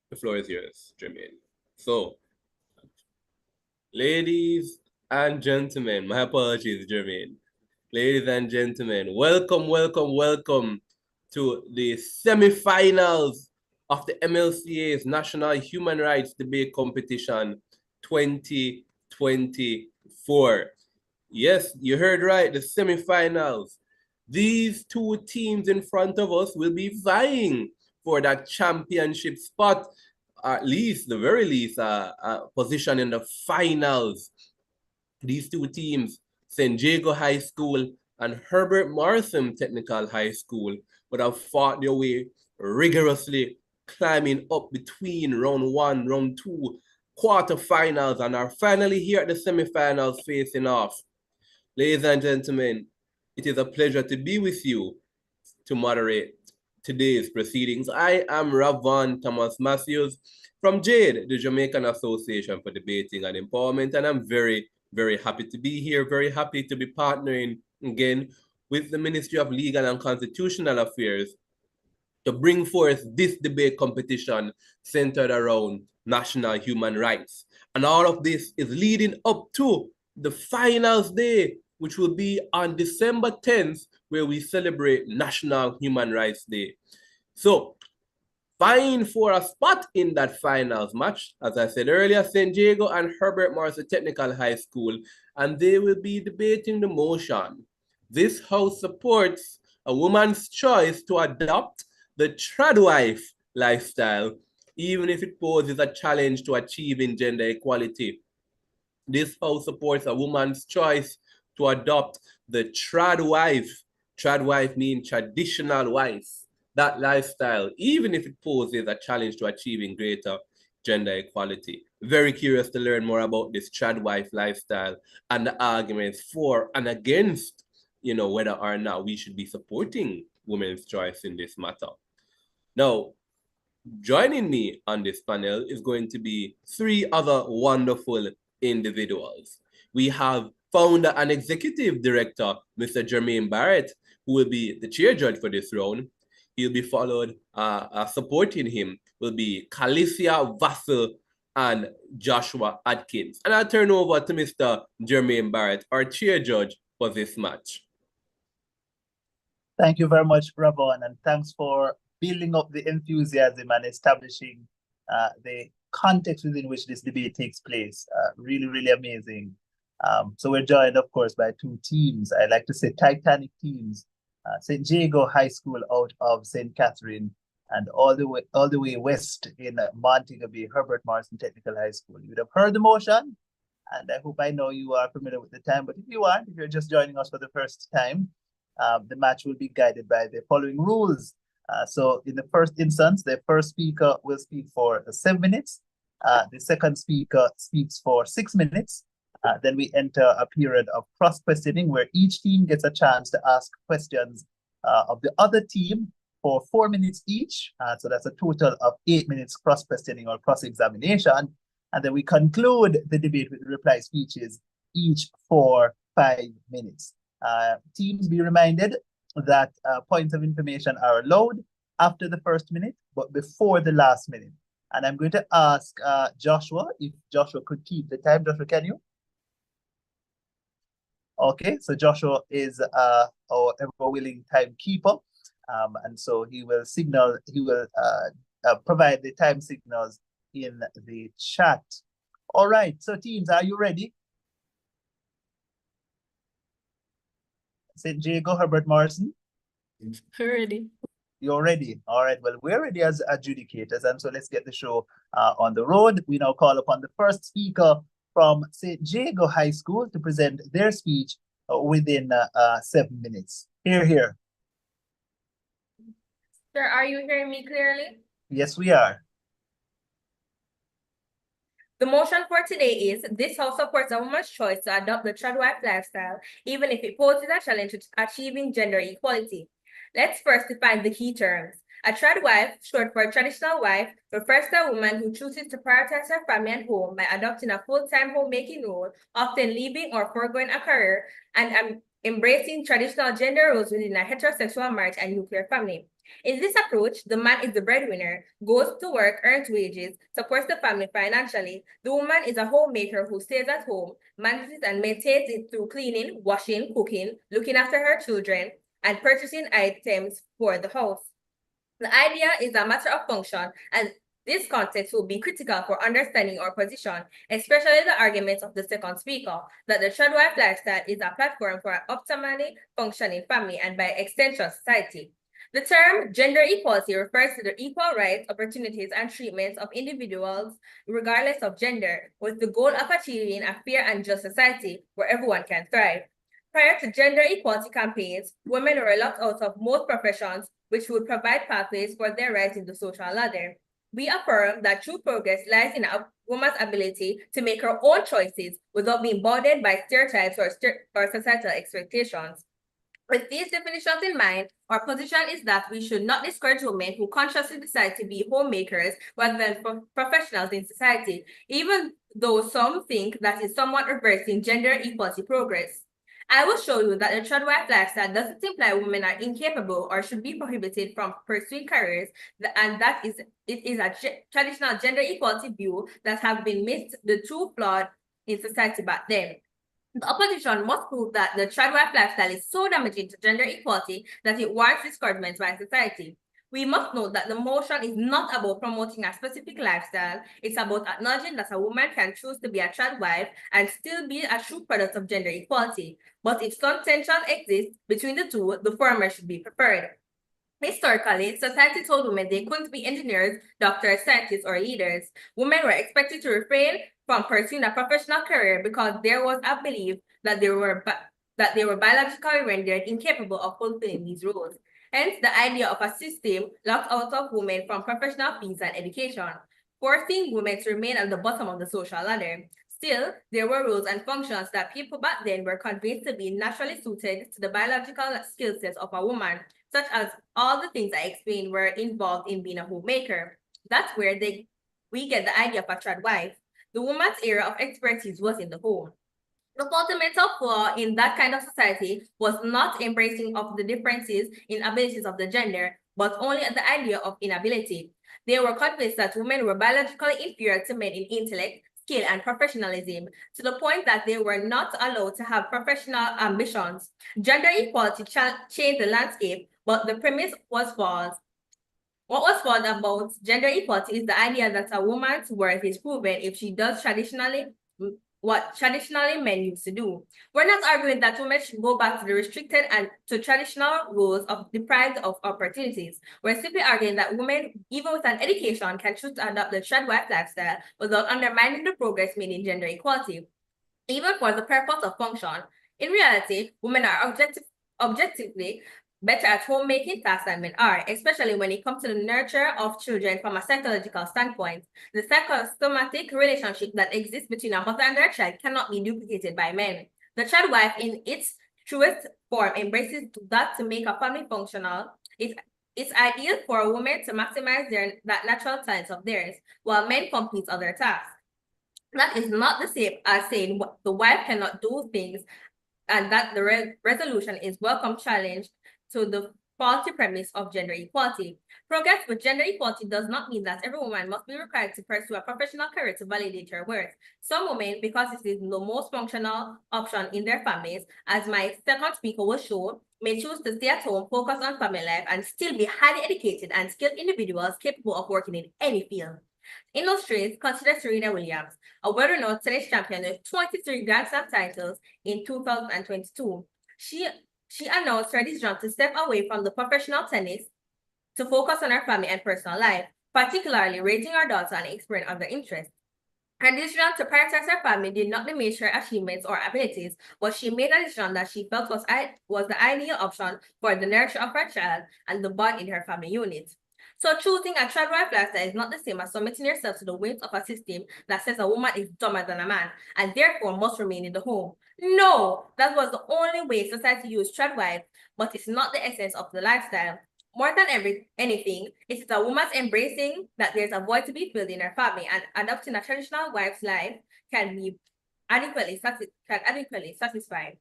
The floor is yours, Jermaine. So, ladies and gentlemen, my apologies, Jermaine. Ladies and gentlemen, welcome, welcome, welcome to the semi-finals of the MLCA's National Human Rights Debate Competition 2024. Yes, you heard right, the semi-finals. These two teams in front of us will be vying for that championship spot, at least, the very least, position in the finals. These two teams, San Diego High School and Herbert Markham Technical High School, would have fought their way rigorously, climbing up between round one, round two, quarterfinals, and are finally here at the semifinals facing off. Ladies and gentlemen, it is a pleasure to be with you to moderate today's proceedings. I am Ravon Thomas Matthews from JADE, the Jamaican Association for Debating and Empowerment, and I'm very, very happy to be here, very happy to be partnering again with the Ministry of Legal and Constitutional Affairs to bring forth this debate competition centered around national human rights. And all of this is leading up to the finals day, which will be on December 10th, where we celebrate National Human Rights Day. So, vying for a spot in that finals match, as I said earlier, San Diego and Herbert Marshall Technical High School, and they will be debating the motion. This house supports a woman's choice to adopt the tradwife lifestyle, even if it poses a challenge to achieving gender equality. This house supports a woman's choice to adopt the tradwife. Tradwife means traditional wife. That lifestyle, even if it poses a challenge to achieving greater gender equality. Very curious to learn more about this tradwife lifestyle and the arguments for and against, whether or not we should be supporting women's choice in this matter. Now, joining me on this panel is going to be three other wonderful individuals. We have founder and executive director, Mr. Jermaine Barrett, who will be the chair judge for this round. He'll be followed, supporting him will be Calicia Vassell and Joshua Atkins. And I'll turn over to Mr. Jermaine Barrett, our chair judge for this match. Thank you very much, Ravon, and thanks for building up the enthusiasm and establishing the context within which this debate takes place. Really, really amazing. So we're joined, of course, by two teams. I like to say Titanic teams. St. Diego High School out of St. Catherine, and all the way west in Montego Bay, Herbert Marshall Technical High School. You would have heard the motion, and I hope I know you are familiar with the time. But if you aren't, if you're just joining us for the first time, the match will be guided by the following rules. So in the first instance, the first speaker will speak for 7 minutes. The second speaker speaks for 6 minutes. Then we enter a period of cross-questioning where each team gets a chance to ask questions of the other team for 4 minutes each. So that's a total of 8 minutes cross-questioning or cross-examination. And then we conclude the debate with reply speeches, each for 5 minutes. Teams be reminded that points of information are allowed after the first minute, but before the last minute. And I'm going to ask Joshua if Joshua could keep the time. Joshua, can you? Okay, so Joshua is our ever-willing timekeeper, and so he will provide the time signals in the chat. All right, so teams, are you ready? St. Diego, Herbert Morrison? We're ready. You're ready. All right, well, we're ready as adjudicators, and so let's get the show on the road. We now call upon the first speaker from St. Diego High School to present their speech within 7 minutes. Here. Sir, are you hearing me clearly? Yes, we are. The motion for today is, this House supports a woman's choice to adopt the tradwife lifestyle, even if it poses a challenge to achieving gender equality. Let's first define the key terms. A tradwife, short for a traditional wife, refers to a woman who chooses to prioritize her family and home by adopting a full-time homemaking role, often leaving or foregoing a career, and embracing traditional gender roles within a heterosexual marriage and nuclear family. In this approach, the man is the breadwinner, goes to work, earns wages, supports the family financially. The woman is a homemaker who stays at home, manages and maintains it through cleaning, washing, cooking, looking after her children, and purchasing items for the house. The idea is a matter of function, and this context will be critical for understanding our position, especially the arguments of the second speaker, that the third wife lifestyle is a platform for an optimally functioning family and by extension society. The term gender equality refers to the equal rights, opportunities, and treatments of individuals regardless of gender, with the goal of achieving a fair and just society where everyone can thrive. Prior to gender equality campaigns, women were locked out of most professions, which would provide pathways for their rise in the social ladder. We affirm that true progress lies in a woman's ability to make her own choices without being bounded by stereotypes or societal expectations. With these definitions in mind, our position is that we should not discourage women who consciously decide to be homemakers rather than professionals in society, even though some think that is somewhat reversing gender equality progress. I will show you that the third wife lifestyle doesn't imply women are incapable or should be prohibited from pursuing careers, and that it is a traditional gender equality view that have been missed the true flawed in society back then. The opposition must prove that the third wife lifestyle is so damaging to gender equality that it warrants discouragement by society. We must note that the motion is not about promoting a specific lifestyle. It's about acknowledging that a woman can choose to be a third wife and still be a true product of gender equality. But if some tension exists between the two, the former should be preferred. Historically, society told women they couldn't be engineers, doctors, scientists, or leaders. Women were expected to refrain from pursuing a professional career because there was a belief that they were biologically rendered incapable of fulfilling these roles. Hence, the idea of a system locked out of women from professional fields and education, forcing women to remain at the bottom of the social ladder. Still, there were roles and functions that people back then were convinced to be naturally suited to the biological skill sets of a woman, such as all the things I explained were involved in being a homemaker. That's where we get the idea of a third wife. The woman's area of expertise was in the home. The fundamental flaw in that kind of society was not embracing of the differences in abilities of the gender, but only the idea of inability. They were convinced that women were biologically inferior to men in intellect, skill, and professionalism, to the point that they were not allowed to have professional ambitions. Gender equality changed the landscape, but the premise was false. What was false about gender equality is the idea that a woman's worth is proven if she does what traditionally men used to do. We're not arguing that women should go back to the restricted and to traditional roles of deprived of opportunities. We're simply arguing that women, even with an education, can choose to adopt the third wife lifestyle without undermining the progress made in gender equality. Even for the purpose of function, in reality, women are objectively better at homemaking tasks than men are, especially when it comes to the nurture of children from a psychological standpoint. The psychosomatic relationship that exists between a mother and her child cannot be duplicated by men. The child wife, in its truest form, embraces that to make a family functional. It's ideal for a woman to maximize that natural talent of theirs, while men complete other tasks. That is not the same as saying the wife cannot do things and that the resolution is welcome challenge to the faulty premise of gender equality. Progress with gender equality does not mean that every woman must be required to pursue a professional career to validate her worth. Some women, because it is the most functional option in their families, as my second speaker will show, may choose to stay at home, focus on family life, and still be highly educated and skilled individuals capable of working in any field. In those trades, consider Serena Williams, a well-renowned tennis champion with 23 Grand Slam titles in 2022. She announced her decision to step away from the professional tennis to focus on her family and personal life, particularly raising her daughter and exploring other interests. Her decision to prioritize her family did not diminish her achievements or abilities, but she made a decision that she felt was the ideal option for the nurture of her child and the bond in her family unit. So choosing a third wife lifestyle is not the same as submitting yourself to the whims of a system that says a woman is dumber than a man and therefore must remain in the home. No, that was the only way society used third wives, but it's not the essence of the lifestyle. More than anything, it is a woman's embracing that there's a void to be filled in her family, and adopting a traditional wife's life can adequately satisfy.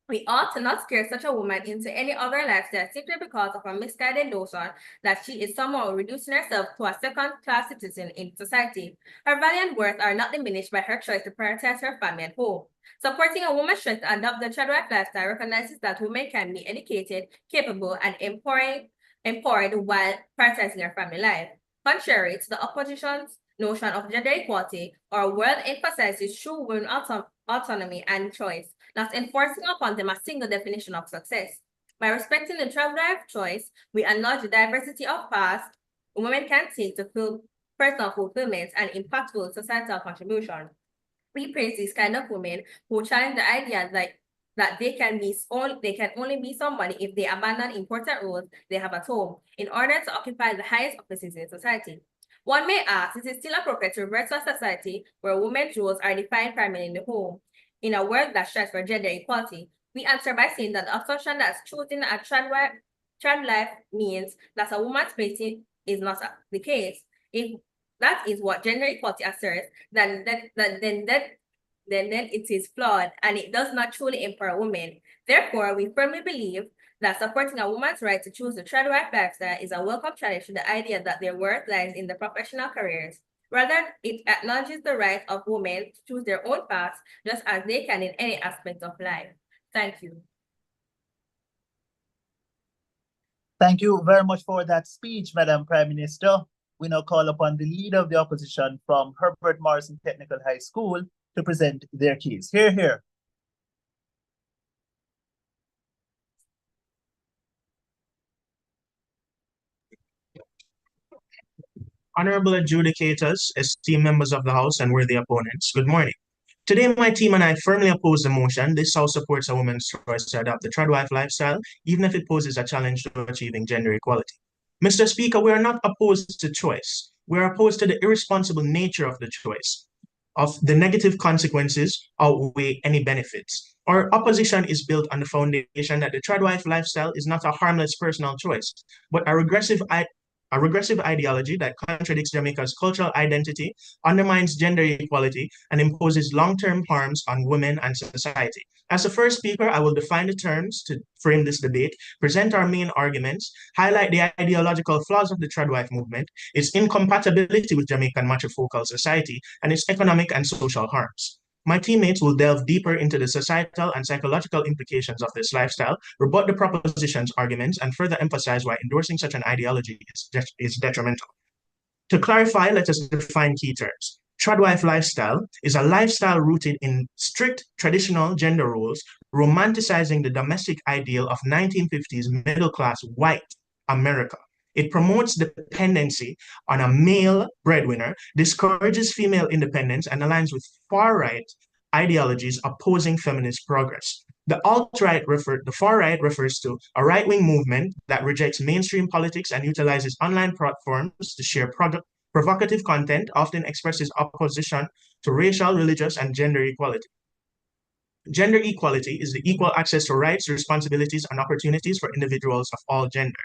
We ought to not scare such a woman into any other lifestyle simply because of a misguided notion that she is somehow reducing herself to a second-class citizen in society. Her value and worth are not diminished by her choice to prioritize her family and home. Supporting a woman's choice to adopt the childlike lifestyle recognizes that women can be educated, capable, and empowered while prioritizing her family life. Contrary to the opposition's notion of gender equality, our world emphasizes true women autonomy and choice, not enforcing upon them a single definition of success. By respecting the child-derived choice, we acknowledge the diversity of paths women can take to feel personal fulfillment and impactful societal contribution. We praise these kind of women who challenge the idea that they can only be somebody if they abandon important roles they have at home in order to occupy the highest offices in society. One may ask, is it still appropriate to revert to a society where women's roles are defined primarily in the home, in a world that strives for gender equality? We answer by saying that the assumption that choosing a child life means that a woman's mating is not the case. If that is what gender equality asserts, then it is flawed and it does not truly empower women. Therefore, we firmly believe that supporting a woman's right to choose the child-wife lifestyle is a welcome challenge to the idea that their worth lies in the professional careers. Rather, it acknowledges the right of women to choose their own paths just as they can in any aspect of life. Thank you. Thank you very much for that speech, Madam Prime Minister. We now call upon the leader of the opposition from Herbert Morrison Technical High School to present their case. Hear, hear. Honorable adjudicators, esteemed members of the House, and worthy opponents, good morning. Today, my team and I firmly oppose the motion. This House supports a woman's choice to adopt the child-wife lifestyle, even if it poses a challenge to achieving gender equality. Mr. Speaker, we are not opposed to choice. We are opposed to the irresponsible nature of the choice. Of the negative consequences outweigh any benefits. Our opposition is built on the foundation that the child-wife lifestyle is not a harmless personal choice, but a regressive ideology that contradicts Jamaica's cultural identity, undermines gender equality, and imposes long-term harms on women and society. As the first speaker, I will define the terms to frame this debate, present our main arguments, highlight the ideological flaws of the tradwife movement, its incompatibility with Jamaican matrifocal society, and its economic and social harms. My teammates will delve deeper into the societal and psychological implications of this lifestyle, rebut the proposition's arguments, and further emphasize why endorsing such an ideology is detrimental. To clarify, let us define key terms. Tradwife lifestyle is a lifestyle rooted in strict traditional gender roles, romanticizing the domestic ideal of 1950s middle-class white America. It promotes dependency on a male breadwinner, discourages female independence, and aligns with far-right ideologies opposing feminist progress. The far right refers to a right-wing movement that rejects mainstream politics and utilizes online platforms to share provocative content, often expresses opposition to racial, religious, and gender equality. Gender equality is the equal access to rights, responsibilities, and opportunities for individuals of all gender.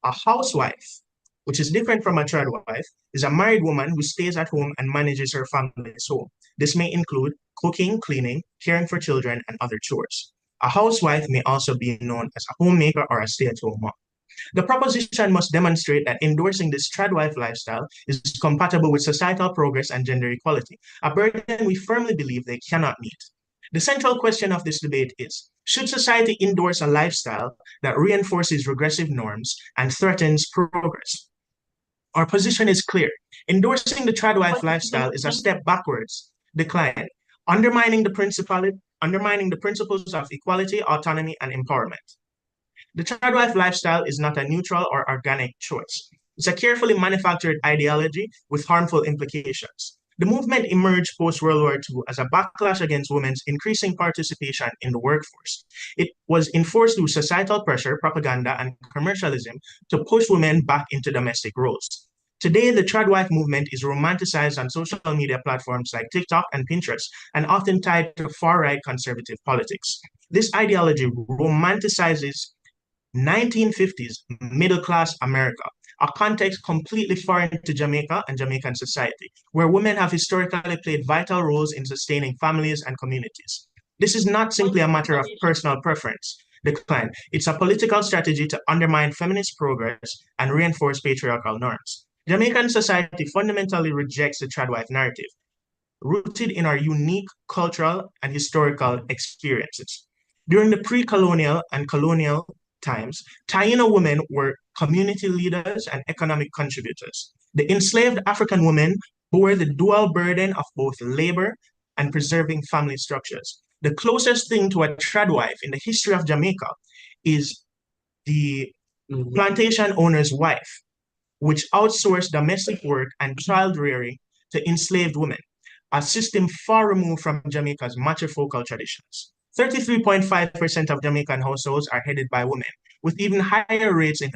A housewife, which is different from a tradwife, is a married woman who stays at home and manages her family's home. This may include cooking, cleaning, caring for children, and other chores. A housewife may also be known as a homemaker or a stay-at-home mom. The proposition must demonstrate that endorsing this tradwife lifestyle is compatible with societal progress and gender equality, a burden we firmly believe they cannot meet. The central question of this debate is, should society endorse a lifestyle that reinforces regressive norms and threatens progress? Our position is clear. Endorsing the tradwife lifestyle is a step backwards, decline, undermining the principles of equality, autonomy, and empowerment. The tradwife lifestyle is not a neutral or organic choice. It's a carefully manufactured ideology with harmful implications. The movement emerged post-World War II as a backlash against women's increasing participation in the workforce. It was enforced through societal pressure, propaganda, and commercialism to push women back into domestic roles. Today, the tradwife movement is romanticized on social media platforms like TikTok and Pinterest, and often tied to far-right conservative politics. This ideology romanticizes 1950s middle-class America, a context completely foreign to Jamaica and Jamaican society, where women have historically played vital roles in sustaining families and communities. This is not simply a matter of personal preference. Decline. It's a political strategy to undermine feminist progress and reinforce patriarchal norms. Jamaican society fundamentally rejects the tradwife narrative, rooted in our unique cultural and historical experiences. During the pre-colonial and colonial times, Taino women were community leaders and economic contributors. The enslaved African women bore the dual burden of both labor and preserving family structures. The closest thing to a tradwife in the history of Jamaica is the plantation owner's wife, which outsourced domestic work and child rearing to enslaved women, a system far removed from Jamaica's matrifocal traditions. 33.5% of Jamaican households are headed by women, with even higher rates in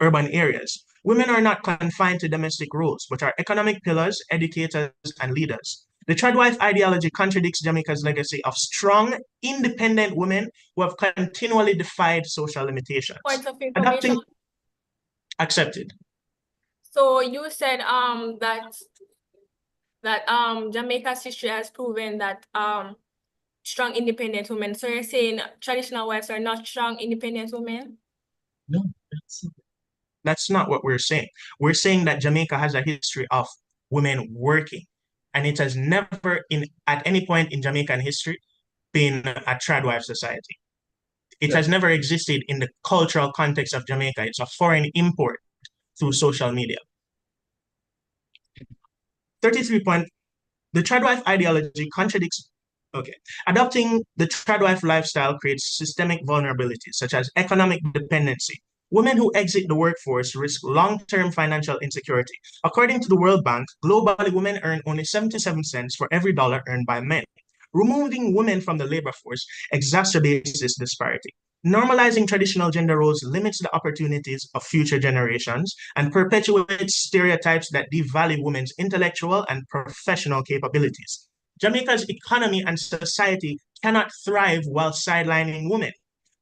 urban areas. Women are not confined to domestic roles, but are economic pillars, educators, and leaders. The tradwife ideology contradicts Jamaica's legacy of strong, independent women who have continually defied social limitations. Point of information. Accepted. So you said that Jamaica's history has proven that strong independent women. So you're saying traditional wives are not strong independent women? No, that's not what we're saying. We're saying that Jamaica has a history of women working, and it has never at any point in Jamaican history been a tradwife society. It has never existed in the cultural context of Jamaica. It's a foreign import through social media. 33 point, the tradwife ideology contradicts, adopting the tradwife lifestyle creates systemic vulnerabilities such as economic dependency. Women who exit the workforce risk long-term financial insecurity. According to the World Bank, globally, women earn only 77 cents for every dollar earned by men. Removing women from the labor force exacerbates this disparity. Normalizing traditional gender roles limits the opportunities of future generations and perpetuates stereotypes that devalue women's intellectual and professional capabilities. Jamaica's economy and society cannot thrive while sidelining women,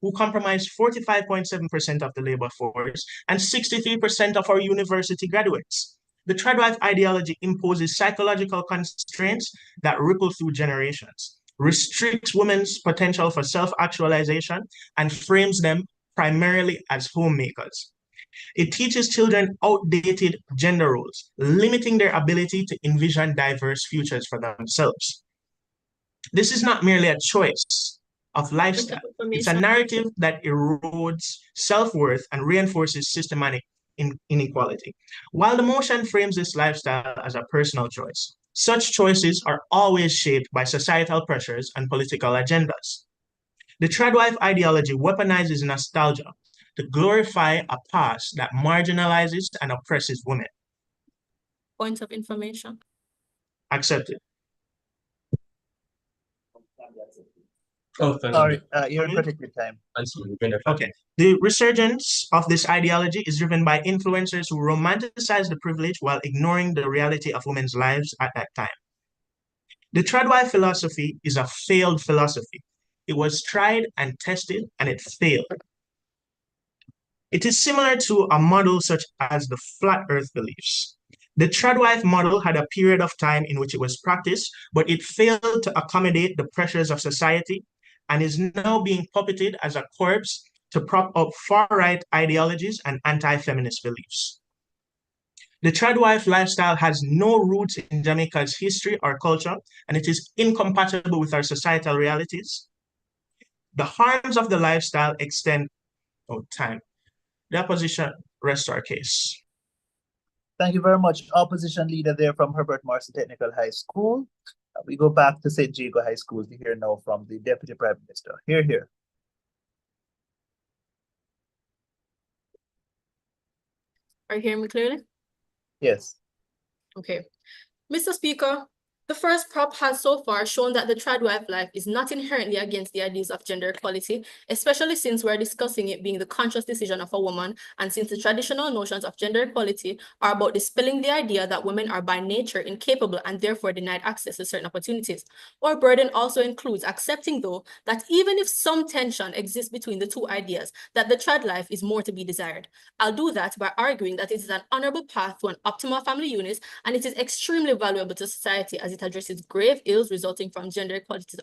who comprise 45.7% of the labor force and 63% of our university graduates. The tradwife ideology imposes psychological constraints that ripple through generations, restricts women's potential for self-actualization, and frames them primarily as homemakers. It teaches children outdated gender roles, limiting their ability to envision diverse futures for themselves. This is not merely a choice of lifestyle. It's a narrative that erodes self-worth and reinforces systematic inequality. While the motion frames this lifestyle as a personal choice, such choices are always shaped by societal pressures and political agendas. The tradwife ideology weaponizes nostalgia to glorify a past that marginalizes and oppresses women. Points of information. Accepted. Oh, sorry, you're in protected time. Okay. The resurgence of this ideology is driven by influencers who romanticize the privilege while ignoring the reality of women's lives at that time. The tradwife philosophy is a failed philosophy. It was tried and tested, and it failed. It is similar to a model such as the flat earth beliefs. The tradwife model had a period of time in which it was practiced, but it failed to accommodate the pressures of society and is now being puppeted as a corpse to prop up far-right ideologies and anti-feminist beliefs. The tradwife lifestyle has no roots in Jamaica's history or culture, and it is incompatible with our societal realities. The harms of the lifestyle extend time. The opposition rests our case. Thank you very much, opposition leader there from Herbert Marcy Technical High School. We go back to St. Jago High School to hear now from the Deputy Prime Minister. Here. Are you hearing me clearly? Yes. Okay. Mr. Speaker, the first prop has so far shown that the tradwife life is not inherently against the ideas of gender equality, especially since we're discussing it being the conscious decision of a woman, and since the traditional notions of gender equality are about dispelling the idea that women are by nature incapable and therefore denied access to certain opportunities. Our burden also includes accepting, though, that even if some tension exists between the two ideas, that the trad life is more to be desired. I'll do that by arguing that it is an honorable path to an optimal family unit, and it is extremely valuable to society as it addresses grave ills resulting from gender equality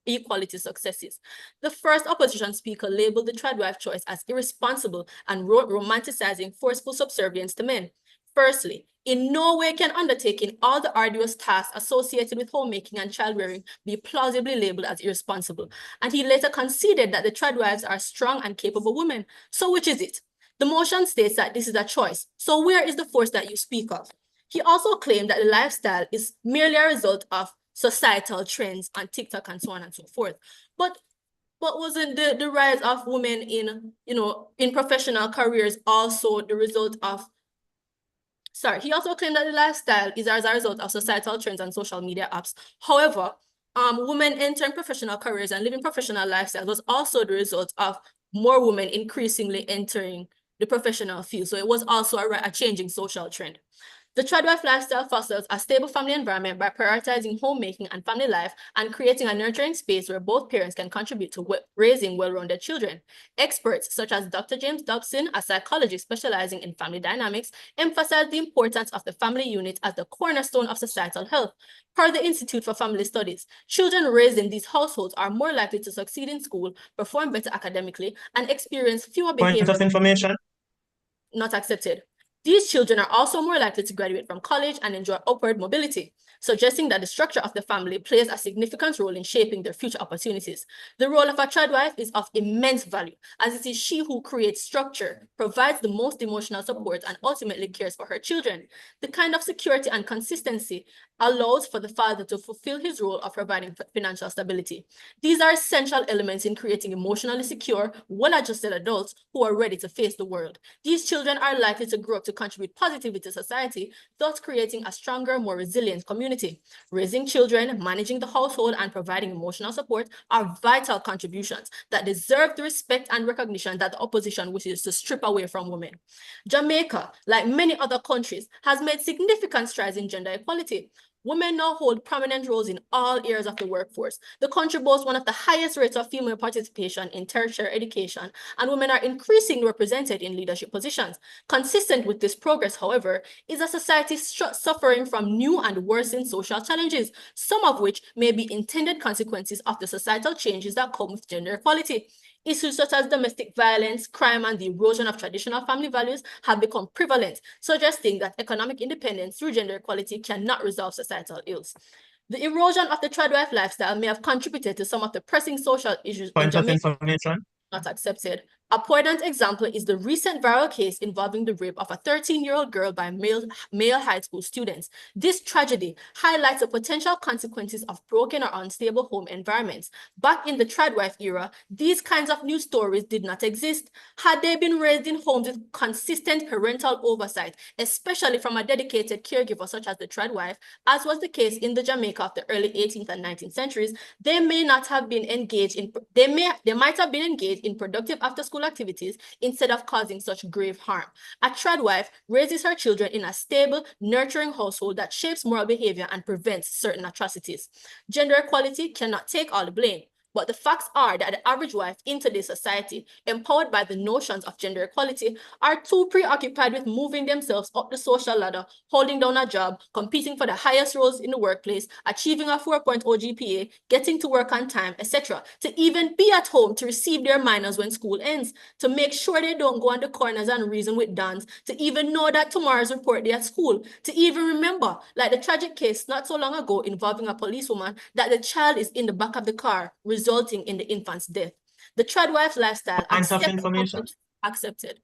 equality successes. The first opposition speaker labeled the tradwife choice as irresponsible and romanticizing forceful subservience to men. Firstly, in no way can undertaking all the arduous tasks associated with homemaking and childbearing be plausibly labeled as irresponsible. And he later conceded that the tradwives are strong and capable women. So which is it? The motion states that this is a choice. So where is the force that you speak of? He also claimed that the lifestyle is merely a result of societal trends on TikTok and so on and so forth. But wasn't the rise of women in professional careers also the result of he also claimed that the lifestyle is as a result of societal trends and social media apps. However, women entering professional careers and living professional lifestyles was also the result of more women increasingly entering the professional field. So it was also a changing social trend. The tradwife lifestyle fosters a stable family environment by prioritizing homemaking and family life and creating a nurturing space where both parents can contribute to raising well-rounded children. Experts such as Dr. James Dobson, a psychologist specializing in family dynamics, emphasize the importance of the family unit as the cornerstone of societal health. Per the Institute for Family Studies, children raised in these households are more likely to succeed in school, perform better academically, and experience fewer behaviors. Point of information. Not accepted. These children are also more likely to graduate from college and enjoy upward mobility, suggesting that the structure of the family plays a significant role in shaping their future opportunities. The role of a tradwife is of immense value, as it is she who creates structure, provides the most emotional support, and ultimately cares for her children. The kind of security and consistency allows for the father to fulfill his role of providing financial stability. These are essential elements in creating emotionally secure, well-adjusted adults who are ready to face the world. These children are likely to grow up to contribute positively to society, thus creating a stronger, more resilient community. Raising children, managing the household, and providing emotional support are vital contributions that deserve the respect and recognition that the opposition wishes to strip away from women. Jamaica, like many other countries, has made significant strides in gender equality. Women now hold prominent roles in all areas of the workforce. The country boasts one of the highest rates of female participation in tertiary education, and women are increasingly represented in leadership positions. Consistent with this progress, however, is a society suffering from new and worsened social challenges, some of which may be intended consequences of the societal changes that come with gender equality. Issues such as domestic violence, crime, and the erosion of traditional family values have become prevalent, suggesting that economic independence through gender equality cannot resolve societal ills. The erosion of the tradwife lifestyle may have contributed to some of the pressing social issues in Point of Jamaica. information. Not accepted. A poignant example is the recent viral case involving the rape of a 13-year-old girl by male high school students. This tragedy highlights the potential consequences of broken or unstable home environments. Back in the tradwife era, these kinds of news stories did not exist. Had they been raised in homes with consistent parental oversight, especially from a dedicated caregiver such as the tradwife, as was the case in the Jamaica of the early 18th and 19th centuries, they might have been engaged in productive after-school activities instead of causing such grave harm. A tradwife raises her children in a stable, nurturing household that shapes moral behavior and prevents certain atrocities. Gender equality cannot take all the blame, but the facts are that the average wife in today's society, empowered by the notions of gender equality, are too preoccupied with moving themselves up the social ladder, holding down a job, competing for the highest roles in the workplace, achieving a 4.0 GPA, getting to work on time, etc., to even be at home to receive their minors when school ends, to make sure they don't go on the corners and reason with dons, to even know that tomorrow's report day at school, to even remember, like the tragic case not so long ago involving a policewoman, that the child is in the back of the car, resulting in the infant's death. The tradwife lifestyle accepted.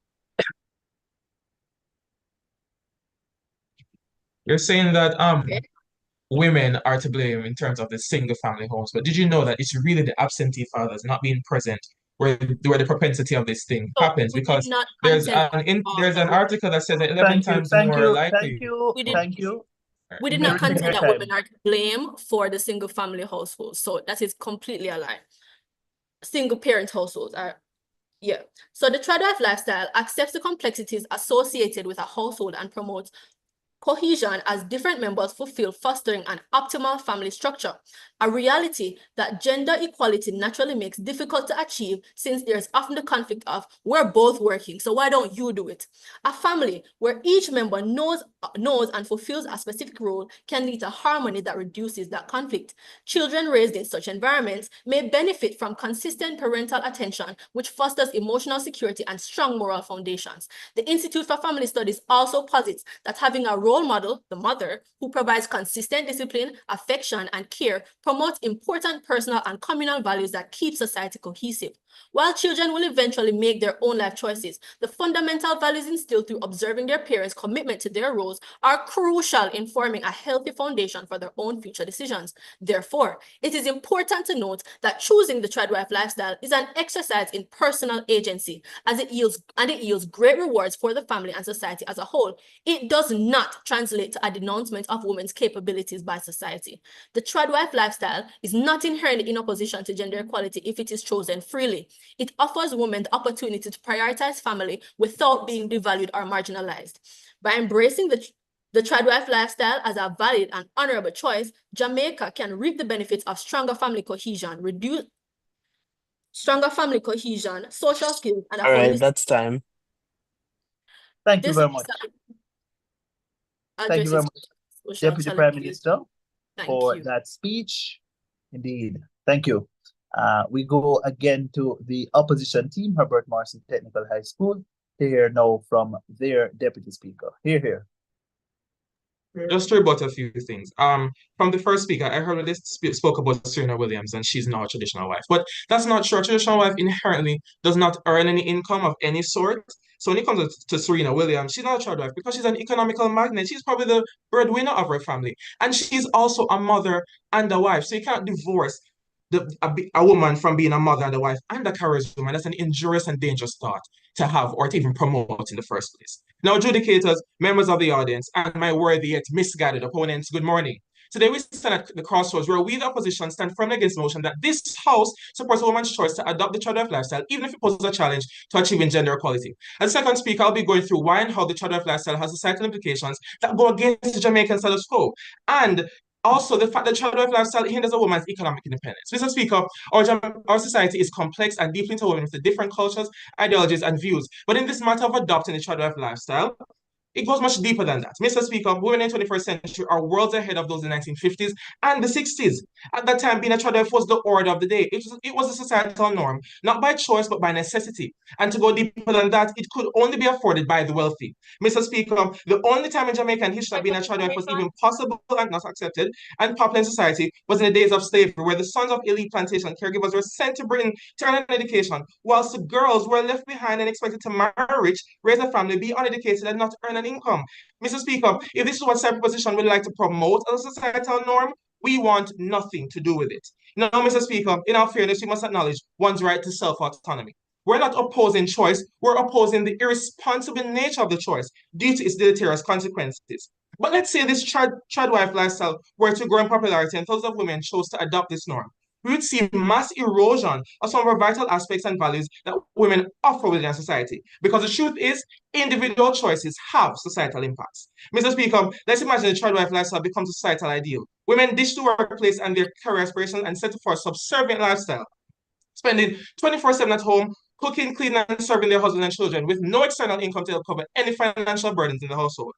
You're saying that Okay. women are to blame in terms of the single family homes, but did you know that it's really the absentee fathers not being present where the propensity of this thing So happens? we Because did not there's contend there's an article that says that 11 times more likely. We did not contend that women are to blame for the single family household. So that is completely a lie. Single parent households are, yeah. So the tradwife lifestyle accepts the complexities associated with a household and promotes cohesion as different members fulfill, fostering an optimal family structure, a reality that gender equality naturally makes difficult to achieve since there's often the conflict of we're both working, so why don't you do it? A family where each member knows and fulfills a specific role can lead to harmony that reduces that conflict. Children raised in such environments may benefit from consistent parental attention, which fosters emotional security and strong moral foundations. The Institute for Family Studies also posits that having a role model, the mother, who provides consistent discipline, affection, and care promotes important personal and communal values that keep society cohesive. While children will eventually make their own life choices, the fundamental values instilled through observing their parents' commitment to their roles are crucial in forming a healthy foundation for their own future decisions. Therefore, it is important to note that choosing the tradwife lifestyle is an exercise in personal agency, as it yields great rewards for the family and society as a whole. It does not translate to a denouncement of women's capabilities by society. The tradwife lifestyle is not inherently in opposition to gender equality if it is chosen freely. It offers women the opportunity to prioritize family without being devalued or marginalized. By embracing the tradwife lifestyle as a valid and honorable choice, Jamaica can reap the benefits of stronger family cohesion, social skills, and a All right, holistic that's time. Thank you very much. Thank you very much, social Deputy Prime challenges. Minister, Thank for you. that speech. Indeed. Thank you. We go again to the opposition team, Herbert Marcy Technical High School, to hear now from their Deputy Speaker. Here. Just to rebut a few things. From the first speaker, I heard they spoke about Serena Williams and she's now a traditional wife. But that's not true. A traditional wife inherently does not earn any income of any sort. So when it comes to Serena Williams, she's not a child wife because she's an economical magnet. She's probably the breadwinner of her family. And she's also a mother and a wife. So you can't divorce a woman from being a mother and a wife and a careers woman. That's an injurious and dangerous thought to have or to even promote in the first place. Now, adjudicators, members of the audience, and my worthy yet misguided opponents, good morning. Today we stand at the crossroads where we, the opposition, stand firmly against the motion that this House supports a woman's choice to adopt the child-wife lifestyle, even if it poses a challenge to achieving gender equality. As second speaker, I'll be going through why and how the child-wife lifestyle has societal implications that go against the Jamaican status quo, and also the fact that child-wife lifestyle hinders a woman's economic independence. Mr. Speaker, our society is complex and deeply interwoven with the different cultures, ideologies, and views. But in this matter of adopting the child-wife lifestyle, it goes much deeper than that. Mr. Speaker, women in the 21st century are worlds ahead of those in the 1950s and the 60s. At that time, being a child wife was the order of the day. It was a societal norm, not by choice, but by necessity. And to go deeper than that, it could only be afforded by the wealthy. Mr. Speaker, the only time in Jamaican history that being a child wife was even possible and not accepted and popular in society was in the days of slavery, where the sons of elite plantation caregivers were sent to Britain to earn an education, whilst the girls were left behind and expected to marry rich, raise a family, be uneducated, and not earn an income. Mr. Speaker, if this is what side position would like to promote as a societal norm, we want nothing to do with it. Now, Mr. Speaker, in all fairness, we must acknowledge one's right to self-autonomy. We're not opposing choice, we're opposing the irresponsible nature of the choice due to its deleterious consequences. But let's say this child-wife lifestyle were to grow in popularity and thousands of women chose to adopt this norm. We would see mass erosion of some of our vital aspects and values that women offer within our society. Because the truth is, individual choices have societal impacts. Mr. Speaker, let's imagine the child-wife lifestyle becomes a societal ideal. Women ditch the workplace and their career aspirations and settle for a subservient lifestyle, spending 24/7 at home, cooking, cleaning, and serving their husband and children with no external income to help cover any financial burdens in the household.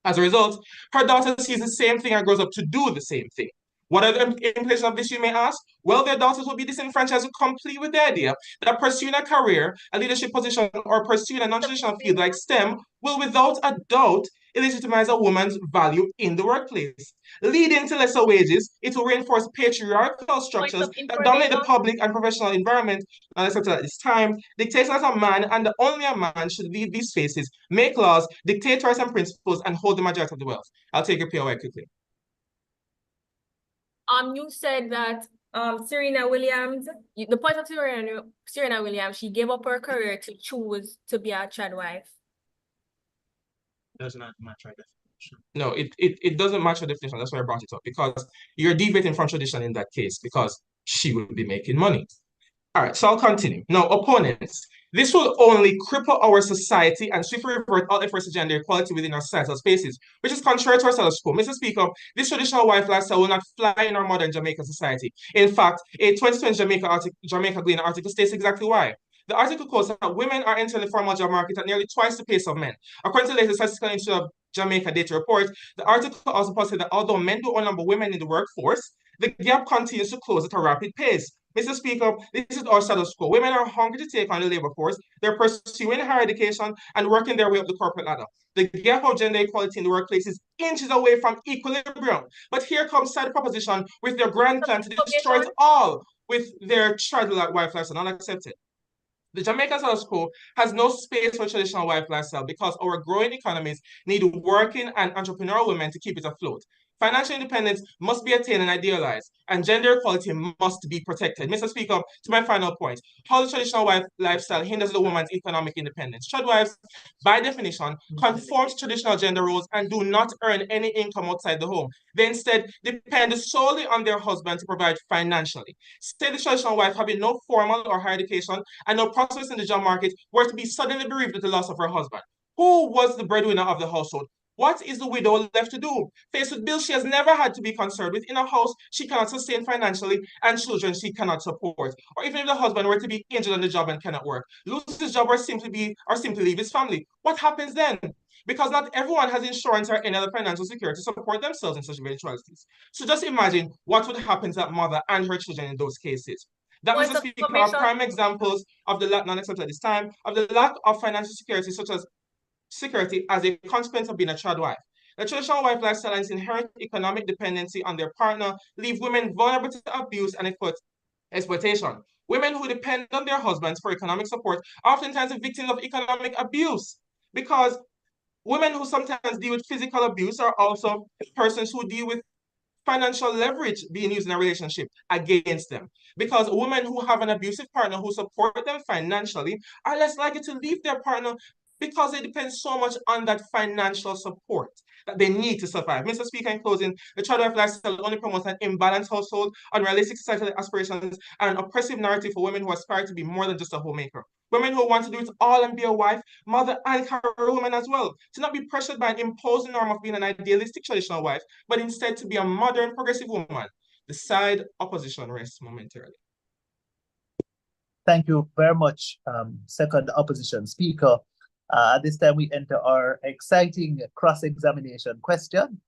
As a result, her daughter sees the same thing and grows up to do the same thing. What are the implications of this, you may ask? Well, their daughters will be disenfranchised complete with the idea that pursuing a career, a leadership position, or pursuing a non-traditional field like STEM will without a doubt illegitimize a woman's value in the workplace. Leading to lesser wages, it will reinforce patriarchal structures that dominate the public and professional environment, and at this time, dictates that a man and only a man should lead these spaces, make laws, dictate rights and principles, and hold the majority of the wealth. I'll take your POI quickly. You said that Serena Williams, the point of Serena Williams, she gave up her career to choose to be a child wife. Does not match our definition. No, it doesn't match your definition. That's why I brought it up, because you're deviating from tradition in that case, because she will be making money. All right, so I'll continue. Now, opponents, This will only cripple our society and swiftly revert all efforts to gender equality within our societal spaces, which is contrary to our status quo. Mr. Speaker, this traditional wife lifestyle will not fly in our modern Jamaican society. In fact, a 2020 Jamaica Gleaner article states exactly why. The article quotes that women are entering the formal job market at nearly twice the pace of men. According to the latest Statistical Institute of Jamaica data report, the article also posted that although men do outnumber women in the workforce, the gap continues to close at a rapid pace. Mr. Speaker, this is our status quo. Women are hungry to take on the labor force. They're pursuing higher education and working their way up the corporate ladder. The gap of gender equality in the workplace is inches away from equilibrium. But here comes side proposition with their grand plan to destroy it all with their child wife lifestyle, unaccepted. The Jamaican status quo has no space for traditional wife lifestyle because our growing economies need working and entrepreneurial women to keep it afloat. Financial independence must be attained and idealized, and gender equality must be protected. Mr. Speaker, to my final point, how the traditional wife lifestyle hinders the woman's economic independence. Wives, by definition, conform to traditional gender roles and do not earn any income outside the home. They instead depend solely on their husband to provide financially. Say the traditional wife having no formal or higher education and no prospects in the job market were to be suddenly bereaved with the loss of her husband. Who was the breadwinner of the household? What is the widow left to do? Faced with bills she has never had to be concerned with in a house she cannot sustain financially and children she cannot support. Or even if the husband were to be injured on the job and cannot work, lose his job or simply leave his family, what happens then? Because not everyone has insurance or any other financial security to support themselves in such eventualities. So just imagine what would happen to that mother and her children in those cases. That, Mr. Speaker, are prime examples of the lack, non-accepted at this time, of the lack of financial security, such as security as a consequence of being a child wife. The traditional wife lifestyle and its inherent economic dependency on their partner leave women vulnerable to abuse and exploitation. Women who depend on their husbands for economic support are oftentimes the victims of economic abuse because women who sometimes deal with physical abuse are also persons who deal with financial leverage being used in a relationship against them. Because women who have an abusive partner who support them financially are less likely to leave their partner because they depend so much on that financial support that they need to survive. Mr. Speaker, in closing, the child wife lifestyle only promotes an imbalanced household, unrealistic societal aspirations, and an oppressive narrative for women who aspire to be more than just a homemaker. Women who want to do it all and be a wife, mother, and career woman as well. To not be pressured by an imposed norm of being an idealistic traditional wife, but instead to be a modern, progressive woman. The side opposition rests momentarily. Thank you very much, second opposition speaker. At this time, we enter our exciting cross-examination question.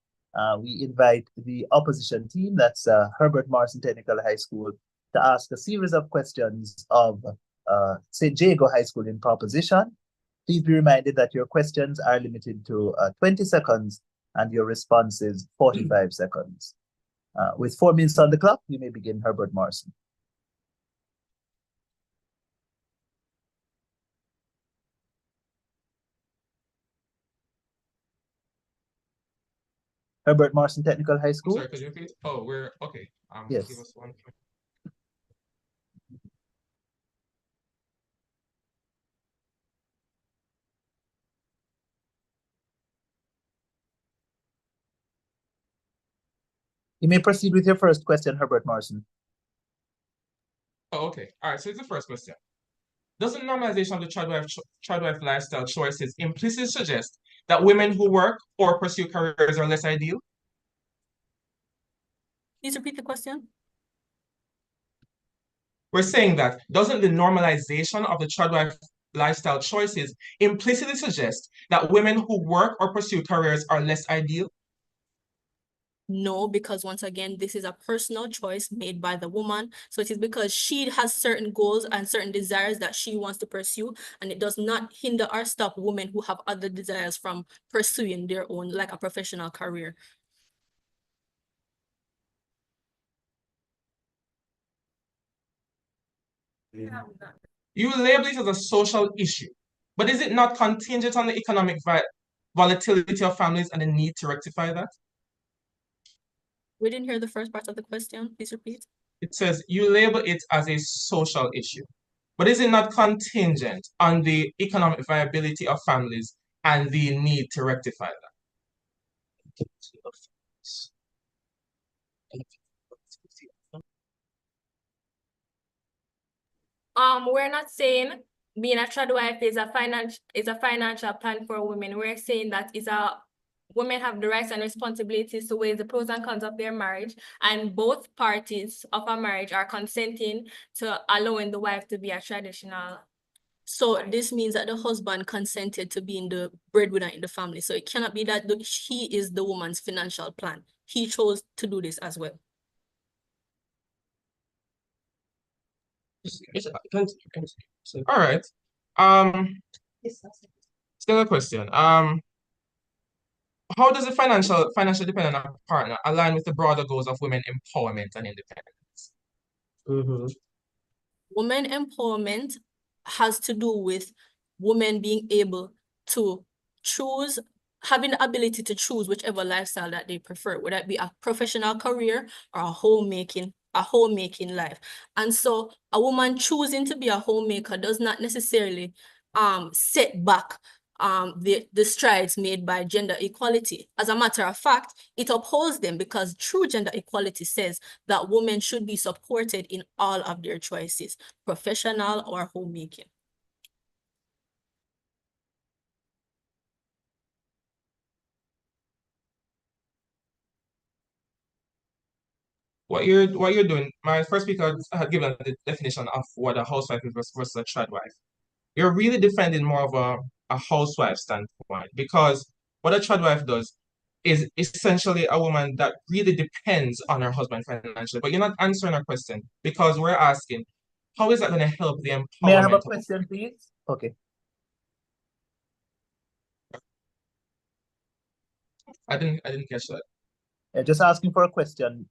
We invite the opposition team, that's Herbert Marson Technical High School, to ask a series of questions of St. Jago High School in proposition. Please be reminded that your questions are limited to 20 seconds and your responses 45 seconds. With 4 minutes on the clock, you may begin, Herbert Marson. Herbert Marson Technical High School. Sorry, could you repeat? Oh, we're okay. Yes. Give us one. You may proceed with your first question, Herbert Marson. Oh, okay. All right. So it's the first question. Does the normalization of the child wife lifestyle choices implicitly suggest that women who work or pursue careers are less ideal? Please repeat the question. We're saying that doesn't the normalization of the child wife lifestyle choices implicitly suggest that women who work or pursue careers are less ideal? No, because once again, this is a personal choice made by the woman. So it is because she has certain goals and certain desires that she wants to pursue, and it does not hinder or stop women who have other desires from pursuing their own, like a professional career. You label it as a social issue, but is it not contingent on the economic volatility of families and the need to rectify that? We didn't hear the first part of the question. Please repeat. It says you label it as a social issue, but is it not contingent on the economic viability of families and the need to rectify that? We're not saying being a trad wife is a financial plan for women. We're saying that women have the rights and responsibilities to weigh the pros and cons of their marriage, and both parties of a marriage are consenting to allowing the wife to be a traditional. So this means that the husband consented to being the breadwinner in the family. So it cannot be that he is the woman's financial plan. He chose to do this as well. All right. Still a question. How does the financial dependence on a partner align with the broader goals of women empowerment and independence? Women empowerment has to do with women being able to choose, having the ability to choose whichever lifestyle that they prefer, whether it be a professional career or a homemaking life. And so a woman choosing to be a homemaker does not necessarily set back the strides made by gender equality. As a matter of fact, it upholds them, because true gender equality says that women should be supported in all of their choices, professional or homemaking. What you're doing, my first speaker had given the definition of what a housewife is versus a trad wife. You're really defending more of a housewife standpoint, because what a trad wife does is essentially a woman that really depends on her husband financially. But you're not answering our question, because we're asking, how is that going to help the empowerment? May I have a question, please? Okay. I didn't catch that. Just asking for a question.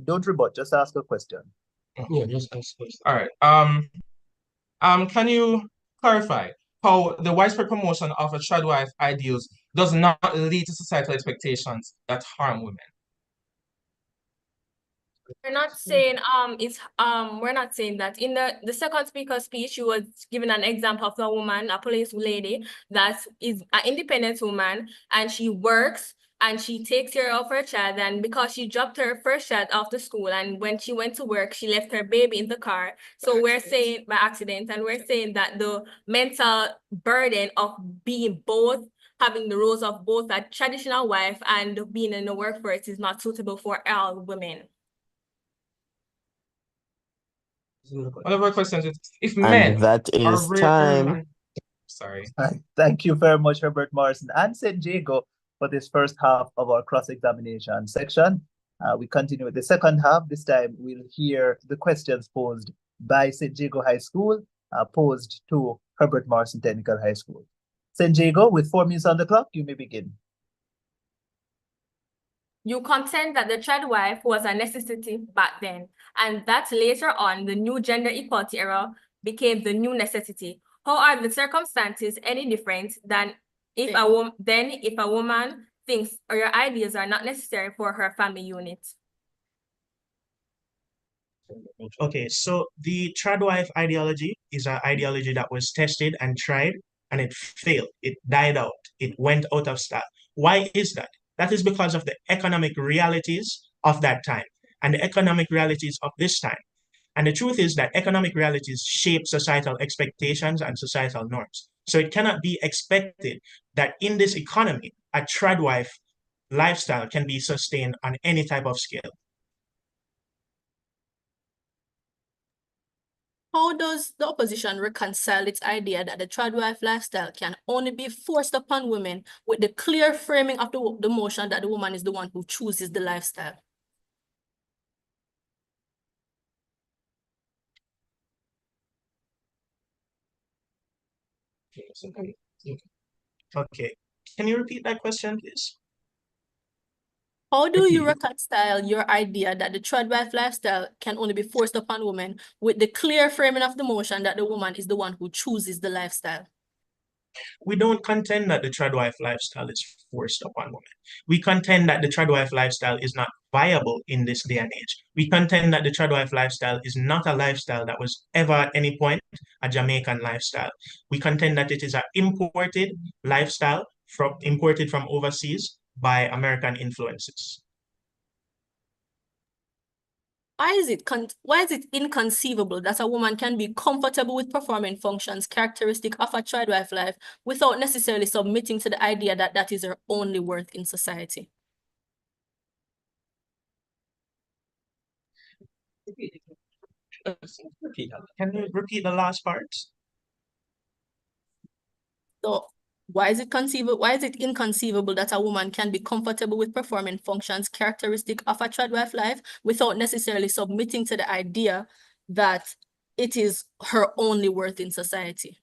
Don't rebut, just ask a question. Yeah, just ask first. All right. Can you clarify how the widespread promotion of a trad wife ideals does not lead to societal expectations that harm women? We're not saying we're not saying that. In the second speaker speech, she was giving an example of a woman, a police lady, that is an independent woman, and she works and she takes care of her child. And because she dropped her first child after school, and when she went to work, she left her baby in the car. So we're saying by accident, and we're saying that the mental burden of being both, having the roles of both a traditional wife and being in the workforce, is not suitable for all women. One of our questions is, if And men that are is time. Sorry. Thank you very much, Herbert Morrison and St. Jago, for this first half of our cross-examination section. We continue with the second half. This time we'll hear the questions posed by St. Jago High School, posed to Herbert Morrison Technical High School. St. Jago, with 4 minutes on the clock, you may begin. You contend that the trad wife was a necessity back then, and that later on the new gender equality era became the new necessity. How are the circumstances any different than if a woman thinks or your ideas are not necessary for her family unit? Okay, so the trad wife ideology is an ideology that was tested and tried, and it failed. It died out. It went out of style. Why is that? That is because of the economic realities of that time and the economic realities of this time. And the truth is that economic realities shape societal expectations and societal norms. So it cannot be expected that in this economy, a trad wife lifestyle can be sustained on any type of scale. How does the opposition reconcile its idea that the trad wife lifestyle can only be forced upon women with the clear framing of the motion that the woman is the one who chooses the lifestyle? Okay, can you repeat that question, please? How do you reconcile your idea that the trad wife lifestyle can only be forced upon women with the clear framing of the motion that the woman is the one who chooses the lifestyle? We don't contend that the trad wife lifestyle is forced upon women. We contend that the trad wife lifestyle is not viable in this day and age. We contend that the trad wife lifestyle is not a lifestyle that was ever at any point a Jamaican lifestyle. We contend that it is an imported lifestyle imported from overseas by American influences. Why is it inconceivable that a woman can be comfortable with performing functions characteristic of a tradwife life without necessarily submitting to the idea that that is her only worth in society? Can you repeat the last part? So why is it inconceivable that a woman can be comfortable with performing functions characteristic of a tradwife life without necessarily submitting to the idea that it is her only worth in society?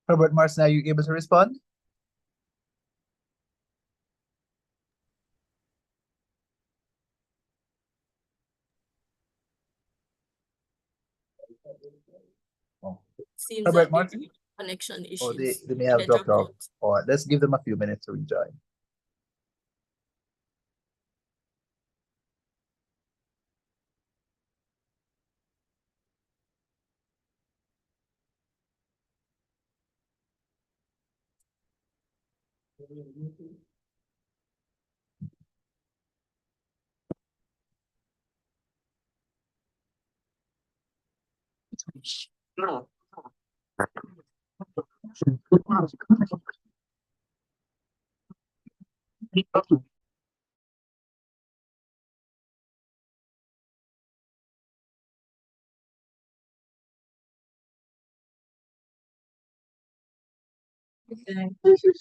Herbert Marson, are you able to respond? Seems Herbert like there's Martin? connection Or issues. they may have They dropped off. out. All right, let's give them a few minutes to rejoin.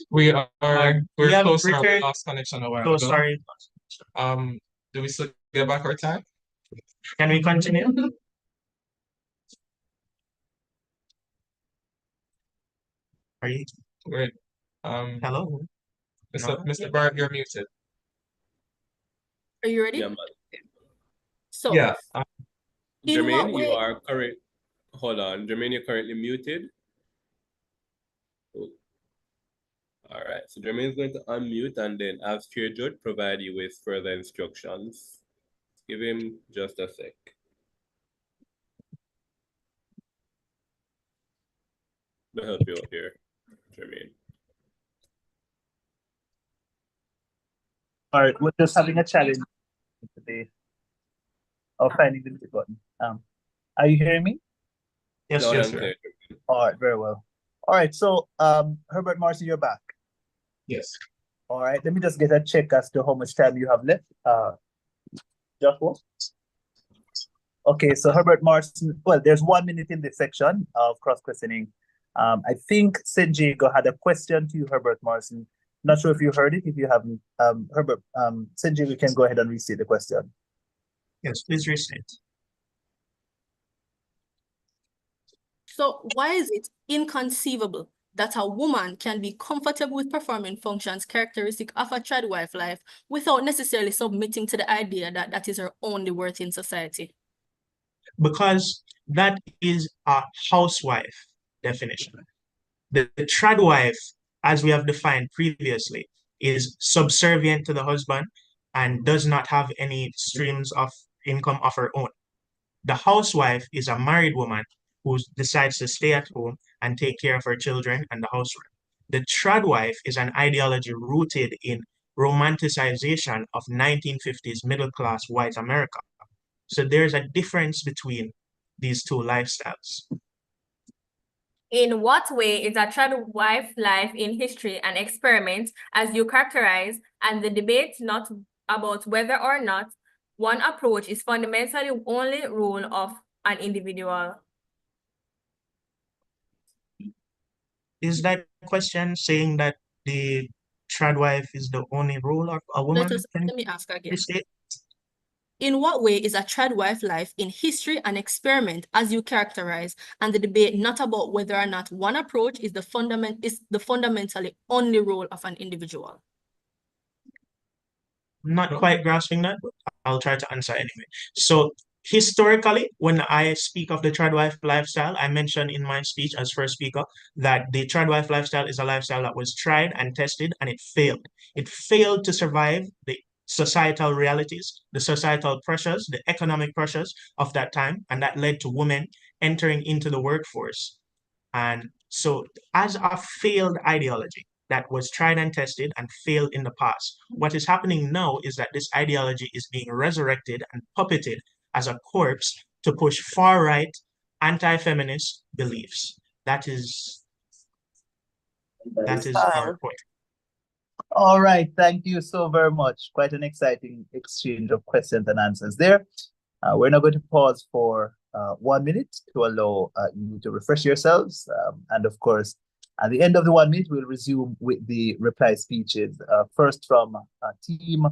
We're have close to our returned. last connection a while So ago. sorry. Do we still get back our time? Can we continue? Are you? Great. Hello? Mr. Bart, you're muted. Are you ready? Yeah, man. So Yeah. in what Jermaine, you way? are correct. Hold on. Jermaine, you're currently muted. Oh. All right. So Jermaine's going to unmute and then ask Chair Judge provide you with further instructions. Give him just a sec. To help you out here, Jermaine. All right, we're just having a challenge today of finding the mute button. Are you hearing me? Yes, Loud yes, and sir. clear. All right, very well. All right, so Herbert Marson, you're back. Yes. All right, let me just get a check as to how much time you have left. Joshua? Okay, so Herbert Marson, well, there's 1 minute in this section of cross-questioning. I think St. Jago had a question to you, Herbert Marson. Not sure if you heard it. If you haven't, Herbert, St. Jago can go ahead and restate the question. Yes, please restate. So why is it inconceivable that a woman can be comfortable with performing functions characteristic of a tradwife life without necessarily submitting to the idea that that is her only worth in society? Because that is a housewife definition. The tradwife, as we have defined previously, is subservient to the husband and does not have any streams of income of her own. The housewife is a married woman who decides to stay at home and take care of her children and the housework. The tradwife is an ideology rooted in romanticization of 1950s middle-class white America. So there's a difference between these two lifestyles. In what way is a tradwife life in history an experiment, as you characterize, and the debate not about whether or not one approach is fundamentally only role of an individual? Is that question saying that the tradwife is the only role of a woman? Let me ask again. Restate? In what way is a tradwife life in history an experiment, as you characterize, and the debate not about whether or not one approach is the fundamentally only role of an individual? not quite grasping that, but I'll try to answer anyway. So historically, when I speak of the tradwife lifestyle, I mentioned in my speech as first speaker that the tradwife lifestyle is a lifestyle that was tried and tested and it failed. It failed to survive the societal realities, the societal pressures, the economic pressures of that time, and that led to women entering into the workforce. And so, as a failed ideology that was tried and tested and failed in the past, what is happening now is that this ideology is being resurrected and puppeted as a corpse to push far right, anti feminist beliefs. That is our point. All right, thank you so very much. Quite an exciting exchange of questions and answers there. We're now going to pause for 1 minute to allow you to refresh yourselves. And of course, at the end of the 1 minute, we'll resume with the reply speeches, first from team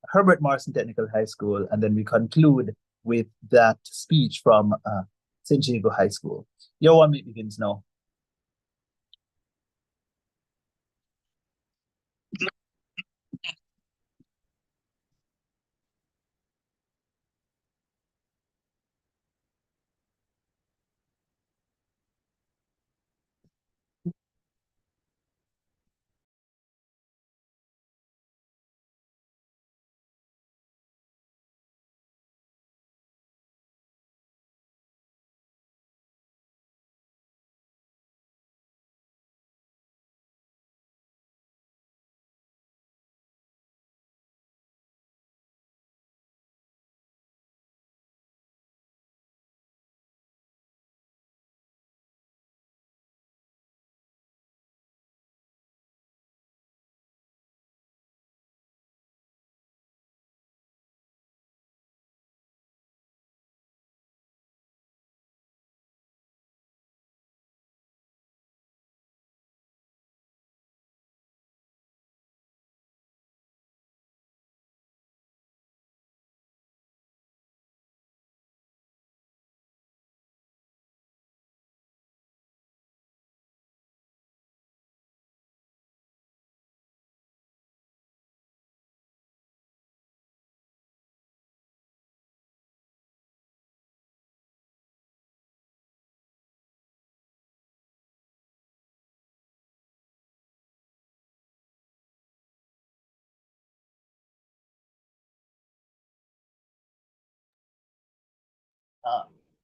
Herbert Marson Technical High School, and then we conclude with that speech from St. Diego High School. Your 1 minute begins now.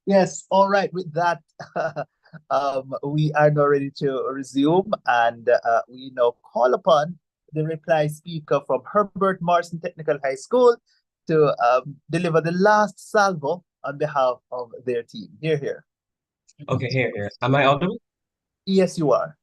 Yes, all right. With that, we are now ready to resume, and we now call upon the reply speaker from Herbert Marson Technical High School to deliver the last salvo on behalf of their team. Here. Okay, here. Am I audible? Yes, you are.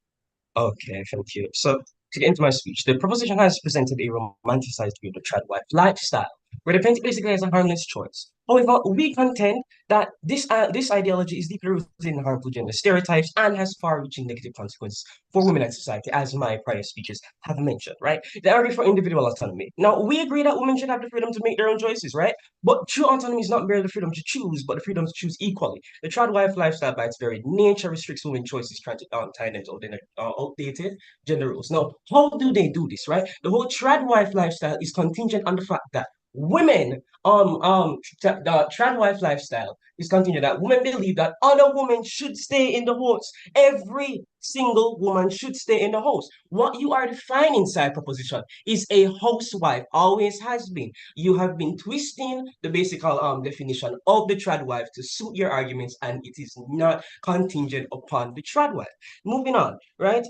Okay, thank you. So, to get into my speech, the proposition has presented a romanticized view of the tradwife lifestyle, where the paint basically has a harmless choice. However, we contend that this ideology is deeply rooted in harmful gender stereotypes and has far-reaching negative consequences for women and society, as my prior speeches have mentioned, right? They argue for individual autonomy. Now, we agree that women should have the freedom to make their own choices, right? But true autonomy is not merely the freedom to choose, but the freedom to choose equally. The tradwife lifestyle, by its very nature, restricts women's choices, trying to tie them to outdated gender roles. Now, how do they do this, right? The whole tradwife lifestyle is contingent on the fact that women, the tradwife lifestyle is contingent that women believe that other women should stay in the house. Every single woman should stay in the house. What you are defining inside proposition is a housewife, always has been. You have been twisting the basic definition of the tradwife to suit your arguments, and it is not contingent upon the tradwife. Moving on, right?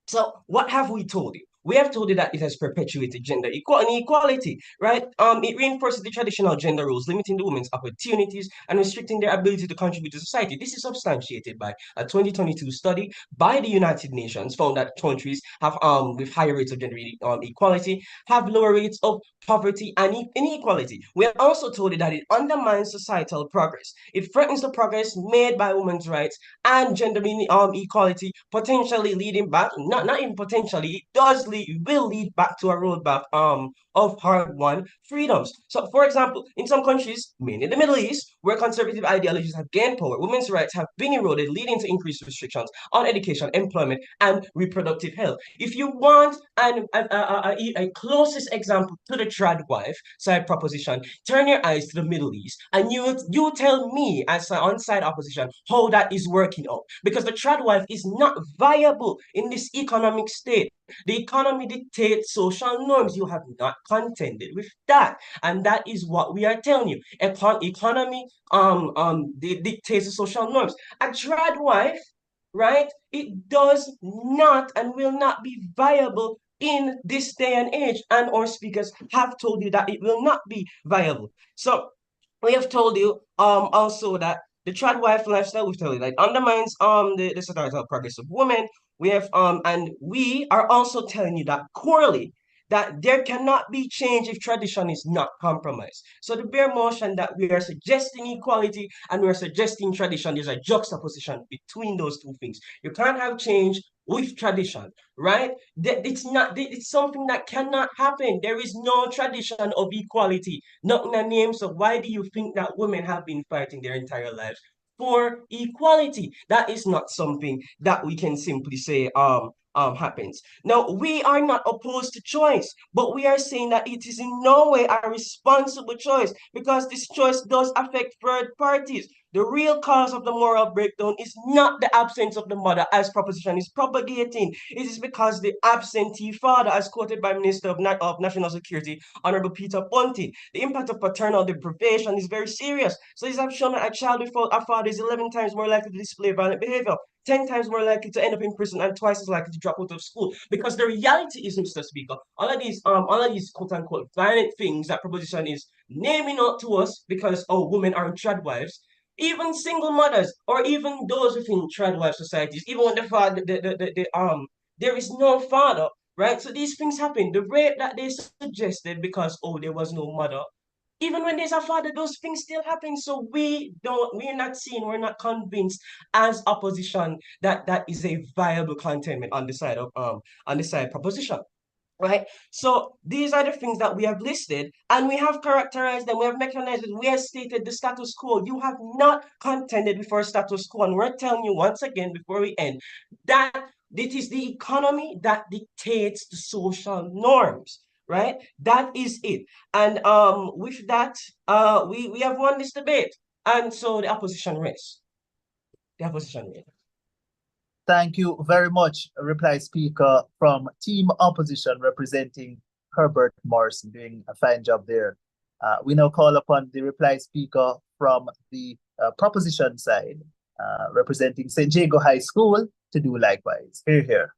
So what have we told you? We have told you that it has perpetuated gender inequality, right? It reinforces the traditional gender roles, limiting the women's opportunities and restricting their ability to contribute to society. This is substantiated by a 2022 study by the United Nations, found that countries have with higher rates of gender equality have lower rates of poverty and inequality. We are also told you that it undermines societal progress. It threatens the progress made by women's rights and gender equality, potentially leading back, not even potentially, it does lead ultimately will lead back to a roadmap of hard-won freedoms. So, for example, in some countries, mainly the Middle East, where conservative ideologies have gained power, women's rights have been eroded, leading to increased restrictions on education, employment, and reproductive health. If you want a closest example to the trad wife side proposition, turn your eyes to the Middle East, and you tell me as an on-side opposition how that is working out. Because the trad wife is not viable in this economic state. The economy dictates social norms. You have not contended with that, and that is what we are telling you. Economy dictates the social norms. A trad wife, right? It does not and will not be viable in this day and age, and our speakers have told you that it will not be viable. So we have told you also that the trad wife lifestyle, we've told you, like, undermines the societal progress of women. We have and we are also telling you that corely that there cannot be change if tradition is not compromised. So the bare motion that we are suggesting equality and we are suggesting tradition, there's a juxtaposition between those two things. You can't have change with tradition, right? It's something that cannot happen. There is no tradition of equality, not in the name. So why do you think that women have been fighting their entire lives for equality? That is not something that we can simply say happens. Now, we are not opposed to choice, but we are saying that it is in no way a responsible choice, because this choice does affect third parties. The real cause of the moral breakdown is not the absence of the mother, as proposition is propagating. It is because the absentee father, as quoted by Minister of National Security, Honorable Peter Ponti. The impact of paternal deprivation is very serious. So it has shown that a child without a father is 11 times more likely to display violent behavior, 10 times more likely to end up in prison, and twice as likely to drop out of school. Because the reality is, Mr. Speaker, all of these quote unquote violent things that proposition is naming out to us because women are trad wives, even single mothers or even those within trad wife societies, even when the father there is no father, right? So these things happen. The rape that they suggested because there was no mother, even when there's a father, those things still happen. So we're not convinced as opposition that that is a viable contentment on the side of proposition. Right? So these are the things that we have listed, and we have characterized them, we have mechanized it, we have stated the status quo. You have not contended with our status quo, and we're telling you once again before we end that it is the economy that dictates the social norms. Right? That is it. And with that, we have won this debate. And so the opposition rests. The opposition rests. Thank you very much, reply speaker from Team Opposition representing Herbert Morrison, doing a fine job there. We now call upon the reply speaker from the proposition side, representing St. Jago High School, to do likewise. Hear, hear.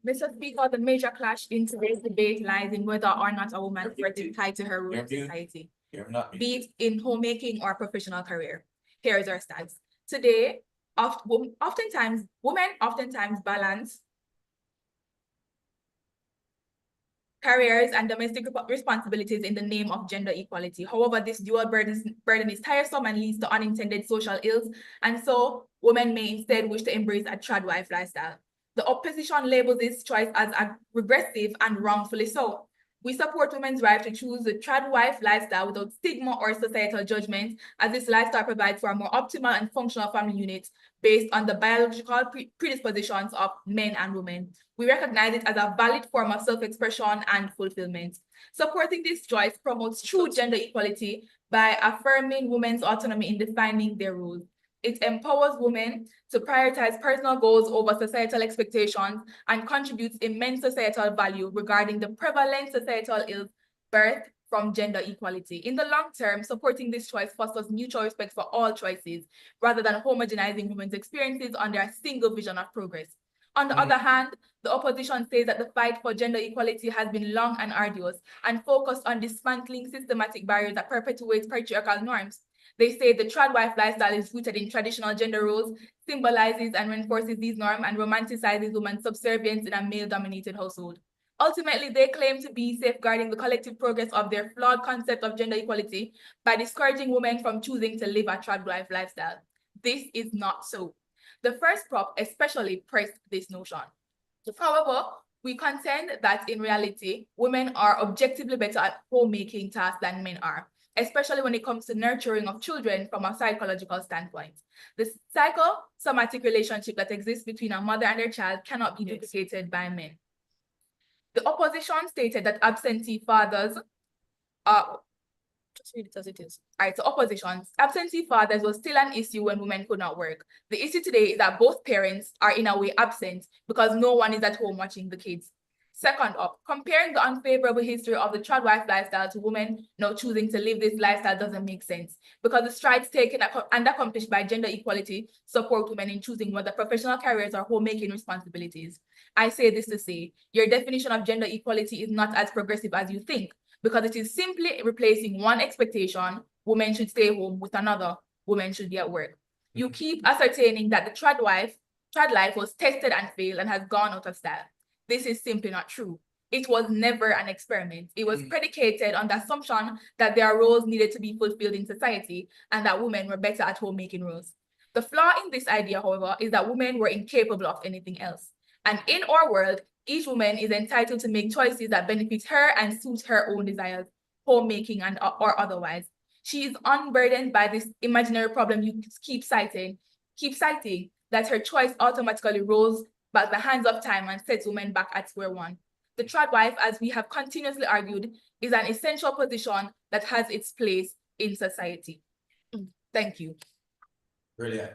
Mr. Speaker, the major clash in today's debate lies in whether or not a woman is tied to her role in society, be it in homemaking or professional career. Here is our stance. Today, oftentimes, women balance careers and domestic responsibilities in the name of gender equality. However, this dual burden is tiresome and leads to unintended social ills, and so women may instead wish to embrace a trad wife lifestyle. The opposition labels this choice as regressive and wrongfully so. We support women's right to choose the trad wife lifestyle without stigma or societal judgment, as this lifestyle provides for a more optimal and functional family unit based on the biological predispositions of men and women. We recognize it as a valid form of self-expression and fulfillment. Supporting this choice promotes true gender equality by affirming women's autonomy in defining their roles. It empowers women to prioritize personal goals over societal expectations and contributes immense societal value regarding the prevalent societal ills birthed from gender equality. In the long term, supporting this choice fosters mutual respect for all choices, rather than homogenizing women's experiences under a single vision of progress. On the other hand, the opposition says that the fight for gender equality has been long and arduous and focused on dismantling systematic barriers that perpetuate patriarchal norms. They say the trad wife lifestyle is rooted in traditional gender roles, symbolizes and reinforces these norms, and romanticizes women's subservience in a male-dominated household. Ultimately, they claim to be safeguarding the collective progress of their flawed concept of gender equality by discouraging women from choosing to live a trad wife lifestyle. This is not so. The first prop especially pressed this notion. However, we contend that in reality, women are objectively better at homemaking tasks than men are, especially when it comes to nurturing of children from a psychological standpoint. The psychosomatic relationship that exists between a mother and her child cannot be duplicated by men. The opposition stated that absentee fathers just read it as it is. All right, so opposition. Absentee fathers was still an issue when women could not work. The issue today is that both parents are in a way absent because no one is at home watching the kids. Second up, comparing the unfavorable history of the child wife lifestyle to women now choosing to live this lifestyle doesn't make sense because the strides taken and accomplished by gender equality support women in choosing whether professional careers or homemaking responsibilities. I say this to say, your definition of gender equality is not as progressive as you think, because it is simply replacing one expectation, women should stay home, with another, women should be at work. You keep ascertaining that the trad life was tested and failed and has gone out of style. This is simply not true. It was never an experiment. It was predicated on the assumption that their roles needed to be fulfilled in society and that women were better at homemaking roles. The flaw in this idea, however, is that women were incapable of anything else. And in our world, each woman is entitled to make choices that benefit her and suit her own desires, homemaking and or otherwise. She is unburdened by this imaginary problem you keep citing, that her choice automatically rolls back the hands of time and sets women back at square one. The trad wife, as we have continuously argued, is an essential position that has its place in society. Thank you. Brilliant.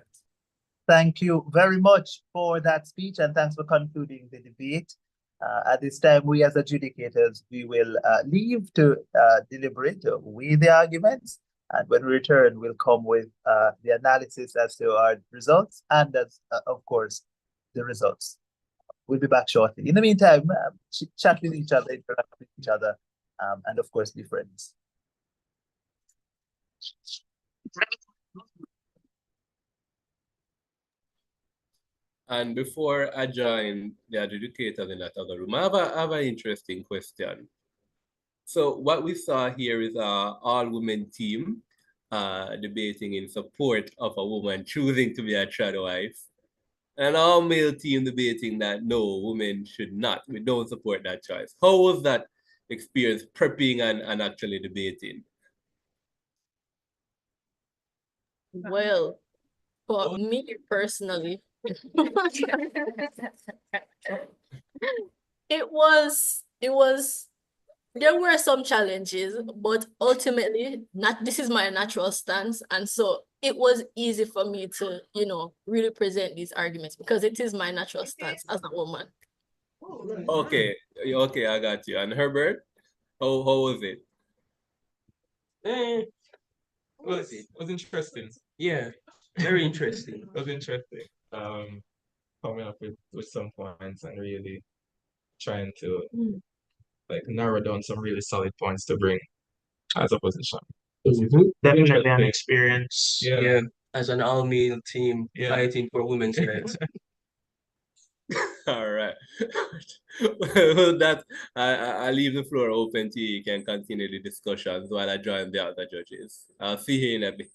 Thank you very much for that speech, and thanks for concluding the debate. At this time, we as adjudicators, we will leave to deliberate, weigh the arguments, and when we return, we'll come with the analysis as to our results and, as of course, the results. We'll be back shortly. In the meantime, chat with each other, interact with each other, and of course, be friends. And before I join the adjudicators in that other room, I have an interesting question. So what we saw here is an all-women team debating in support of a woman choosing to be a trad wife, and an all-male team debating that no, women should not. We don't support that choice. How was that experience prepping and actually debating? Well, for me personally, there were some challenges, but ultimately this is my natural stance, and so it was easy for me to really present these arguments because it is my natural stance as a woman. Okay, I got you. And Herbert, how was it? It was interesting. Yeah, very interesting. It was interesting. Coming up with some points and really trying to narrow down some really solid points to bring as a position. Definitely an experience. Yeah, as an all-male team Yeah. fighting for women's rights. All right. Well, I leave the floor open to you. You can continue the discussions while I join the other judges. I'll see you in a bit.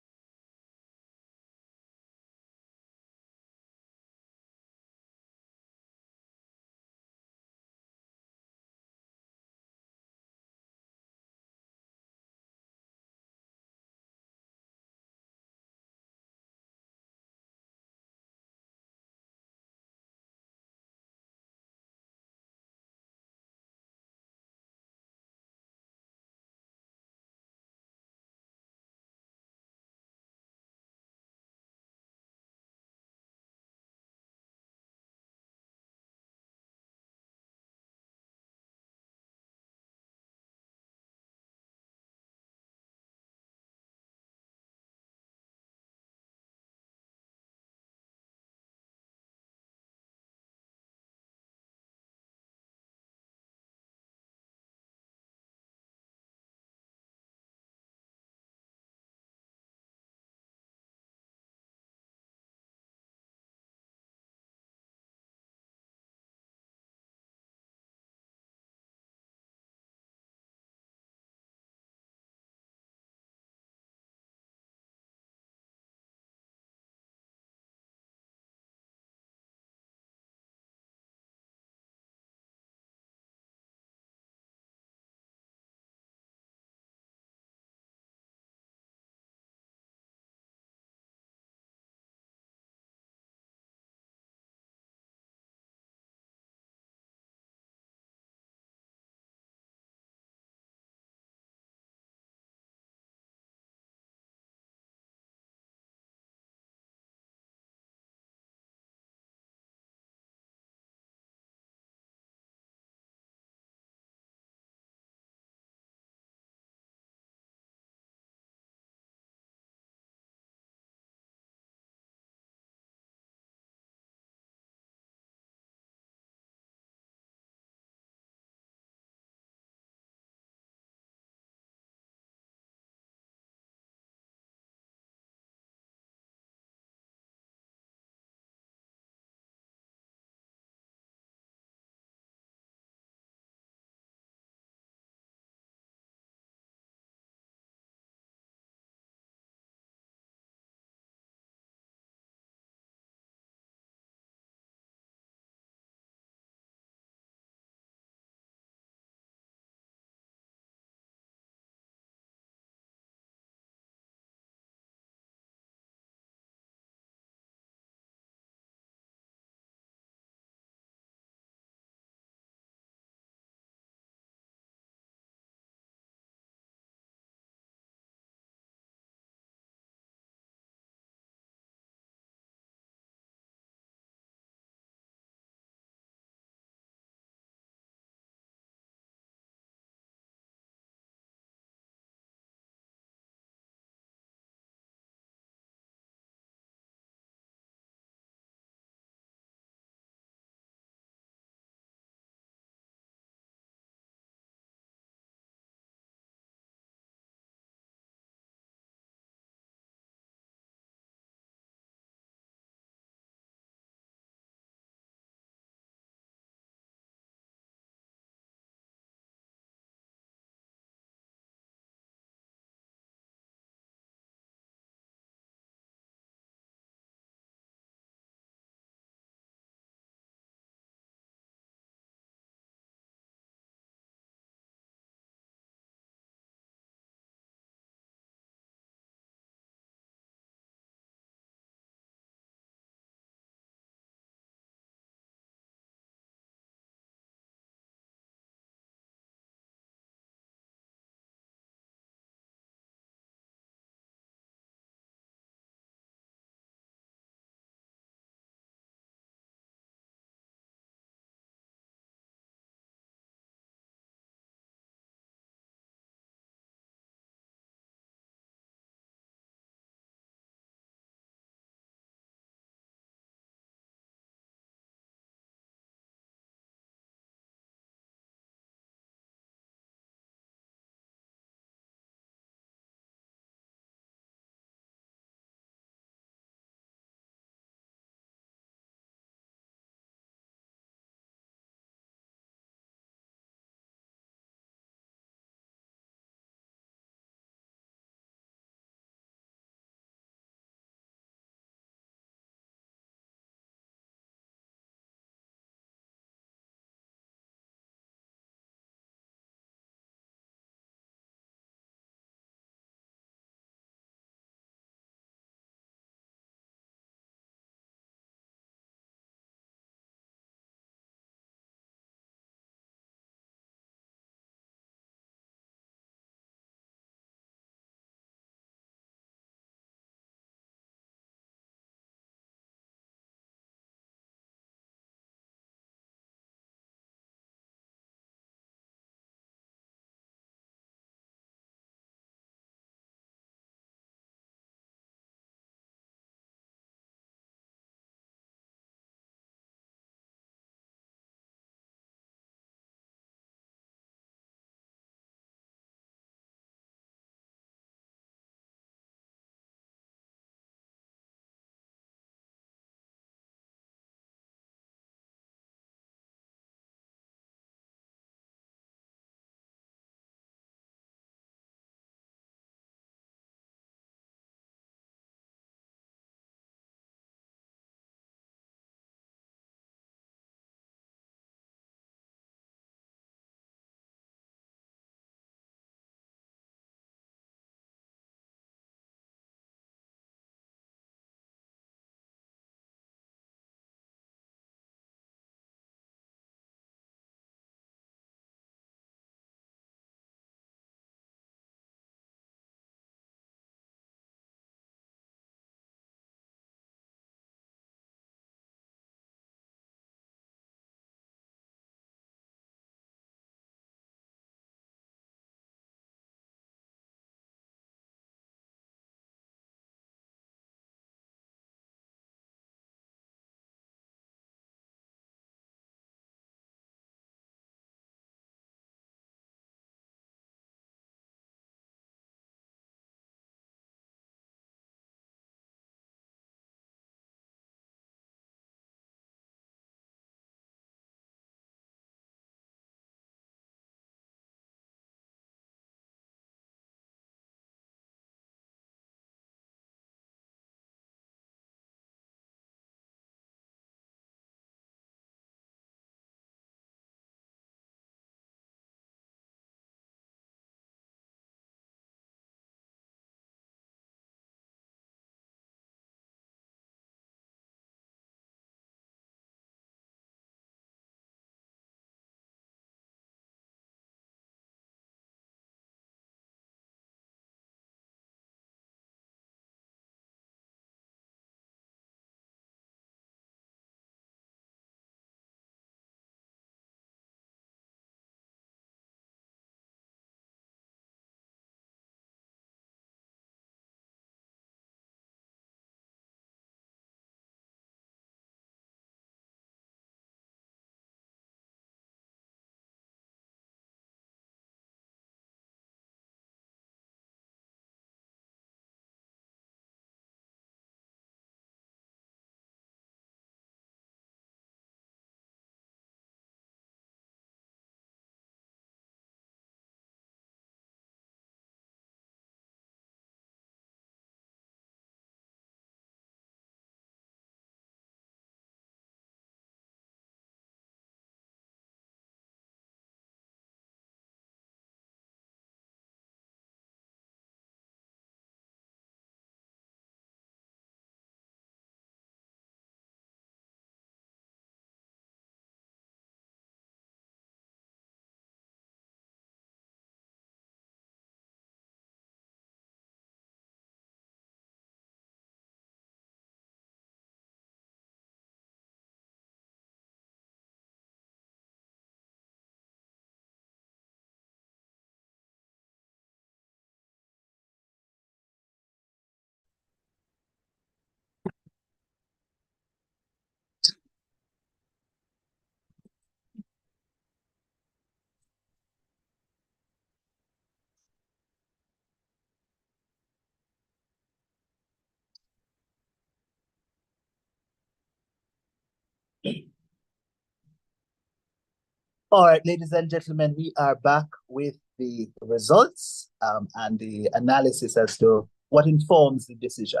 All right, ladies and gentlemen, we are back with the results and the analysis as to what informs the decision.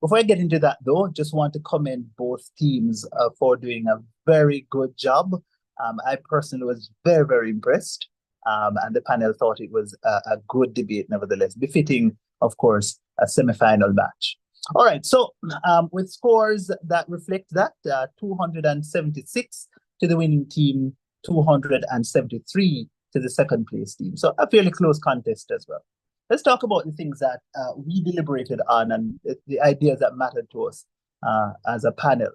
Before I get into that, though, just want to commend both teams for doing a very good job. I personally was very, very impressed, and the panel thought it was a good debate, nevertheless, befitting, of course, a semi-final match. All right, so with scores that reflect that, 276 to the winning team, 273 to the second place team. So a fairly close contest as well. Let's talk about the things that we deliberated on and the ideas that mattered to us as a panel.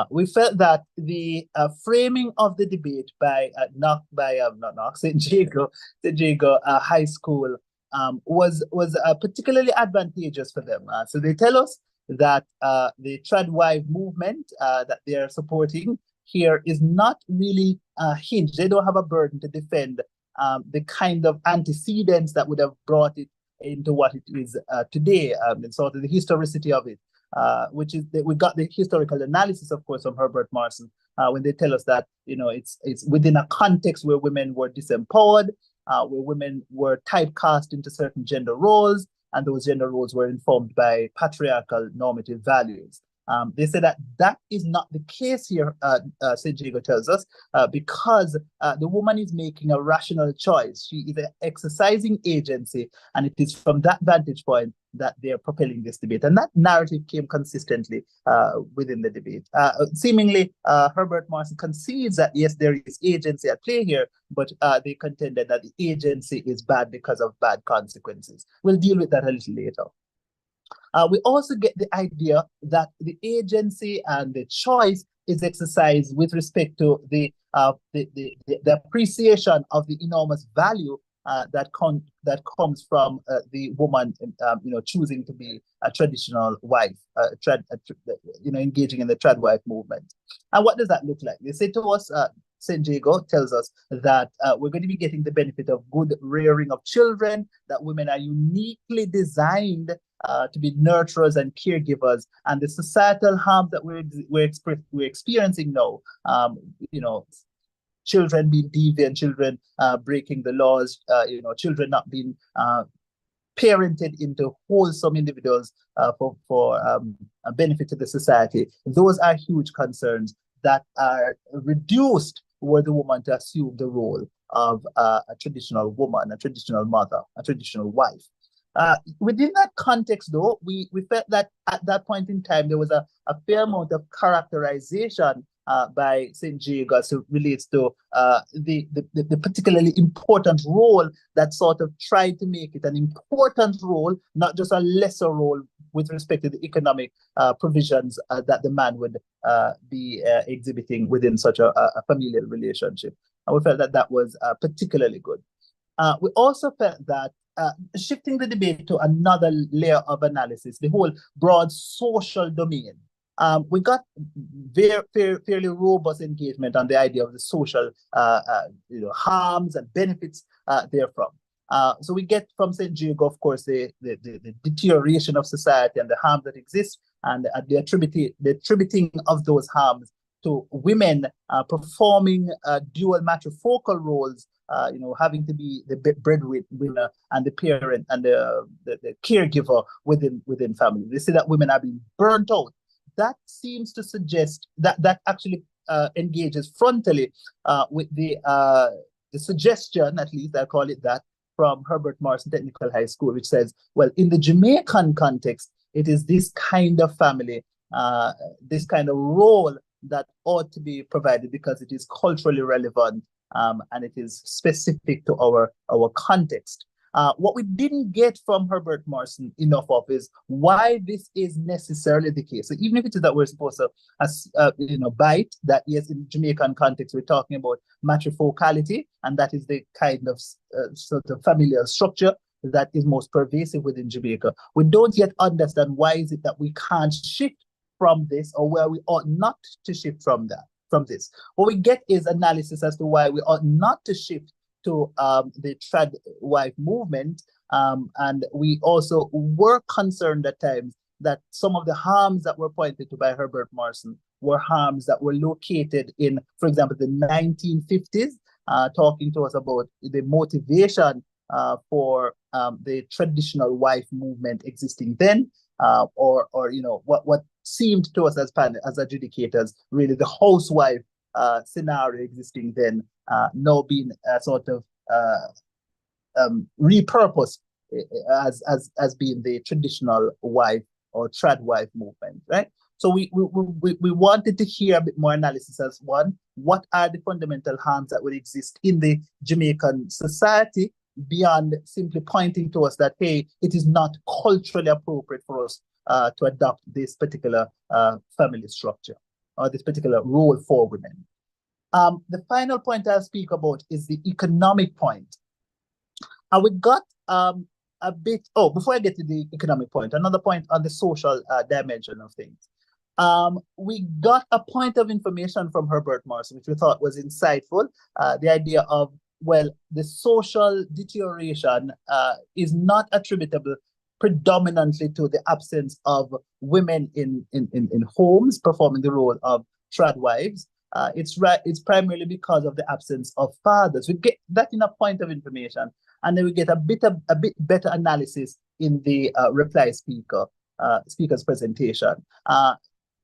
We felt that the framing of the debate by St. Jago High School was particularly advantageous for them. So they tell us that the tradwife movement that they are supporting here is not really hinged. They don't have a burden to defend the kind of antecedents that would have brought it into what it is today, and sort of the historicity of it, which is that we got the historical analysis, of course, from Herbert Marson, when they tell us that it's within a context where women were disempowered, where women were typecast into certain gender roles, and those gender roles were informed by patriarchal normative values. They say that that is not the case here, St. Jago tells us, because the woman is making a rational choice. She is exercising agency, and it is from that vantage point that they're propelling this debate. And that narrative came consistently within the debate. Seemingly, Herbert Marson concedes that, yes, there is agency at play here, but they contended that the agency is bad because of bad consequences. We'll deal with that a little later. We also get the idea that the agency and the choice is exercised with respect to the appreciation of the enormous value that comes from the woman, choosing to be a traditional wife, engaging in the tradwife movement. And what does that look like? They say to us, St. Jago tells us that we're going to be getting the benefit of good rearing of children, that women are uniquely designed to be nurturers and caregivers, and the societal harm that we're experiencing now, children being deviant, children breaking the laws, children not being parented into wholesome individuals for a benefit to the society. Those are huge concerns that are reduced were the woman to assume the role of a traditional woman, a traditional mother, a traditional wife. Within that context, though, we felt that at that point in time, there was a fair amount of characterization by St. Jago as it relates to the particularly important role that sort of tried to make it an important role, not just a lesser role with respect to the economic provisions that the man would be exhibiting within such a familial relationship. And we felt that that was particularly good. We also felt that shifting the debate to another layer of analysis, the whole broad social domain, we got fairly robust engagement on the idea of the social harms and benefits therefrom. So we get from St. Jago, of course, the deterioration of society and the harm that exists, and the attributing of those harms to women performing dual matrifocal roles, having to be the breadwinner and the parent and the caregiver within family. They say that women are being burnt out. That seems to suggest that actually engages frontally with the suggestion, at least I call it that, from Herbert Marson Technical High School, which says, well, in the Jamaican context, it is this kind of family, this kind of role that ought to be provided because it is culturally relevant and it is specific to our context. What we didn't get from Herbert Marson enough of is why this is necessarily the case. So even if it is that we're supposed to bite that, yes, in Jamaican context, we're talking about matrifocality, and that is the kind of sort of familial structure that is most pervasive within Jamaica. We don't yet understand why is it that we can't shift from this, or where we ought not to shift from this. What we get is analysis as to why we ought not to shift to the tradwife movement, and we also were concerned at times that some of the harms that were pointed to by Herbert Marson were harms that were located in, for example, the 1950s, talking to us about the motivation for the traditional wife movement existing then, or what seemed to us as adjudicators, really the housewife scenario existing then, now being sort of repurposed as being the traditional wife or trad wife movement, right? So we wanted to hear a bit more analysis as one, what are the fundamental harms that would exist in the Jamaican society beyond simply pointing to us that, hey, it is not culturally appropriate for us to adopt this particular family structure or this particular role for women. The final point I'll speak about is the economic point. And we got a bit, before I get to the economic point, another point on the social dimension of things. We got a point of information from Herbert Morrison, which we thought was insightful. The idea of, well, the social deterioration is not attributable predominantly to the absence of women in homes performing the role of trad wives. It's primarily because of the absence of fathers. We get that in a point of information, and then we get a bit better analysis in the reply speaker's presentation.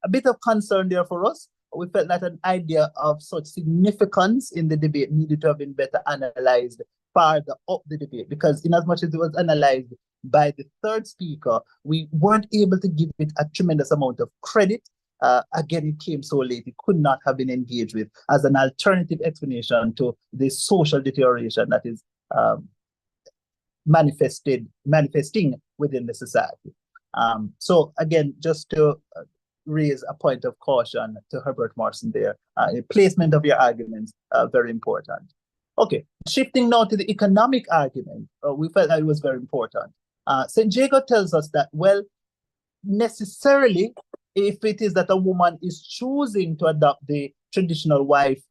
A bit of concern there for us. We felt that an idea of such significance in the debate needed to have been better analyzed farther up the debate, because in as much as it was analyzed by the third speaker, we weren't able to give it a tremendous amount of credit. Again, it came so late, it could not have been engaged with as an alternative explanation to the social deterioration that is manifesting within the society. So again, just to raise a point of caution to Herbert Morrison there, the placement of your arguments, very important. Okay, shifting now to the economic argument, we felt that it was very important. St. Jago tells us that, well, necessarily, if it is that a woman is choosing to adopt the traditional wife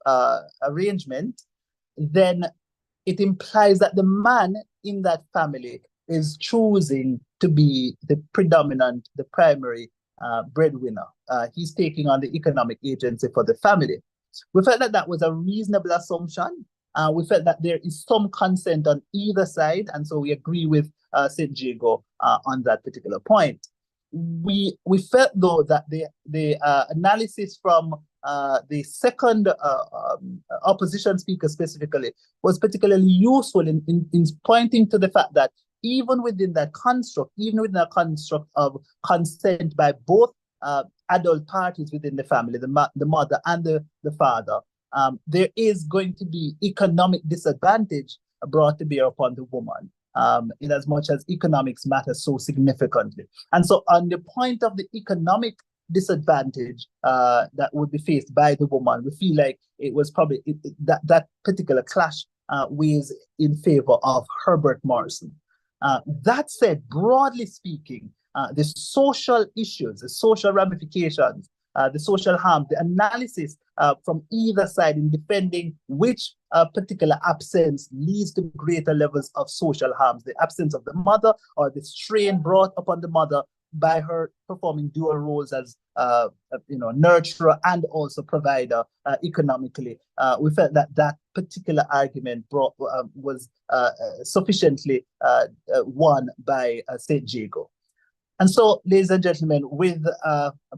arrangement, then it implies that the man in that family is choosing to be the predominant, the primary breadwinner. He's taking on the economic agency for the family. We felt that that was a reasonable assumption. We felt that there is some consent on either side, and so we agree with St. Jago on that particular point. We felt, though, that the analysis from the second opposition speaker specifically was particularly useful in pointing to the fact that even within that construct, of consent by both adult parties within the family, the mother and the father, there is going to be economic disadvantage brought to bear upon the woman, in as much as economics matters so significantly. And so on the point of the economic disadvantage that would be faced by the woman, we feel like it was probably that particular clash weighs in favor of Herbert Morrison. That said, broadly speaking, the social issues, the social ramifications, the social harm, the analysis from either side in defending which particular absence leads to greater levels of social harms, the absence of the mother or the strain brought upon the mother by her performing dual roles as nurturer and also provider economically. We felt that that particular argument was sufficiently won by St. Jago. And so, ladies and gentlemen, with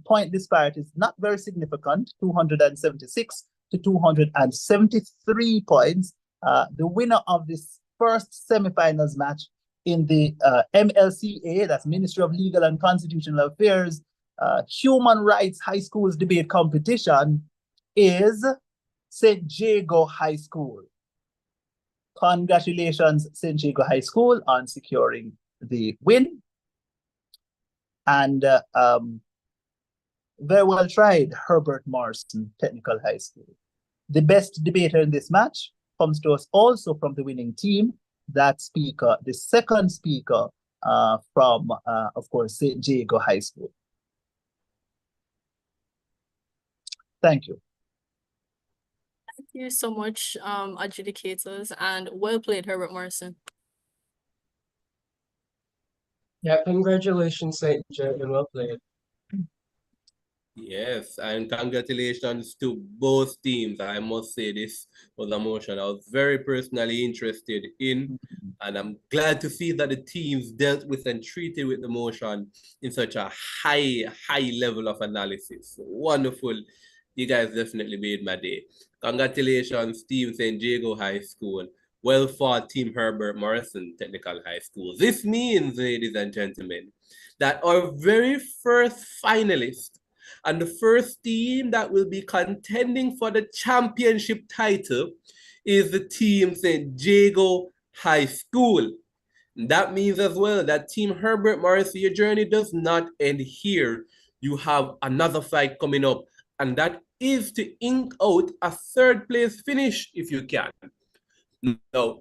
point disparities not very significant, 276 to 273 points, the winner of this first semifinals match in the MLCA, that's Ministry of Legal and Constitutional Affairs, Human Rights High Schools debate competition is St. Jago High School. Congratulations, St. Jago High School, on securing the win. And very well tried, Herbert Morrison Technical High School. The best debater in this match comes to us also from the winning team, that speaker, the second speaker from, of course, St. Jago High School. Thank you. Thank you so much, adjudicators, and well played, Herbert Morrison. Yeah, congratulations, St. Jago, well played. Yes, and congratulations to both teams. I must say this was a motion I was very personally interested in, and I'm glad to see that the teams dealt with and treated with the motion in such a high level of analysis. Wonderful. You guys definitely made my day. Congratulations, Team St. Diego High School. Well fought, Team Herbert Morrison Technical High School. This means, ladies and gentlemen, that our very first finalist and the first team that will be contending for the championship title is the team St. Diego High School. That means as well that Team Herbert Morris, your journey does not end here. You have another fight coming up, and that is to ink out a third place finish if you can. Now,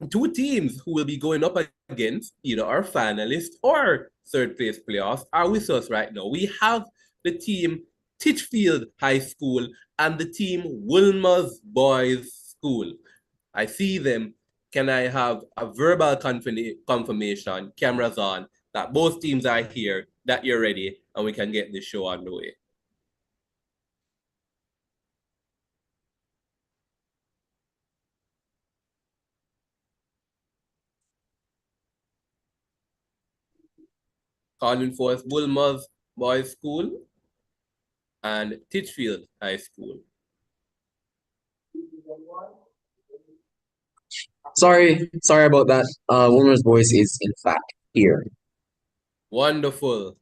two teams who will be going up against either our finalists or third place playoffs are with us right now. We have the team Titchfield High School and the team Wilmer's Boys School. I see them. Can I have a verbal confirmation, cameras on, that both teams are here, that you're ready, and we can get this show on the way? Calling for Wilmer's Boys School and Titchfield High School. Sorry about that. Wilmer's voice is in fact here. Wonderful.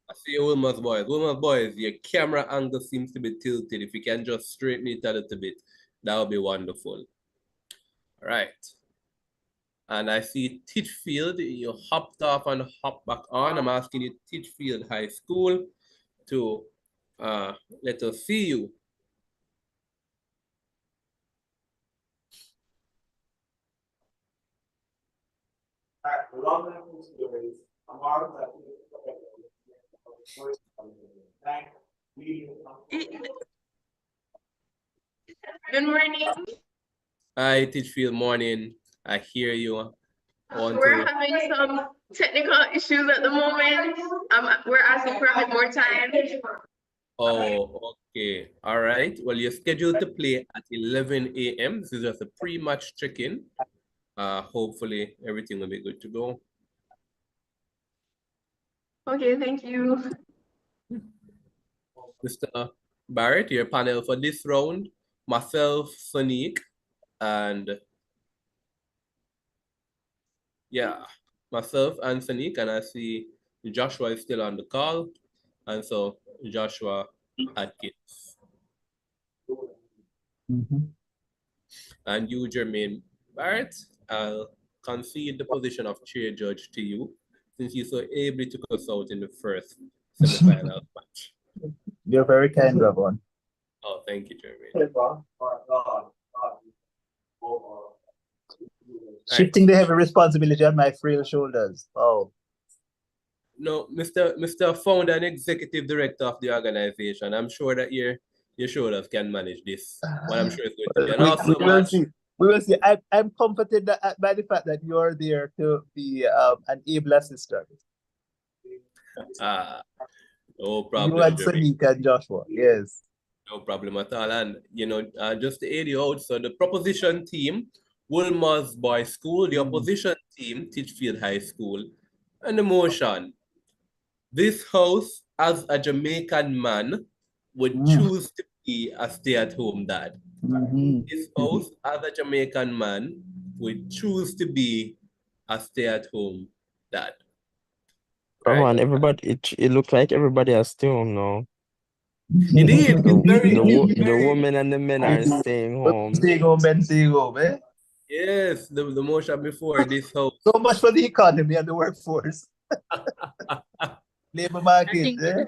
I see you, Wilmer's Boys. Wilmer's Boys, your camera angle seems to be tilted. If you can just straighten it a little bit, that would be wonderful. All right. And I see Titchfield, you hopped off and hopped back on. I'm asking you, Titchfield High School, to let us see you. Good morning. Hi, Titchfield, morning. I hear you. We're having some technical issues at the moment. We're asking for a bit more time. Oh, okay. All right. Well, you're scheduled to play at 11 a.m. This is just a pre-match check-in. Hopefully everything will be good to go. Okay, thank you. Mr. Barrett, your panel for this round, myself, Sonique, and myself and Sonique, and I see Joshua is still on the call, and so Joshua Atkins. And you, Jermaine Barrett, I'll concede the position of chair judge to you, since you so ably took us out in the first semifinal match. You're very kind, Ravon. Oh, thank you, Jermaine. Shifting the heavy responsibility on my frail shoulders. Oh. No, Mr. Founder and Executive Director of the organization, I'm sure that your shoulders can manage this. But I'm sure it's going to be an awesome match. We will see. I'm comforted by the fact that you're there to be an able assistant. No problem. You and Sonique and Joshua, yes. No problem at all. And, just to aid you out, so the proposition team, Wilmer's Boys School, the opposition team, Titchfield High School, and the motion. This house, as a Jamaican man, would choose to be a stay-at-home dad. This house, as a Jamaican man, would choose to be a stay-at-home dad. Come on, everybody! It looks like everybody has stay home now. Indeed, the women and the men are staying home. Staying home and staying home, eh? Yes, the motion before this house. So much for the economy and the workforce. Labor market, eh?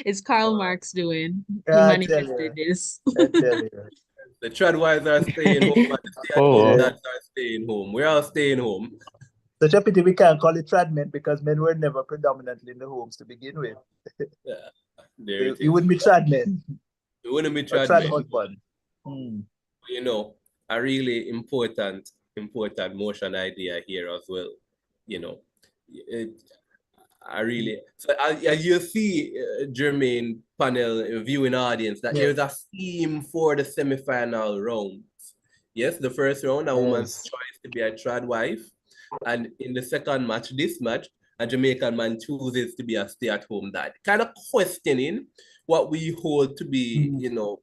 It's Karl Marx doing. He I manifested this. I tell you. The tradwives are staying home, and the stay-at-home dads are staying home. We're all staying home. Such a pity we can't call it tradmen because men were never predominantly in the homes to begin with. Yeah, you wouldn't be tradmen. You wouldn't be Trad tradmen. husband. A really important motion idea here as well. I really, so as you see, Jermaine panel viewing audience, that there's a theme for the semi-final rounds. Yes, the first round, a woman's choice to be a trad wife. And in the second match, this match, a Jamaican man chooses to be a stay-at-home dad. Kind of questioning what we hold to be, you know,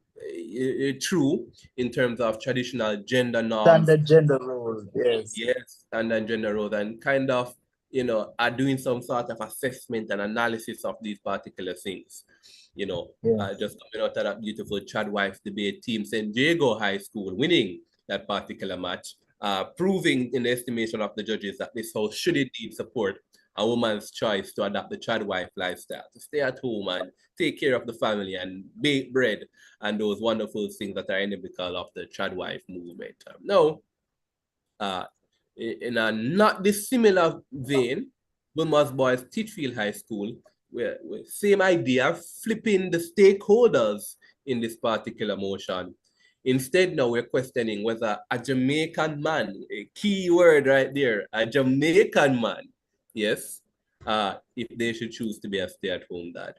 true in terms of traditional gender norms. Standard gender roles, yes. Yes, standard gender roles, and kind of, you know, are doing some sort of assessment and analysis of these particular things. You know, just coming out of that beautiful trad wife debate, Team San Diego High School winning that particular match, proving in the estimation of the judges that this house should indeed support a woman's choice to adopt the trad wife lifestyle, to stay at home and take care of the family and bake bread and those wonderful things that are inimical of the trad wife movement. No, in a not dissimilar vein, Wilma's Boys Titchfield High School, where same idea, flipping the stakeholders in this particular motion. Instead, now we're questioning whether a Jamaican man, a key word right there, a Jamaican man, yes, if they should choose to be a stay-at-home dad.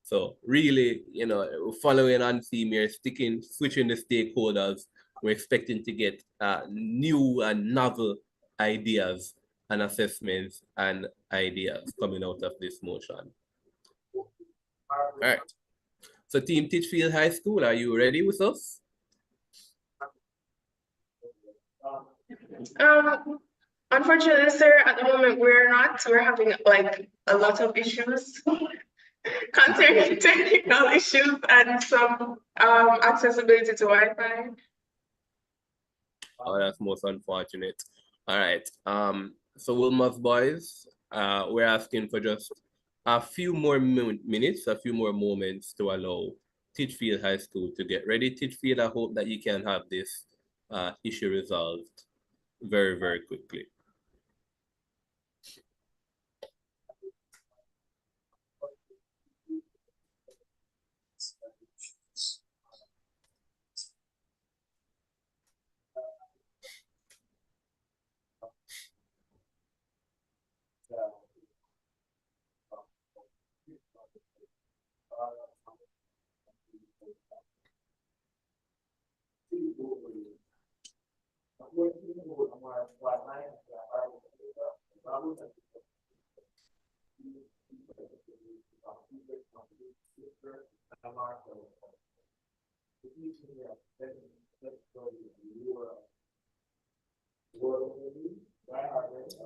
So really, you know, following on theme here, switching the stakeholders, we're expecting to get new and novel ideas and assessments and ideas coming out of this motion. All right. So Team Titchfield High School, are you ready with us? Unfortunately, sir, at the moment we're not. We're having like a lot of issues concerning technical issues and some accessibility to Wi-Fi. Oh, that's most unfortunate. All right. So Wilmot's Boys, we're asking for just a few more minutes, a few more moments to allow Titchfield High School to get ready. Titchfield, I hope that you can have this issue resolved very, very quickly.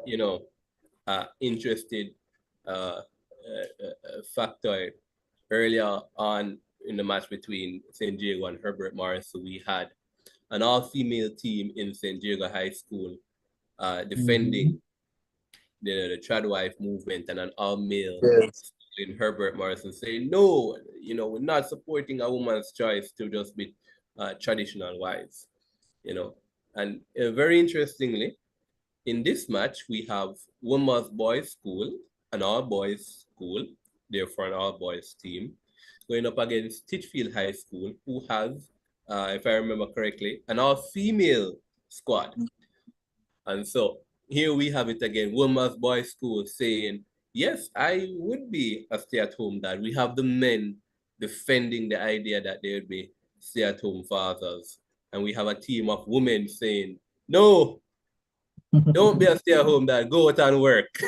You know, interested factor earlier on in the match between San Diego and Herbert Morris, so we had an all-female team in San Diego High School defending the trad wife movement, and an all-male in Herbert Morrison saying, no, you know, we're not supporting a woman's choice to just be traditional wives, you know. And very interestingly, in this match, we have Women's Boys School, an all-boys school, therefore an all-boys team, going up against Titchfield High School, who has, if I remember correctly, an all-female squad. And so here we have it again, Women's Boys School saying, yes, I would be a stay-at-home dad. We have the men defending the idea that they would be stay-at-home fathers. And we have a team of women saying, no, don't be a stay-at-home dad, go out and work. So,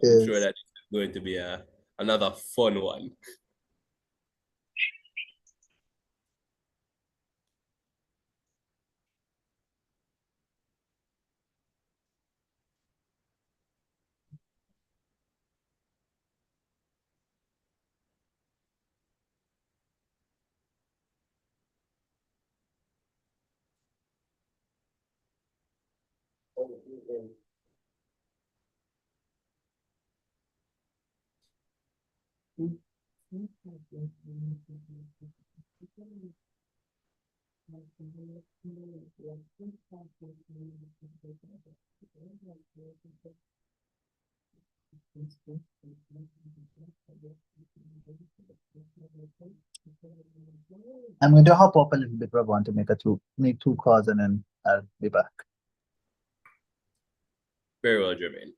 I'm sure that it's going to be another fun one. I'm going to hop up a little bit, Ravon, to make two calls, and then I'll be back. Very well, Jermaine.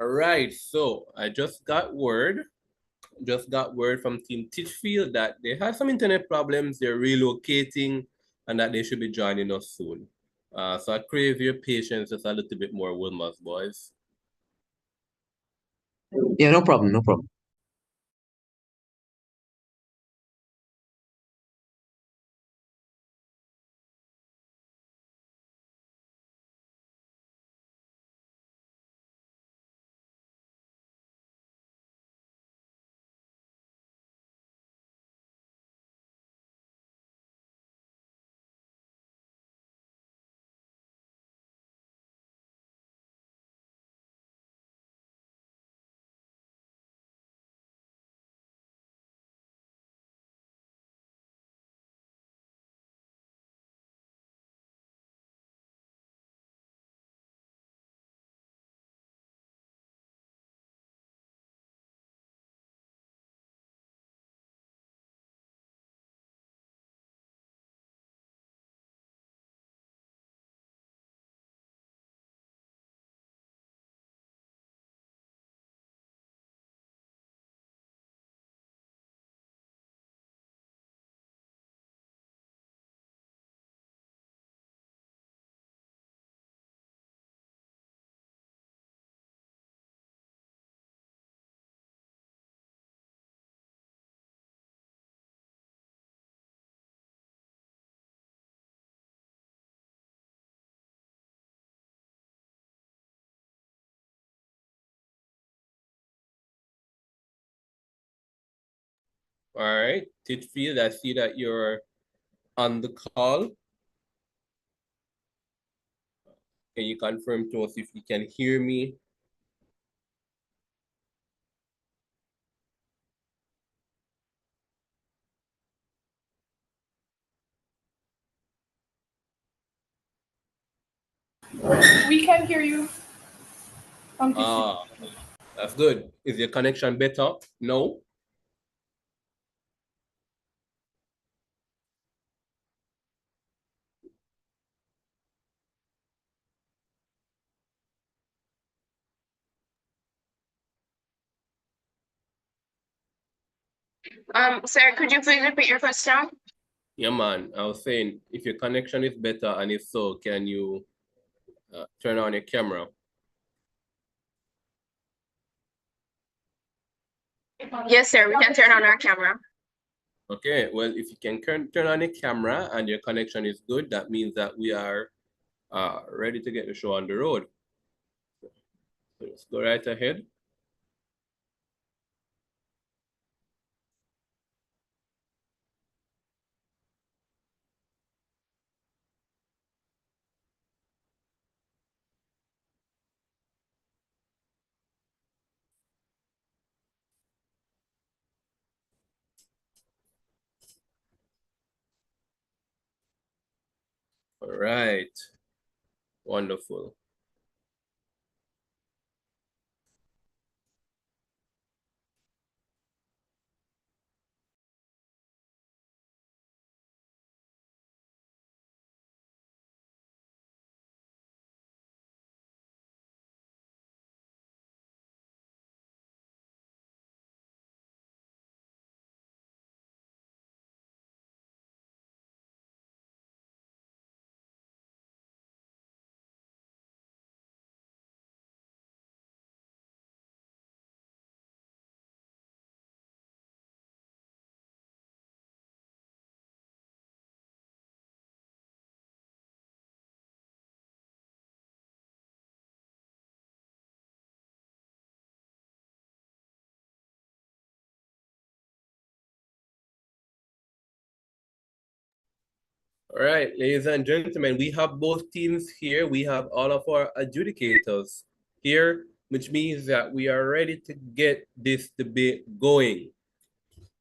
All right, so I just got word from Team Titchfield that they have some internet problems. They're relocating and that they should be joining us soon. So I crave your patience just a little bit more, Wilma's boys. Yeah, no problem, no problem. All right, Titchfield, I see that you're on the call. Can you confirm to us if you can hear me? We can hear you. That's good. Is your connection better? No? Sir, could you please repeat your question? Yeah, man. I was saying, if your connection is better, and if so, can you turn on your camera? Yes, sir, we can turn on our camera. Okay, well, if you can turn on your camera and your connection is good, that means that we are ready to get the show on the road. So let's go right ahead. All right. Wonderful. All right, ladies and gentlemen, we have both teams here. We have all of our adjudicators here, which means that we are ready to get this debate going.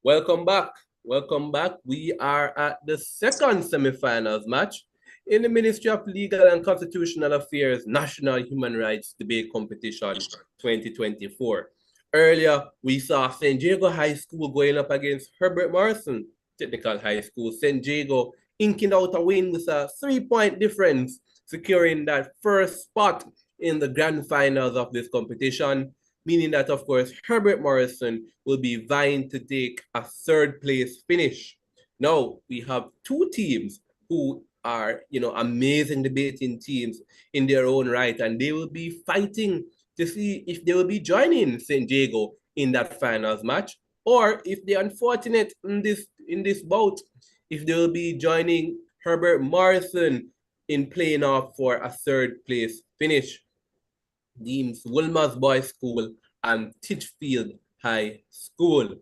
Welcome back. Welcome back. We are at the second semifinals match in the Ministry of Legal and Constitutional Affairs National Human Rights Debate Competition 2024. Earlier, we saw St. Jago High School going up against Herbert Morrison Technical High School. St. Jago inking out a win with a 3-point difference, securing that first spot in the grand finals of this competition, meaning that, of course, Herbert Morrison will be vying to take a third place finish. Now, we have two teams who are, amazing debating teams in their own right, and they will be fighting to see if they will be joining St. Diego in that finals match, or if they're unfortunate in this bout, if they will be joining Herbert Morrison in playing off for a third place finish. Deems Wilma's Boys School and Titchfield High School.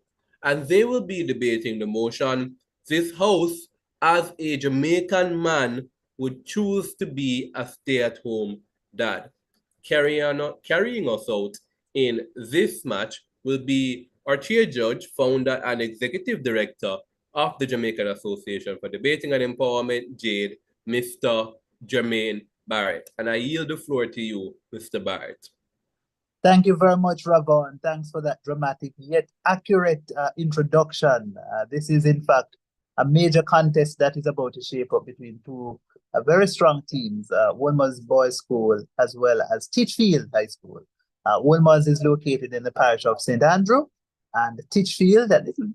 And they will be debating the motion, this house, as a Jamaican man, would choose to be a stay-at-home dad. Carrying us out in this match will be our chair judge, founder, and executive director of the Jamaican Association for Debating and Empowerment, Jade, Mr. Jermaine Barrett. And I yield the floor to you, Mr. Barrett. Thank you very much, Ravon. Thanks for that dramatic yet accurate introduction. This is, in fact, a major contest that is about to shape up between two very strong teams, Wolmer's Boys School as well as Titchfield High School. Wolmer's is located in the parish of St. Andrew, and Titchfield, a little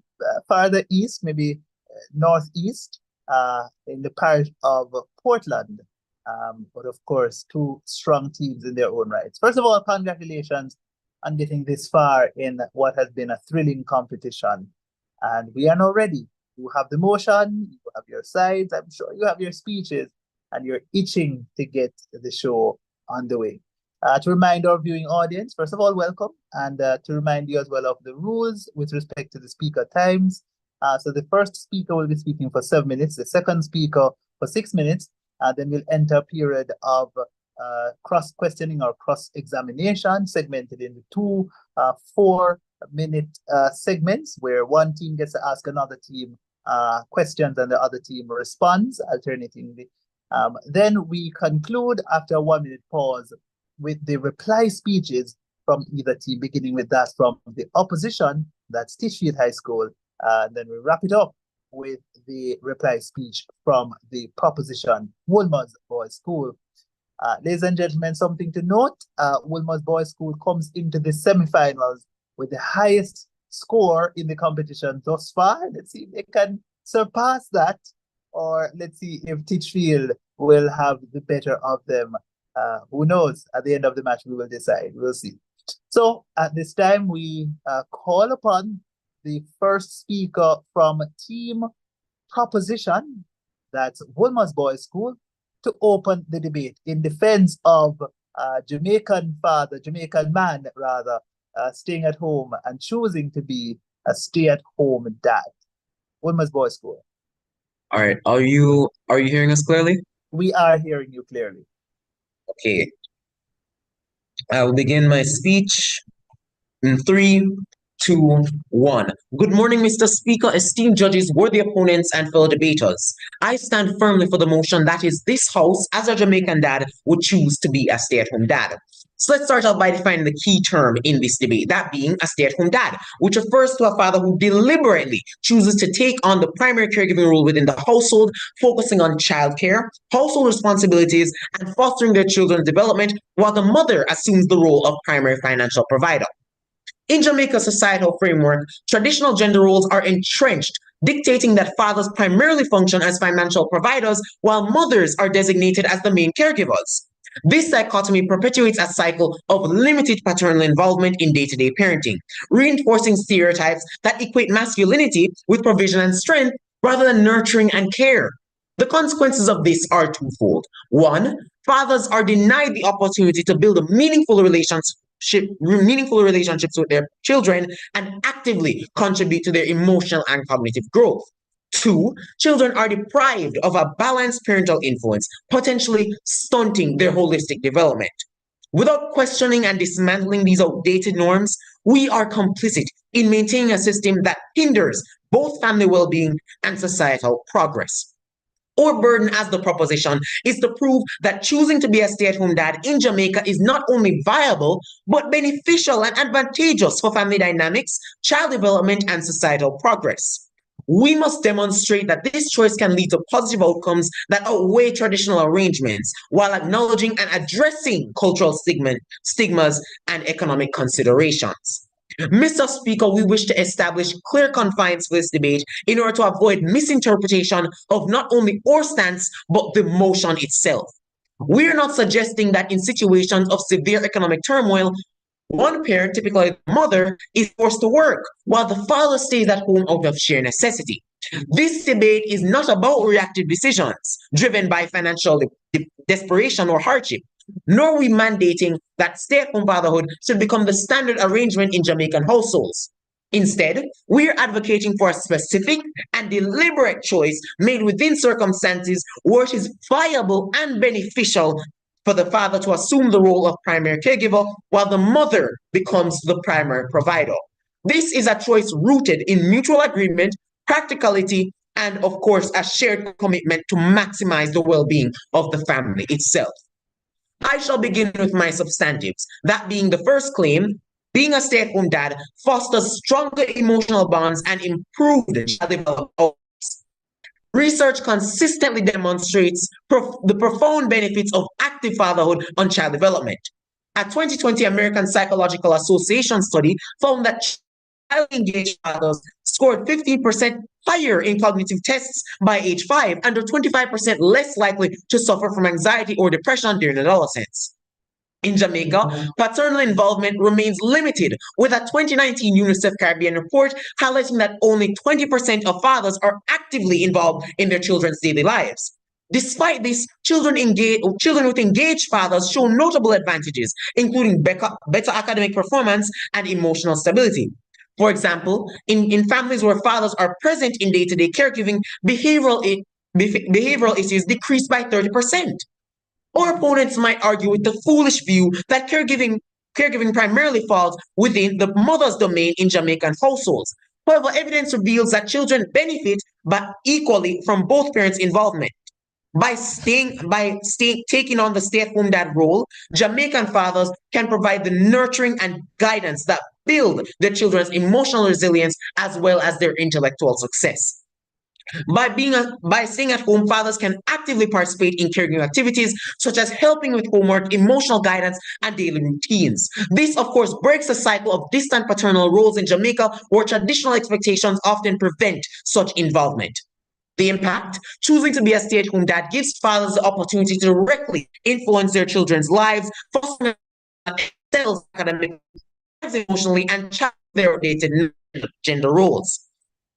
farther east, maybe northeast, in the parish of Portland. But of course, two strong teams in their own rights. First of all, congratulations on getting this far in what has been a thrilling competition. And we are now ready. You have the motion, you have your sides, I'm sure you have your speeches, and you're itching to get the show on the way. To remind our viewing audience, first of all, welcome, and to remind you as well of the rules with respect to the speaker times. So the first speaker will be speaking for 7 minutes, the second speaker for 6 minutes, then we'll enter a period of cross-questioning or cross-examination segmented into two 4-minute segments where one team gets to ask another team questions and the other team responds alternatingly. Then we conclude after a 1-minute pause with the reply speeches from either team, beginning with that from the opposition, that's Titchfield High School. Then we wrap it up with the reply speech from the proposition, Wolmer's Boys School. Ladies and gentlemen, something to note, Wolmer's Boys School comes into the semifinals with the highest score in the competition thus far. Let's see if they can surpass that, or let's see if Titchfield will have the better of them. Who knows? At the end of the match, we will decide. We'll see. So at this time, we call upon the first speaker from Team Proposition, that's Wolmer's Boys School, to open the debate in defense of Jamaican man, staying at home and choosing to be a stay-at-home dad. Wolmer's Boys School. All right. Are you hearing us clearly? We are hearing you clearly. Okay. I will begin my speech in 3, 2, 1. Good morning, Mr. Speaker, esteemed judges, worthy opponents, and fellow debaters. I stand firmly for the motion that is this House, as a Jamaican dad, would choose to be a stay-at-home dad. So let's start out by defining the key term in this debate, that being a stay-at-home dad, which refers to a father who deliberately chooses to take on the primary caregiving role within the household, focusing on childcare, household responsibilities, and fostering their children's development, while the mother assumes the role of primary financial provider. In Jamaica's societal framework, traditional gender roles are entrenched, dictating that fathers primarily function as financial providers, while mothers are designated as the main caregivers. This dichotomy perpetuates a cycle of limited paternal involvement in day-to-day parenting, reinforcing stereotypes that equate masculinity with provision and strength rather than nurturing and care. The consequences of this are twofold. One, fathers are denied the opportunity to build meaningful relationships with their children and actively contribute to their emotional and cognitive growth. 2, children are deprived of a balanced parental influence, potentially stunting their holistic development. Without questioning and dismantling these outdated norms, we are complicit in maintaining a system that hinders both family well-being and societal progress. Our burden as the proposition is to prove that choosing to be a stay-at-home dad in Jamaica is not only viable, but beneficial and advantageous for family dynamics, child development, and societal progress. We must demonstrate that this choice can lead to positive outcomes that outweigh traditional arrangements while acknowledging and addressing cultural stigmas and economic considerations. Mr. Speaker, we wish to establish clear confines for this debate in order to avoid misinterpretation of not only our stance, but the motion itself. We're not suggesting that in situations of severe economic turmoil, one parent, typically the mother, is forced to work, while the father stays at home out of sheer necessity. This debate is not about reactive decisions driven by financial desperation or hardship, nor are we mandating that stay-at-home fatherhood should become the standard arrangement in Jamaican households. Instead, we are advocating for a specific and deliberate choice made within circumstances where it is viable and beneficial for the father to assume the role of primary caregiver while the mother becomes the primary provider. This is a choice rooted in mutual agreement, practicality, and of course, a shared commitment to maximize the well-being of the family itself. I shall begin with my substantives, that being the first claim, being a stay-at-home dad fosters stronger emotional bonds and improved child development outcomes. Research consistently demonstrates the profound benefits of active fatherhood on child development. A 2020 American Psychological Association study found that engaged fathers scored 15% higher in cognitive tests by age 5 and are 25% less likely to suffer from anxiety or depression during adolescence. In Jamaica, paternal involvement remains limited, with a 2019 UNICEF Caribbean report highlighting that only 20% of fathers are actively involved in their children's daily lives. Despite this, children with engaged fathers show notable advantages, including better academic performance and emotional stability. For example, in families where fathers are present in day-to-day caregiving, behavioral issues decrease by 30%. Or opponents might argue with the foolish view that caregiving primarily falls within the mother's domain in Jamaican households. However, evidence reveals that children benefit but equally from both parents' involvement. By taking on the stay-at-home dad role, Jamaican fathers can provide the nurturing and guidance that build their children's emotional resilience as well as their intellectual success. By staying at home, fathers can actively participate in caregiving activities such as helping with homework, emotional guidance, and daily routines. This, of course, breaks the cycle of distant paternal roles in Jamaica, where traditional expectations often prevent such involvement. The impact: choosing to be a stay-at-home dad gives fathers the opportunity to directly influence their children's lives, fostering academically, emotionally, and challenge their outdated gender roles.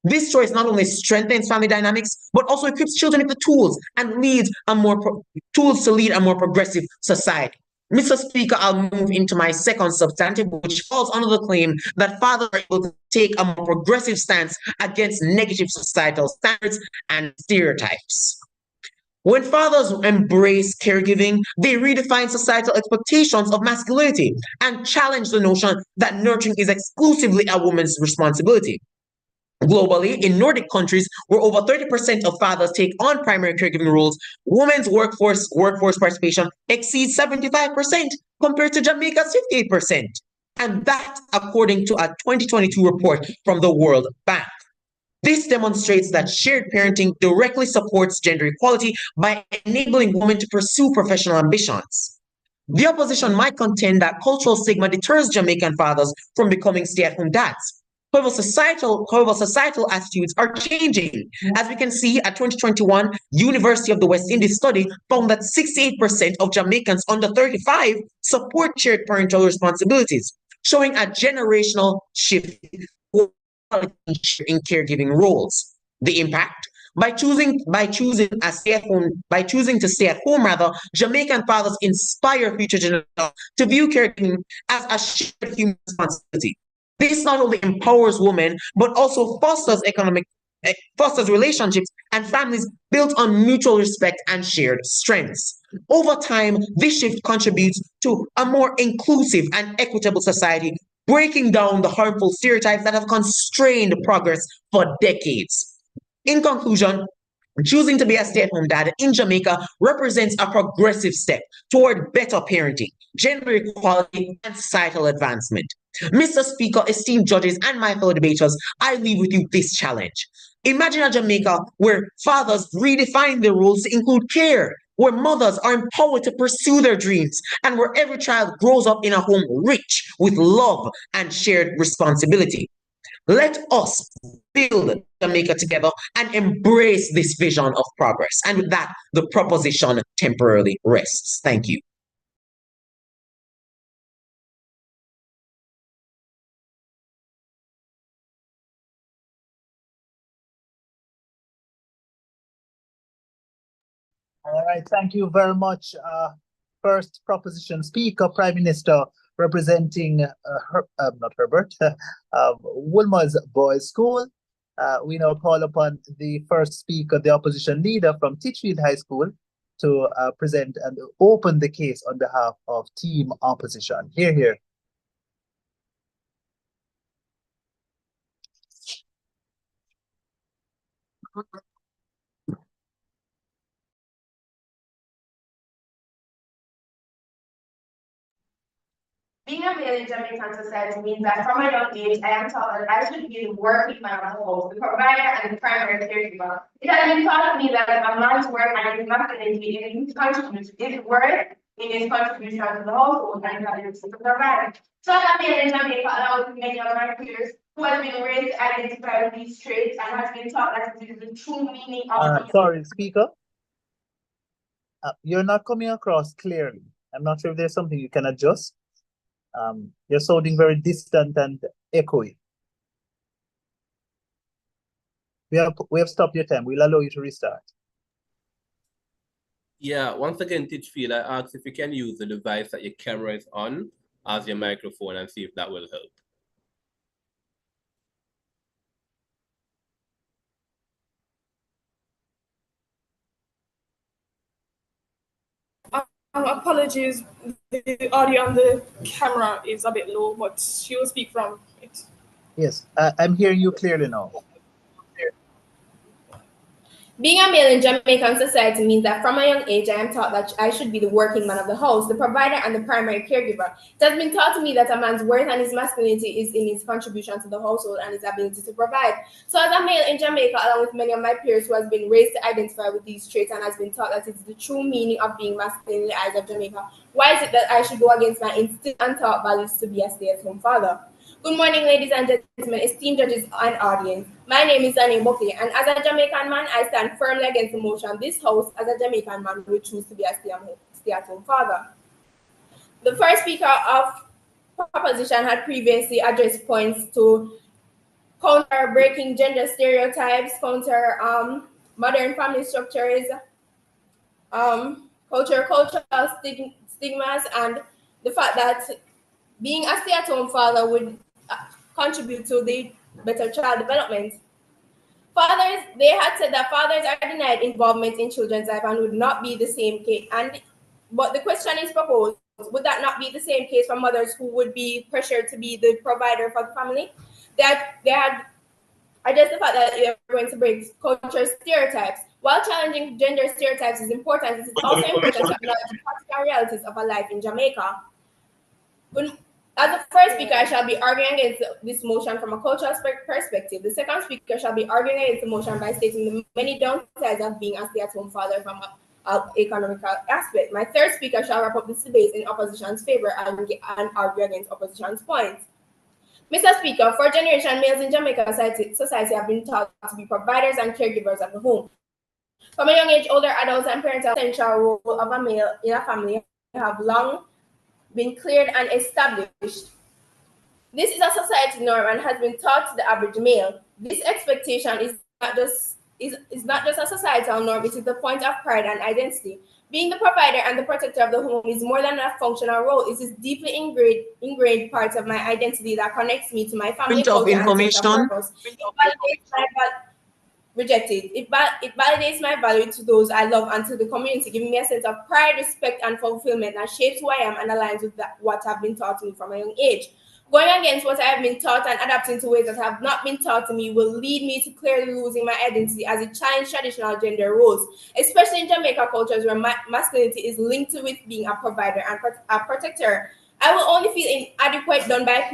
This choice not only strengthens family dynamics, but also equips children with the tools to lead a more progressive society. Mr. Speaker, I'll move into my second substantive, which falls under the claim that fathers are able to take a more progressive stance against negative societal standards and stereotypes. When fathers embrace caregiving, they redefine societal expectations of masculinity and challenge the notion that nurturing is exclusively a woman's responsibility. Globally, in Nordic countries, where over 30% of fathers take on primary caregiving roles, women's workforce participation exceeds 75% compared to Jamaica's 58%. And that, according to a 2022 report from the World Bank. This demonstrates that shared parenting directly supports gender equality by enabling women to pursue professional ambitions. The opposition might contend that cultural stigma deters Jamaican fathers from becoming stay-at-home dads. However, societal attitudes are changing. As we can see, a 2021 University of the West Indies study found that 68% of Jamaicans under 35 support shared parental responsibilities, showing a generational shift in caregiving roles. The impact: by choosing to stay at home, Jamaican fathers inspire future generations to view caregiving as a shared human responsibility. This not only empowers women, but also fosters relationships and families built on mutual respect and shared strengths. Over time, this shift contributes to a more inclusive and equitable society, breaking down the harmful stereotypes that have constrained progress for decades. In conclusion, choosing to be a stay-at-home dad in Jamaica represents a progressive step toward better parenting, gender equality, and societal advancement. Mr. Speaker, esteemed judges, and my fellow debaters, I leave with you this challenge. Imagine a Jamaica where fathers redefine their roles to include care, where mothers are empowered to pursue their dreams, and where every child grows up in a home rich with love and shared responsibility. Let us build Jamaica together and embrace this vision of progress. And with that, the proposition temporarily rests. Thank you. All right, thank you very much. First proposition speaker, Prime Minister, representing not Herbert, Woolmer's Boys School. We now call upon the first speaker, the opposition leader from Titchfield High School, to present and open the case on behalf of Team Opposition. Hear, hear. Being a male in Jamaican society means that from a young age, I am taught that I should be the working man of the home, the provider and the primary caregiver. It has been taught to me that a man's work and his masculinity in his contribution, his work in his contribution to the household and his ability to provide. So as a male in Jamaica, along with many of my peers who have been raised to identify with these traits and has been taught that it is the true meaning of Sorry, speaker. You're not coming across clearly. I'm not sure if there's something you can adjust. You're sounding very distant and echoey. We have stopped your time. We'll allow you to restart. Yeah, once again, Titchfield, I asked if you can use the device that your camera is on as your microphone and see if that will help. Apologies, the audio on the camera is a bit low, but she will speak from it. Yes, I'm hearing you clearly now. Being a male in Jamaican society means that from a young age, I am taught that I should be the working man of the house, the provider, and the primary caregiver. It has been taught to me that a man's worth and his masculinity is in his contribution to the household and his ability to provide. So as a male in Jamaica, along with many of my peers who has been raised to identify with these traits and has been taught that it's the true meaning of being masculine in the eyes of Jamaica, why is it that I should go against my instinct and taught values to be a stay-at-home father? Good morning, ladies and gentlemen, esteemed judges and audience. My name is Danny Buckley, and as a Jamaican man, I stand firmly against the motion this House, as a Jamaican man, will choose to be a stay-at-home father. The first speaker of proposition had previously addressed points to counter breaking gender stereotypes, counter modern family structures, cultural stigmas, and the fact that being a stay-at-home father would contribute to the better child development. Fathers, they had said that fathers are denied involvement in children's life and would not be the same case. But the question is proposed, would that not be the same case for mothers who would be pressured to be the provider for the family? They had addressed the fact that they're going to break cultural stereotypes. While challenging gender stereotypes is important, it is also important to acknowledge the practical realities of a life in Jamaica. As the first speaker, I shall be arguing against this motion from a cultural perspective. The second speaker shall be arguing against the motion by stating the many downsides of being a stay-at-home father from an economical aspect. My third speaker shall wrap up this debate in opposition's favor and argue against opposition's points. Mr. Speaker, for generations, males in Jamaica society have been taught to be providers and caregivers of the home. From a young age, older adults and parents are the central role of a male in a family have long been cleared and established. This is a society norm and has been taught to the average male. This expectation is not just a societal norm, it is the point of pride and identity. Being the provider and the protector of the home is more than a functional role. It is deeply ingrained part of my identity that connects me to my family culture and sense of purpose. It validates my value to those I love and to the community, giving me a sense of pride, respect, and fulfillment that shapes who I am and aligns with what have been taught to me from a young age. Going against what I have been taught and adapting to ways that have not been taught to me will lead me to clearly losing my identity as it challenges traditional gender roles, especially in Jamaica cultures where masculinity is linked with being a provider and a protector. I will only feel inadequate done by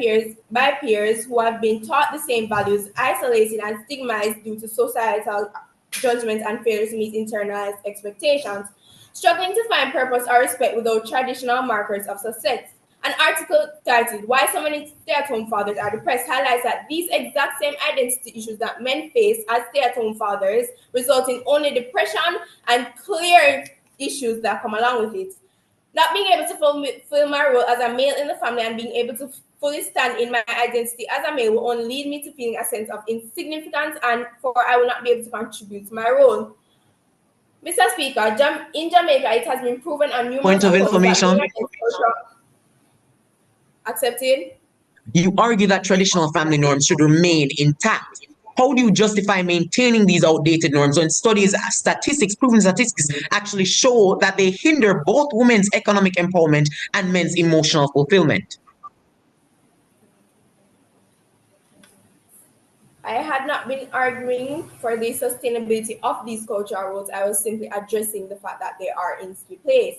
peers who have been taught the same values, isolated and stigmatized due to societal judgments and failure to meet internalized expectations, struggling to find purpose or respect without traditional markers of success. An article titled Why So Many Stay-at-Home Fathers Are Depressed highlights that these exact same identity issues that men face as stay-at-home fathers result in only depression and clear issues that come along with it. Not being able to fulfill my role as a male in the family and being able to fully stand in my identity as a male will only lead me to feeling a sense of insignificance and for I will not be able to contribute to my role. Mr. Speaker, in Jamaica, it has been proven on numerous Point of information. Accepted. You argue that traditional family norms should remain intact. How do you justify maintaining these outdated norms when proven statistics actually show that they hinder both women's economic empowerment and men's emotional fulfillment? I had not been arguing for the sustainability of these cultural roles. I was simply addressing the fact that they are in place.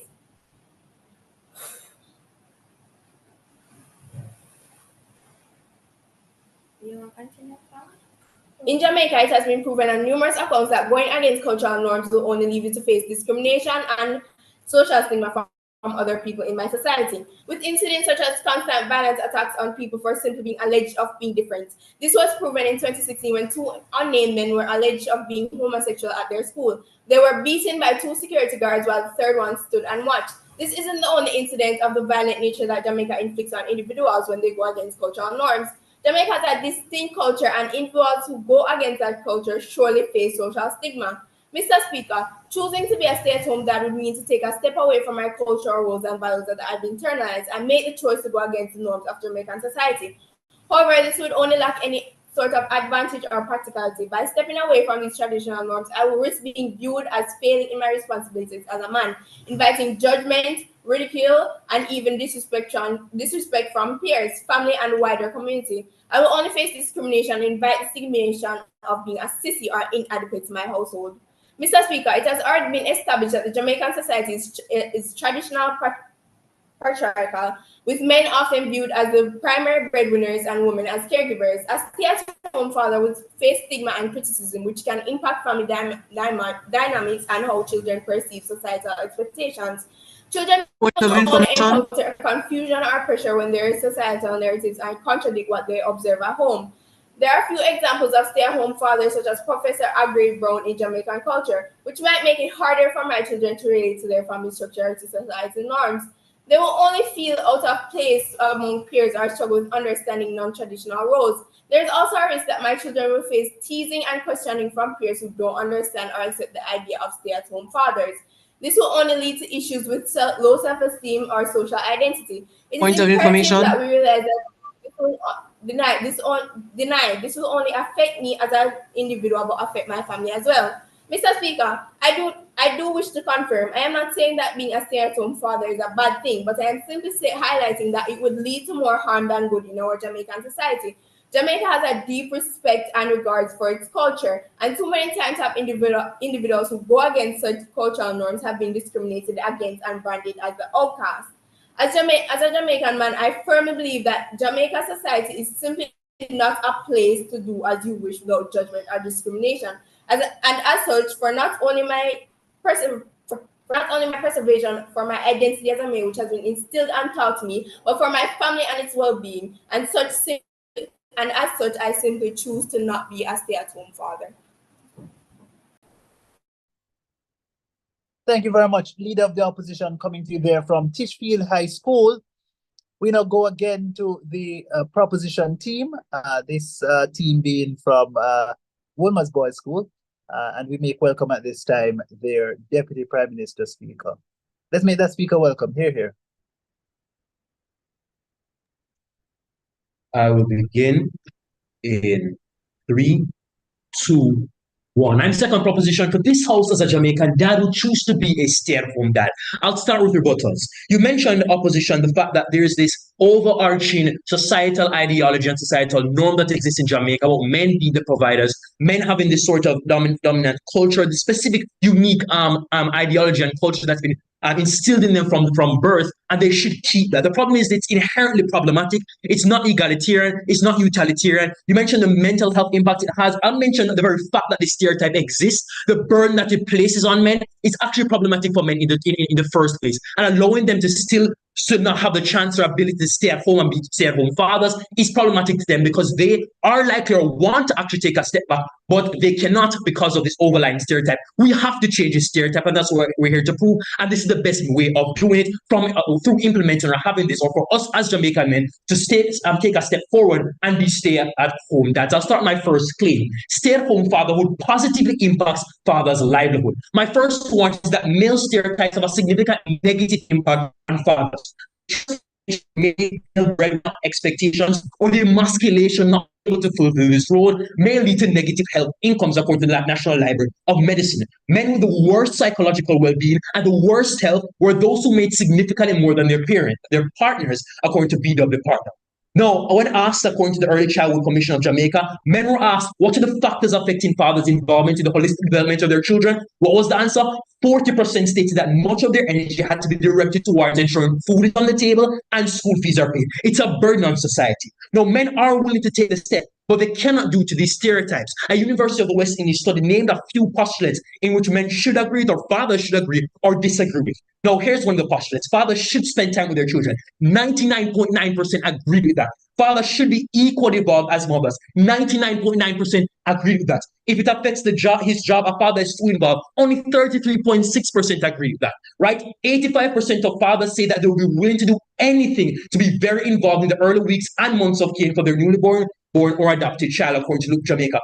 In Jamaica, it has been proven on numerous accounts that going against cultural norms will only leave you to face discrimination and social stigma from other people in my society, with incidents such as constant violent attacks on people for simply being alleged of being different. This was proven in 2016 when two unnamed men were alleged of being homosexual at their school. They were beaten by two security guards while the third one stood and watched. This isn't the only incident of the violent nature that Jamaica inflicts on individuals when they go against cultural norms. Jamaica has a distinct culture, and individuals who go against that culture surely face social stigma. Mr. Speaker, choosing to be a stay-at-home dad would mean to take a step away from my cultural roles and values that I've internalized and make the choice to go against the norms of Jamaican society. However, this would only lack any sort of advantage or practicality. By stepping away from these traditional norms, I will risk being viewed as failing in my responsibilities as a man, inviting judgment, ridicule, and even disrespect from peers, family, and wider community. I will only face discrimination and invite the stigmatization of being a sissy or inadequate to my household. Mr. Speaker, it has already been established that the Jamaican society is traditional patriarchal, with men often viewed as the primary breadwinners and women as caregivers. A stay-at-home father would face stigma and criticism, which can impact family dynamics and how children perceive societal expectations. Children encounter confusion or pressure when their societal narratives and contradict what they observe at home. There are a few examples of stay-at-home fathers, such as Professor Aggrey Brown in Jamaican culture, which might make it harder for my children to relate to their family structure or to societal norms. They will only feel out of place among peers or struggle with understanding non-traditional roles. There's also a risk that my children will face teasing and questioning from peers who don't understand or accept the idea of stay-at-home fathers. This will only lead to issues with low self-esteem or social identity. Point of information. That we realize that this will only affect me as an individual, but affect my family as well. Mr. Speaker, I do wish to confirm. I am not saying that being a stay-at-home father is a bad thing, but I am simply highlighting that it would lead to more harm than good in our Jamaican society. Jamaica has a deep respect and regards for its culture, and too many times have individuals who go against such cultural norms have been discriminated against and branded as the outcast. As a Jamaican man, I firmly believe that Jamaica society is simply not a place to do as you wish without judgment or discrimination. As such, for not only my preservation, for my identity as a male, which has been instilled and taught to me, but for my family and its well-being, and as such, I simply choose to not be a stay-at-home father. Thank you very much, Leader of the Opposition, coming to you there from Tishfield High School. We now go again to the proposition team, this team being from Wilmer's Boys School, and we make welcome at this time their Deputy Prime Minister speaker. Let's make that speaker welcome. Here. I will begin in 3, 2, 1. I'm second proposition for this house as a Jamaican dad who choose to be a stay-at-home dad. I'll start with rebuttals. You mentioned opposition, the fact that there is this overarching societal ideology and societal norm that exists in Jamaica about men being the providers, men having this sort of dominant culture, the specific unique ideology and culture that's been instilled in them from birth, and they should keep that. The problem is it's inherently problematic. It's not egalitarian. It's not utilitarian. You mentioned the mental health impact it has. I mentioned the very fact that the stereotype exists, the burden that it places on men. It's actually problematic for men in the first place, and allowing them to still not have the chance or ability to stay at home and be stay-at-home fathers is problematic to them because they are likely or want to actually take a step back, but they cannot because of this overlying stereotype. We have to change this stereotype, and that's what we're here to prove. And this is the best way of doing it through implementing or having this, or for us as Jamaican men to take a step forward and be stay-at-home dads. I'll start my first claim. Stay-at-home fatherhood positively impacts fathers' livelihood. My first one is that male stereotypes have a significant negative impact on fathers. Expectations or the emasculation not able to fulfill this role may lead to negative health incomes, according to the National Library of Medicine. Men with the worst psychological well-being and the worst health were those who made significantly more than their partners, according to BW Partner. Now, when asked, according to the Early Childhood Commission of Jamaica, men were asked, what are the factors affecting fathers' involvement in the holistic development of their children? What was the answer? 40% stated that much of their energy had to be directed towards ensuring food is on the table and school fees are paid. It's a burden on society. Now, men are willing to take the step, but they cannot do to these stereotypes. A University of the West Indies study named a few postulates in which men should agree or fathers should agree or disagree with. Now, here's one of the postulates. Fathers should spend time with their children. 99.9% agree with that. Fathers should be equally involved as mothers. 99.9% agree with that. If it affects his job, a father is too involved. Only 33.6% agree with that, right? 85% of fathers say that they will be willing to do anything to be very involved in the early weeks and months of caring for their newly born or adopted child, according to Look Jamaica.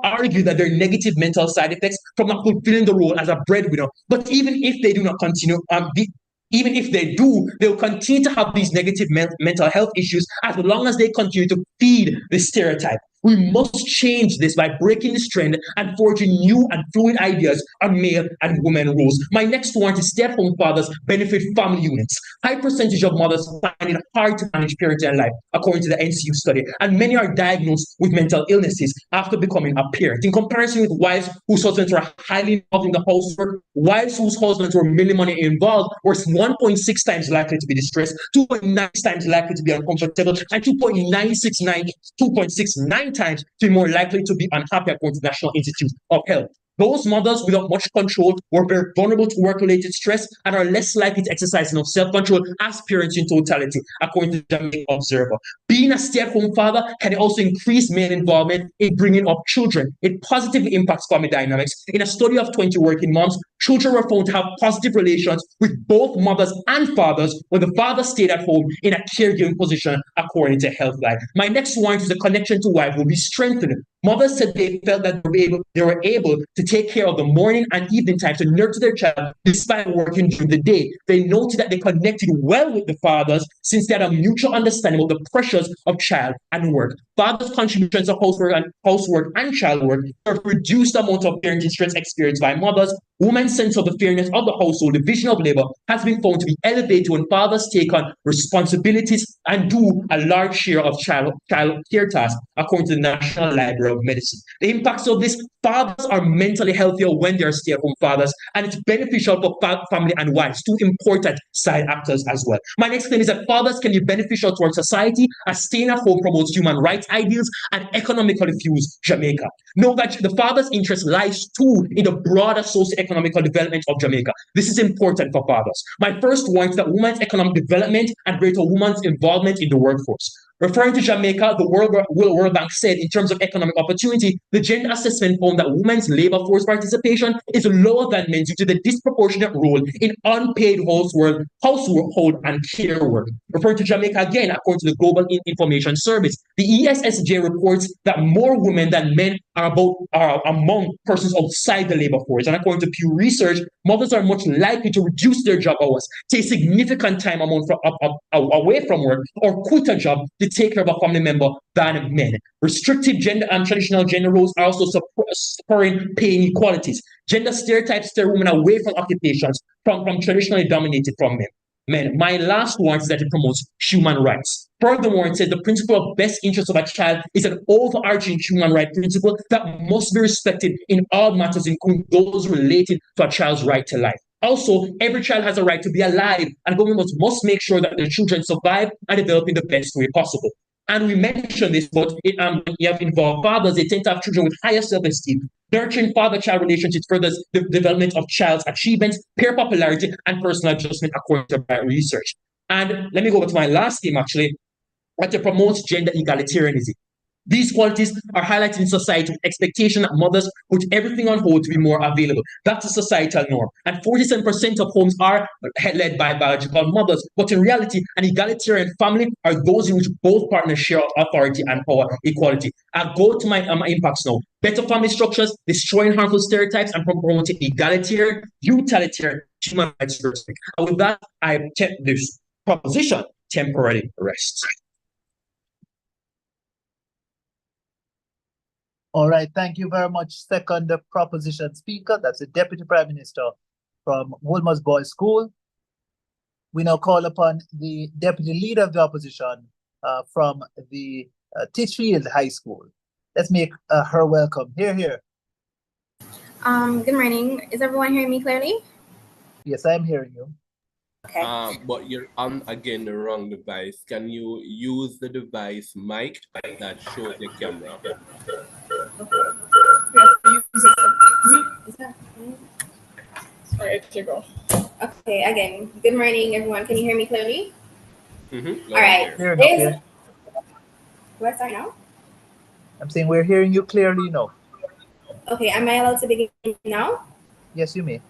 Argue that there are negative mental side effects from not fulfilling the role as a breadwinner. But even if they do not continue, even if they do, they'll continue to have these negative mental health issues as long as they continue to feed the stereotype. We must change this by breaking this trend and forging new and fluid ideas on male and women roles. My next one is stay-at-home fathers benefit family units. High percentage of mothers find it hard to manage parenting life, according to the NCU study, and many are diagnosed with mental illnesses after becoming a parent. In comparison with wives whose husbands were highly involved in the housework, wives whose husbands were mainly money involved were 1.6 times likely to be distressed, 2.9 times likely to be uncomfortable, and 2.69 times to be more likely to be unhappy, according to the National Institute of Health. Those mothers without much control were very vulnerable to work-related stress and are less likely to exercise enough self-control as parents in totality, according to the Jamaica Observer. Being a stay-at-home father can also increase male involvement in bringing up children. It positively impacts family dynamics. In a study of 20 working moms, children were found to have positive relations with both mothers and fathers when the father stayed at home in a caregiving position, according to Healthline. My next one is the connection to wife will be strengthened. Mothers said they felt that they were able to take care of the morning and evening time to nurture their child despite working during the day. They noted that they connected well with the fathers since they had a mutual understanding of the pressures of child and work. Fathers' contributions to housework and child work have reduced the amount of parenting stress experienced by mothers. Women's sense of the fairness of the household division of labor has been found to be elevated when fathers take on responsibilities and do a large share of child care tasks, according to the National Library of Medicine. The impacts of this: fathers are mentally healthier when they are stay-at-home fathers, and it's beneficial for family and wives, two important side actors as well. My next thing is that fathers can be beneficial towards society as staying at home promotes human rights ideals and economically fuels Jamaica. Know that the father's interest lies too in the broader socio-economical development of Jamaica. This is important for fathers. My first one is that women's economic development and greater women's involvement in the workforce. Referring to Jamaica, the World Bank said in terms of economic opportunity, the gender assessment found that women's labor force participation is lower than men's due to the disproportionate role in unpaid household and care work. Referring to Jamaica again, according to the Global Information Service, the ESSJ reports that more women than men are among persons outside the labor force. And according to Pew Research, mothers are much likely to reduce their job hours, take significant time away from work, or quit a job to take care of a family member than men. Restrictive gender and traditional gender roles are also spurring pay inequalities. Gender stereotypes steer women away from occupations from traditionally dominated from men. Men, my last warrant is that it promotes human rights. Furthermore, it says the principle of best interest of a child is an overarching human right principle that must be respected in all matters, including those related to a child's right to life. Also, every child has a right to be alive, and governments must make sure that their children survive and develop in the best way possible. And we mentioned this, but you have involved fathers. They tend to have children with higher self-esteem. Nurturing father-child relationships furthers the development of child's achievements, peer popularity, and personal adjustment according to research. And let me go over to my last theme, actually, that promotes gender egalitarianism. These qualities are highlighted in society with expectation that mothers put everything on hold to be more available. That's a societal norm. And 47% of homes are led by biological mothers. But in reality, an egalitarian family are those in which both partners share authority and power equality. I'll go to my impacts now. Better family structures, destroying harmful stereotypes, and promoting egalitarian, utilitarian human rights respect. And with that, I kept this proposition temporarily rest. All right, thank you very much. Second proposition speaker, that's the Deputy Prime Minister from Wolmer's Boys School. We now call upon the Deputy Leader of the Opposition from the Titchfield High School. Let's make her welcome. Here. Good morning. Is everyone hearing me clearly? Yes, I'm hearing you. Okay. But you're on again the wrong device. Can you use the device mic that shows the camera? Sorry, to go. Okay, again, good morning, everyone. Can you hear me clearly? Mm-hmm. All right. Do I start now? I'm saying we're hearing you clearly now. Okay, am I allowed to begin now? Yes, you may.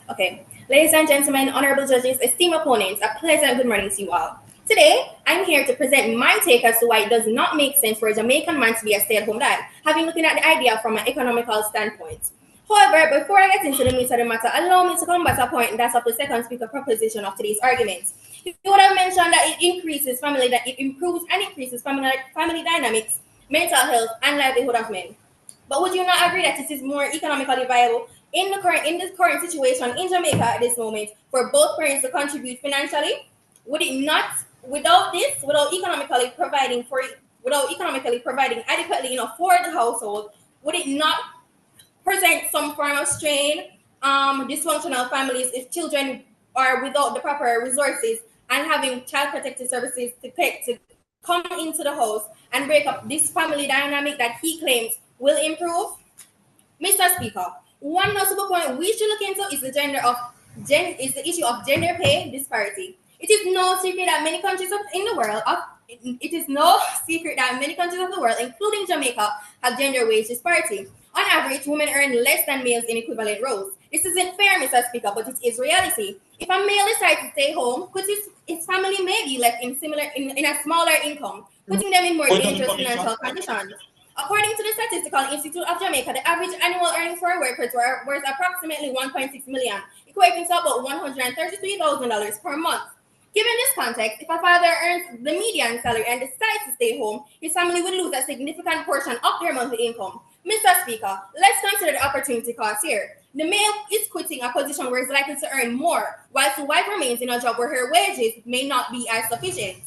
Okay. Ladies and gentlemen, honorable judges, esteemed opponents, a pleasant good morning to you all. Today, I'm here to present my take as to why it does not make sense for a Jamaican man to be a stay-at-home dad, having looking at the idea from an economical standpoint. However, before I get into the meat of the matter, allow me to combat a point that's of the second speaker proposition of today's argument. You would have mentioned that it improves and increases family dynamics, mental health, and livelihood of men. But would you not agree that it is more economically viable in this current situation in Jamaica at this moment for both parents to contribute financially? Would it not, without economically providing adequately enough for the household, would it not present some form of strain, dysfunctional families if children are without the proper resources and having child protective services to come into the house and break up this family dynamic that he claims will improve? Mr. Speaker, one notable point we should look into is the issue of gender pay disparity. It is no secret that many countries of the world, including Jamaica, have gender wage disparity. On average, women earn less than males in equivalent roles. This isn't fair, Mr. Speaker, but it is reality. If a male decides to stay home, his family may be left in a smaller income, putting them in more dangerous financial conditions. According to the Statistical Institute of Jamaica, the average annual earnings for workers were approximately 1.6 million, equating to about $133,000 per month. Given this context, if a father earns the median salary and decides to stay home, his family would lose a significant portion of their monthly income. Mr. Speaker, let's consider the opportunity cost here. The male is quitting a position where he's likely to earn more, whilst the wife remains in a job where her wages may not be as sufficient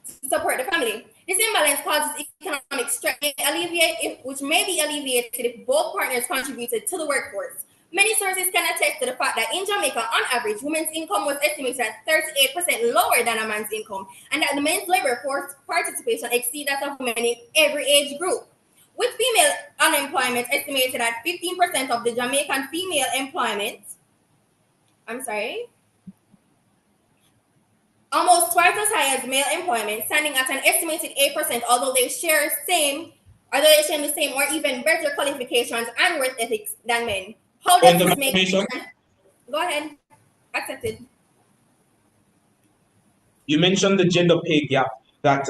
to support the family. This imbalance causes economic stress, which may be alleviated if both partners contributed to the workforce. Many sources can attest to the fact that in Jamaica, on average, women's income was estimated at 38% lower than a man's income, and that the men's labor force participation exceeds that of women in every age group. With female unemployment estimated at 15% of the Jamaican female employment, almost twice as high as male employment, standing at an estimated 8%, although they share the same or even better qualifications and work ethics than men. How does this make sense? Go ahead. Accepted. You mentioned the gender pay gap that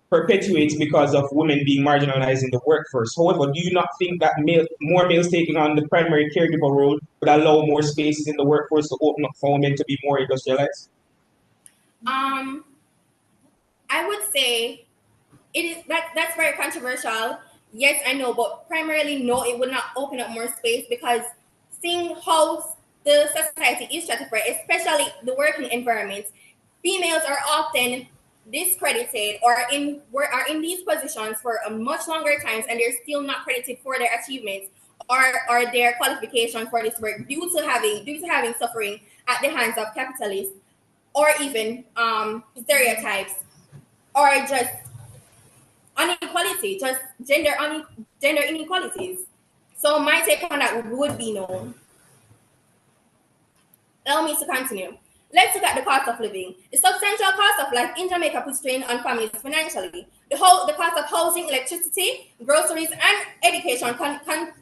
perpetuates because of women being marginalized in the workforce. However, do you not think that more males taking on the primary caregiver role would allow more spaces in the workforce to open up for women to be more industrialized? I would say that's very controversial. Yes, I know, but primarily no, it would not open up more space because seeing how the society is stratified, especially the working environments. Females are often discredited or are in these positions for a much longer times, and they're still not credited for their achievements or their qualification for this work due to having suffering at the hands of capitalists, or even stereotypes, or just inequality, just gender inequalities. So my take on that would be no. Allow me to continue. Let's look at the cost of living. The substantial cost of life in Jamaica puts strain on families financially. The cost of housing, electricity, groceries, and education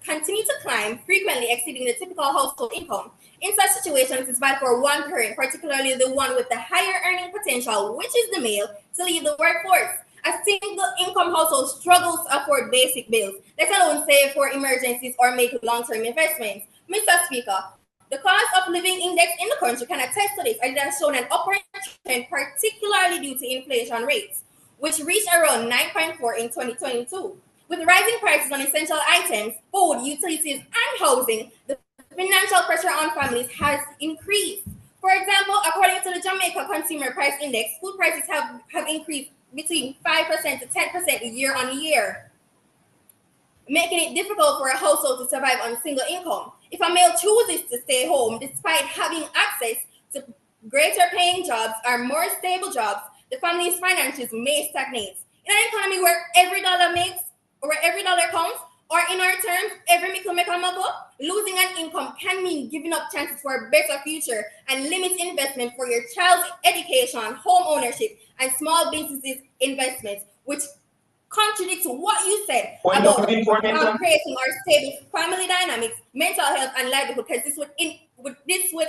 continue to climb, frequently exceeding the typical household income. In such situations, it is bad for one parent, particularly the one with the higher earning potential, which is the male, to leave the workforce. A single income household struggles to afford basic bills, let alone save for emergencies or make long-term investments. Mr. Speaker, the cost of living index in the country can attest to this, and it has shown an upward trend, particularly due to inflation rates, which reached around 9.4 in 2022. With rising prices on essential items, food, utilities, and housing, the financial pressure on families has increased. For example, according to the Jamaica Consumer Price Index, food prices have increased between 5% to 10% year on year, making it difficult for a household to survive on single income. If a male chooses to stay home despite having access to greater paying jobs or more stable jobs, the family's finances may stagnate. In an economy where every dollar makes, or where every dollar counts, or in our terms, every nickel make a muggle, losing an income can mean giving up chances for a better future and limits investment for your child's education, home ownership, and small businesses investments, which contradicts what you said about creating our stable family dynamics, mental health, and livelihood, because this would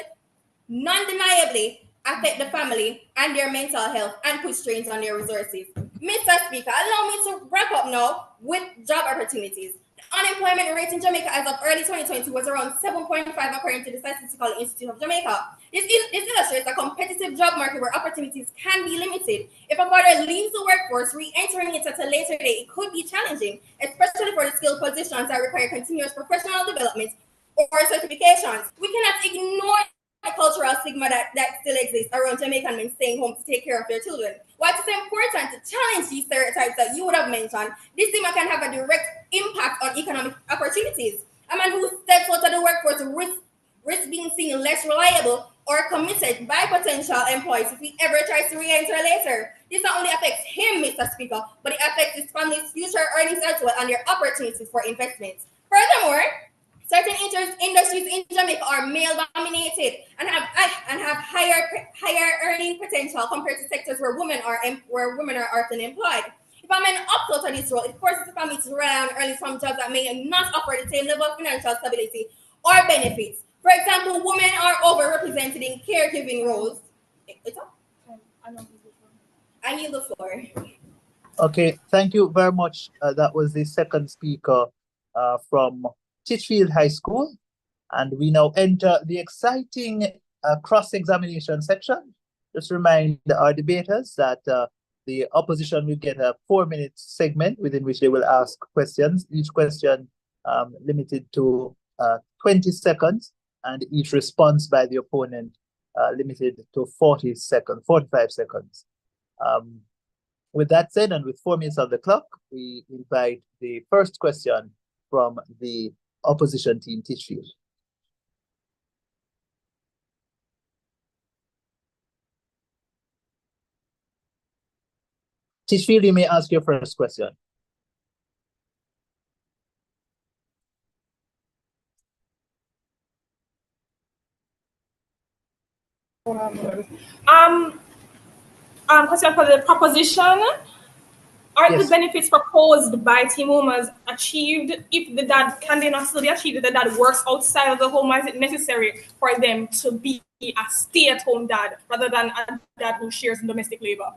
non-deniably affect the family and their mental health and put strains on their resources. Mr. Speaker, allow me to wrap up now with job opportunities. The unemployment rate in Jamaica as of early 2022 was around 7.5 according to the Statistical Institute of Jamaica. This illustrates a competitive job market where opportunities can be limited. If a father leaves the workforce, re-entering it at a later date, it could be challenging, especially for the skilled positions that require continuous professional development or certifications. We cannot ignore the cultural stigma that still exists around Jamaican men staying home to take care of their children. While it's important to challenge these stereotypes that you would have mentioned, this stigma can have a direct impact on economic opportunities. A man who steps out of the workforce risks being seen less reliable or committed by potential employees if he ever tries to re-enter later. This not only affects him, Mr. Speaker, but it affects his family's future earnings as well and their opportunities for investments. Furthermore, certain industries in Jamaica are male-dominated and have higher earning potential compared to sectors where women are often employed. If a man opts out of this role, it forces the family to rely on earning some jobs that may not offer the same level of financial stability or benefits. For example, women are overrepresented in caregiving roles. I yield the floor. Okay, thank you very much. That was the second speaker from Titchfield High School. And we now enter the exciting cross-examination section. Just remind our debaters that the opposition will get a 4-minute segment within which they will ask questions. Each question limited to 20 seconds, and each response by the opponent limited to 45 seconds. With that said, and with 4 minutes on the clock, we invite the first question from the opposition team, Titchfield. Titchfield, you may ask your first question. Question for the proposition. Are the benefits proposed by team owners achieved if the dad can they not still be achieved if the dad works outside of the home? Or is it necessary for them to be a stay-at-home dad rather than a dad who shares in domestic labor?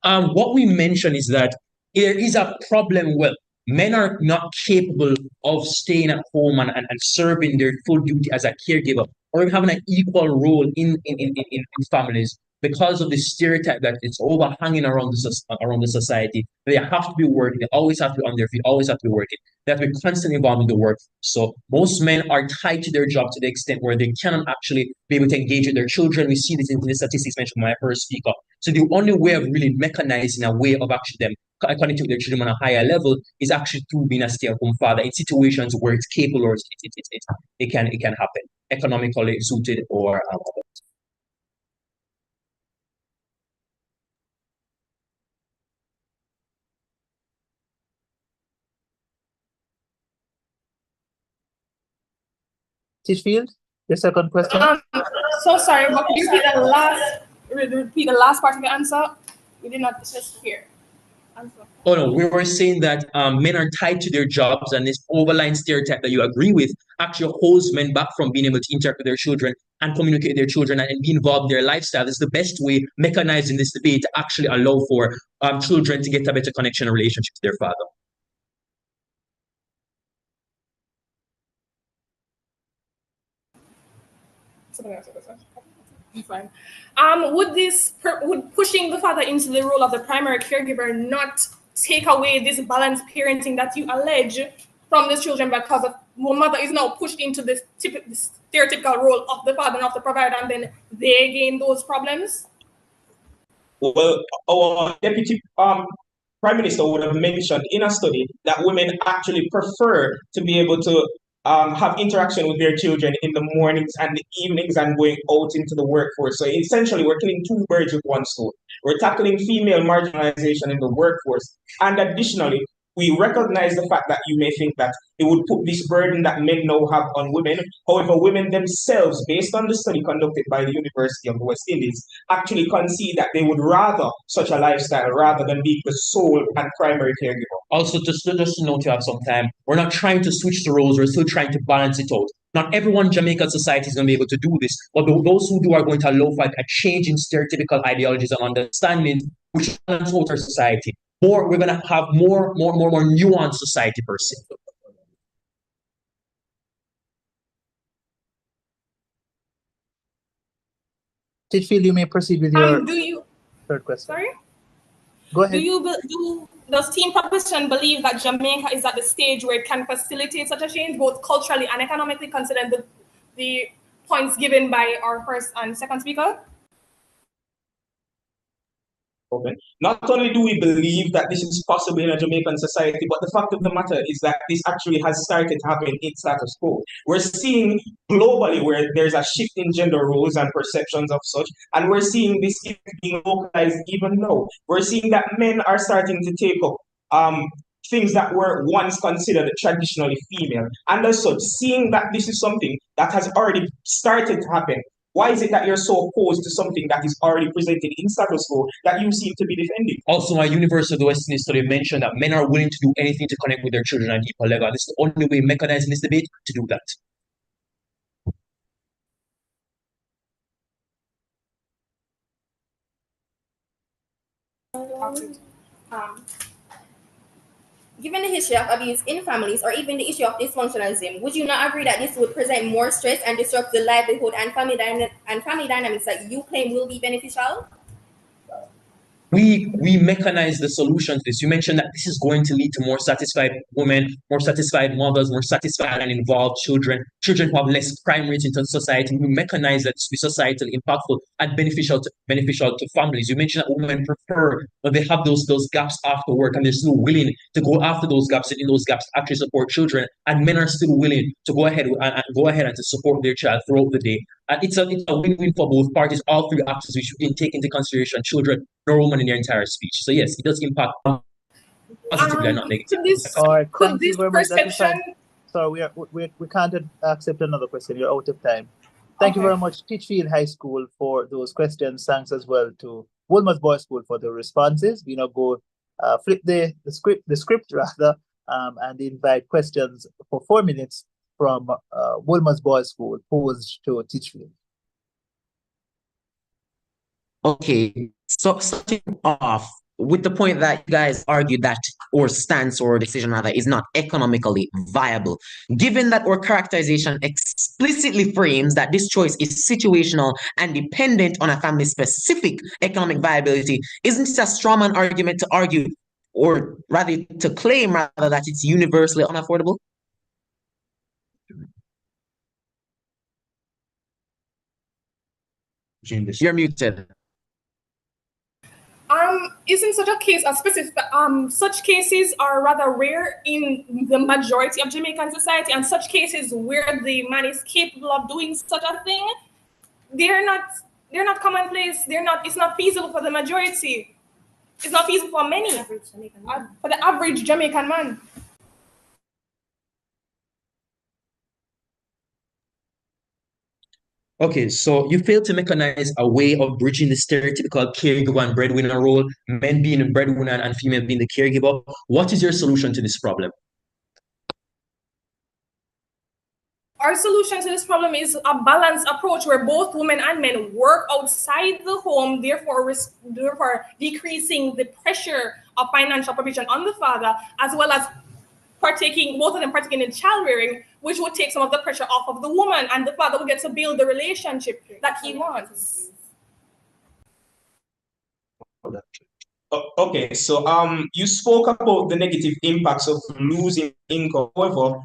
What we mentioned is that there is a problem where men are not capable of staying at home and serving their full duty as a caregiver or having an equal role in families because of the stereotype that it's overhanging around the society. They have to be working, they always have to be on their feet, always have to be working. They have to be constantly involved in the work. So most men are tied to their job to the extent where they cannot actually be able to engage with their children. We see this in the statistics mentioned by my first speaker. So the only way of really mechanizing a way of actually them connecting with their children on a higher level is actually through being a stay-at-home father in situations where it's capable or it can happen, economically suited or Tishfield, your second question? So sorry, but could you repeat the last part of the answer? We did not just hear. Answer. Oh no, we were saying that men are tied to their jobs, and this overlying stereotype that you agree with actually holds men back from being able to interact with their children and communicate with their children and be involved in their lifestyle. This is the best way, mechanizing this debate, to actually allow for children to get a better connection and relationship to their father. Fine. Would pushing the father into the role of the primary caregiver not take away this balanced parenting that you allege from the children, because of one mother is now pushed into this stereotypical role of the father and of the provider, and then they gain those problems? Well, our deputy prime minister would have mentioned in a study that women actually prefer to be able to have interaction with their children in the mornings and the evenings and going out into the workforce. So essentially, we're killing two birds with one stone. We're tackling female marginalization in the workforce. And additionally, we recognize the fact that you may think that it would put this burden that men now have on women. However, women themselves, based on the study conducted by the University of the West Indies, actually concede that they would rather such a lifestyle rather than being the sole and primary caregiver. Also, just to note, you have some time, we're not trying to switch the roles, we're still trying to balance it out. Not everyone in Jamaican society is going to be able to do this, but those who do are going to allow for a change in stereotypical ideologies and understandings which balance out our society. We're going to have more nuanced society per se. Tishfield, you may proceed with your third question. Sorry? Go ahead. Does Team Proposition believe that Jamaica is at the stage where it can facilitate such a change, both culturally and economically, considering the points given by our first and second speaker? Okay. Not only do we believe that this is possible in a Jamaican society, but the fact of the matter is that this actually has started happening in status quo. We're seeing globally where there's a shift in gender roles and perceptions of such, and we're seeing this being localized even now. We're seeing that men are starting to take up things that were once considered traditionally female. And as such, seeing that this is something that has already started to happen, why is it that you're so opposed to something that is already presented in status quo that you seem to be defending? Also, my University of the West Indies study mentioned that men are willing to do anything to connect with their children on an equal level. This is the only way mechanizing this debate to do that. Given the history of abuse in families or even the issue of dysfunctionalism, would you not agree that this would present more stress and disrupt the livelihood and family dynamics that you claim will be beneficial? We mechanize the solution to this. You mentioned that this is going to lead to more satisfied women, more satisfied mothers, more satisfied and involved children who have less crime rates into society. We mechanize that to be societally impactful and beneficial to families. You mentioned that women prefer when they have those gaps after work and they're still willing to go after those gaps and in those gaps actually support children, and men are still willing to go ahead and to support their child throughout the day. It's a win-win for both parties. All three actors we should take into consideration: children, no woman in their entire speech. So yes, it does impact positively and not negatively. All right, thank you very much. Sorry, we can't accept another question. You're out of time. Thank you very much, Titchfield High School, for those questions. Thanks as well to Woolmer's Boys School for the responses. We now go flip the script rather, and invite questions for 4 minutes from Woolmer's Boys School posed to Titchfield. Okay, so starting off with the point that you guys argue that our stance or decision rather is not economically viable. Given that our characterization explicitly frames that this choice is situational and dependent on a family's specific economic viability, isn't it a strawman argument to argue, or rather to claim rather, that it's universally unaffordable? You're muted. Isn't such a case a specific? Such cases are rather rare in the majority of Jamaican society, and such cases where the man is capable of doing such a thing, they're not commonplace. They're not. It's not feasible for the majority. It's not feasible for many. For the average Jamaican man. Okay, so you fail to mechanize a way of bridging the stereotypical caregiver and breadwinner role, men being the breadwinner and female being the caregiver. What is your solution to this problem? Our solution to this problem is a balanced approach where both women and men work outside the home, therefore decreasing the pressure of financial provision on the father, as well as both of them partaking in child rearing, which would take some of the pressure off of the woman, and the father will get to build the relationship that he wants. Okay, so you spoke about the negative impacts of losing income. However,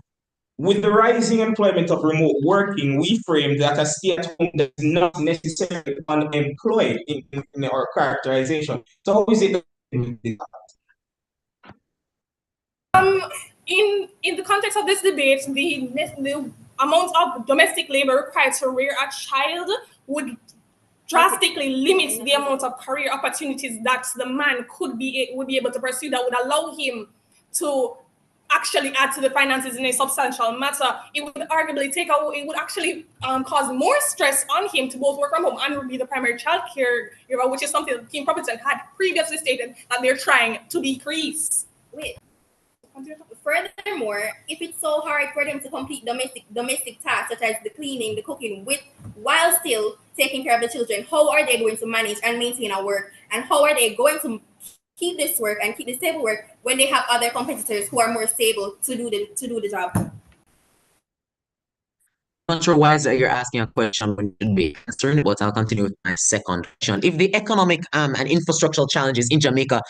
with the rising employment of remote working, we frame that a stay-at-home is not necessarily unemployed in our characterization. So how is it? In the context of this debate, the amount of domestic labor required to rear a child would drastically limit the amount of career opportunities that the man would be able to pursue, that would allow him to actually add to the finances in a substantial matter. It would arguably it would actually cause more stress on him to both work from home and be the primary child caregiver, which is something that Team Property had previously stated that they're trying to decrease. Wait. Furthermore, if it's so hard for them to complete domestic tasks such as the cleaning, the cooking, while still taking care of the children, how are they going to manage and maintain a work? And how are they going to keep this work and keep the stable work when they have other competitors who are more stable to do the job? Not sure why is that you're asking a question when you should be concerned, but I'll continue with my second question. If the economic and infrastructural challenges in Jamaica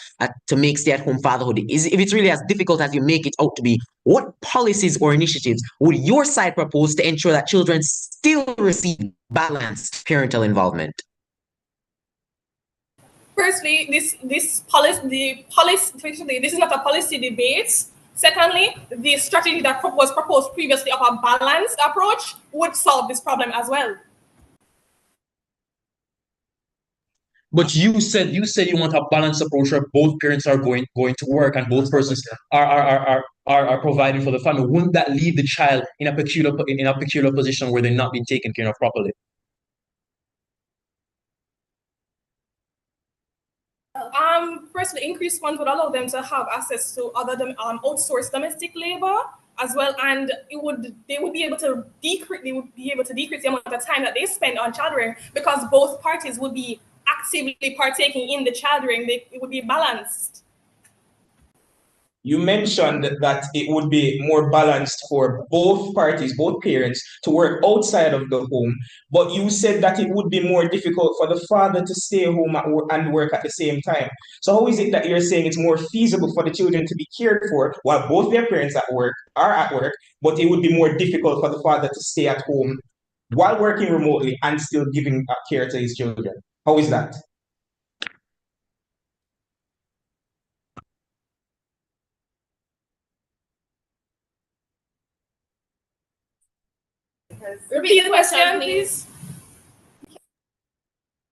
to make stay-at-home fatherhood if it's really as difficult as you make it out to be, what policies or initiatives would your side propose to ensure that children still receive balanced parental involvement? Firstly, this is not a policy debate. Secondly, the strategy that was proposed previously of a balanced approach would solve this problem as well. But you said you want a balanced approach where both parents are going to work and both persons are providing for the family. Wouldn't that leave the child in a peculiar position where they're not being taken care of properly? Firstly, increased funds would allow them to have access to other outsourced domestic labor as well, and they would be able to decrease the amount of time that they spend on child rearing, because both parties would be actively partaking in the child rearing. It would be balanced. You mentioned that it would be more balanced for both parties, both parents, to work outside of the home, but you said that it would be more difficult for the father to stay home and work at the same time. So how is it that you're saying it's more feasible for the children to be cared for while both their parents are at work, but it would be more difficult for the father to stay at home while working remotely and still giving care to his children? How is that? Repeat the question, please.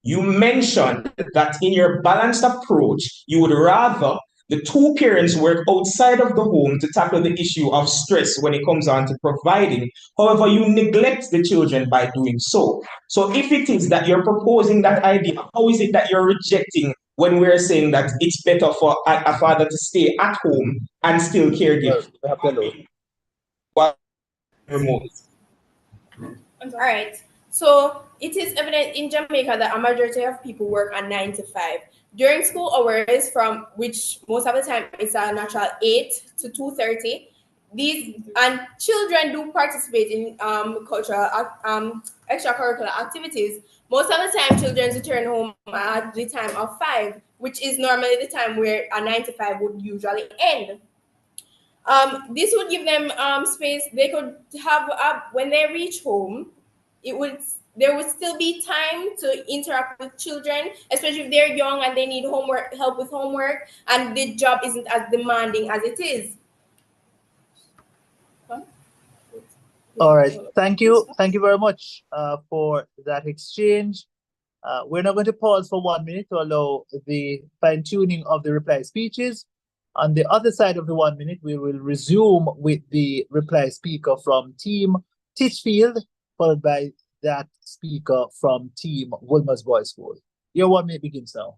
You mentioned that in your balanced approach, you would rather the two parents work outside of the home to tackle the issue of stress when it comes on to providing. However, you neglect the children by doing so. So if it is that you're proposing that idea, how is it that you're rejecting when we're saying that it's better for a father to stay at home and still caregive while remote? All right. So it is evident in Jamaica that a majority of people work a 9 to 5. During school hours, from which most of the time it's a natural 8 to 2:30, these and children do participate in cultural extracurricular activities. Most of the time, children return home at the time of 5, which is normally the time where a 9 to 5 would usually end. This would give them space. They could have when they reach home, there would still be time to interact with children, especially if they're young and they need help with homework, and the job isn't as demanding as it is. All right. Thank you. Thank you very much for that exchange. We're now going to pause for 1 minute to allow the fine-tuning of the reply speeches. On the other side of the 1 minute, we will resume with the reply speaker from Team Titchfield, followed by that speaker from Team Wilmer's Boys School. Your 1 minute begins now.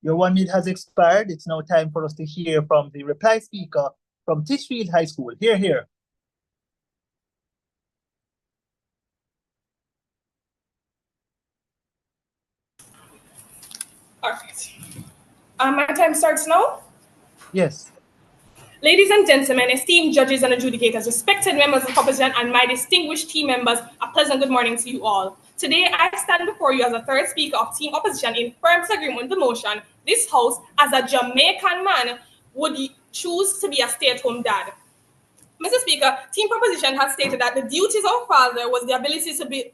Your 1 minute has expired. It's now time for us to hear from the reply speaker from Titchfield High School. Here. All right. My time starts now. Yes. Ladies and gentlemen, esteemed judges and adjudicators, respected members of the proposition, and my distinguished team members, a pleasant good morning to you all. Today, I stand before you as a third speaker of team opposition in firm disagreement with the motion this House, as a Jamaican man, would choose to be a stay-at-home dad. Mr. Speaker, team proposition has stated that the duties of a father was the ability to be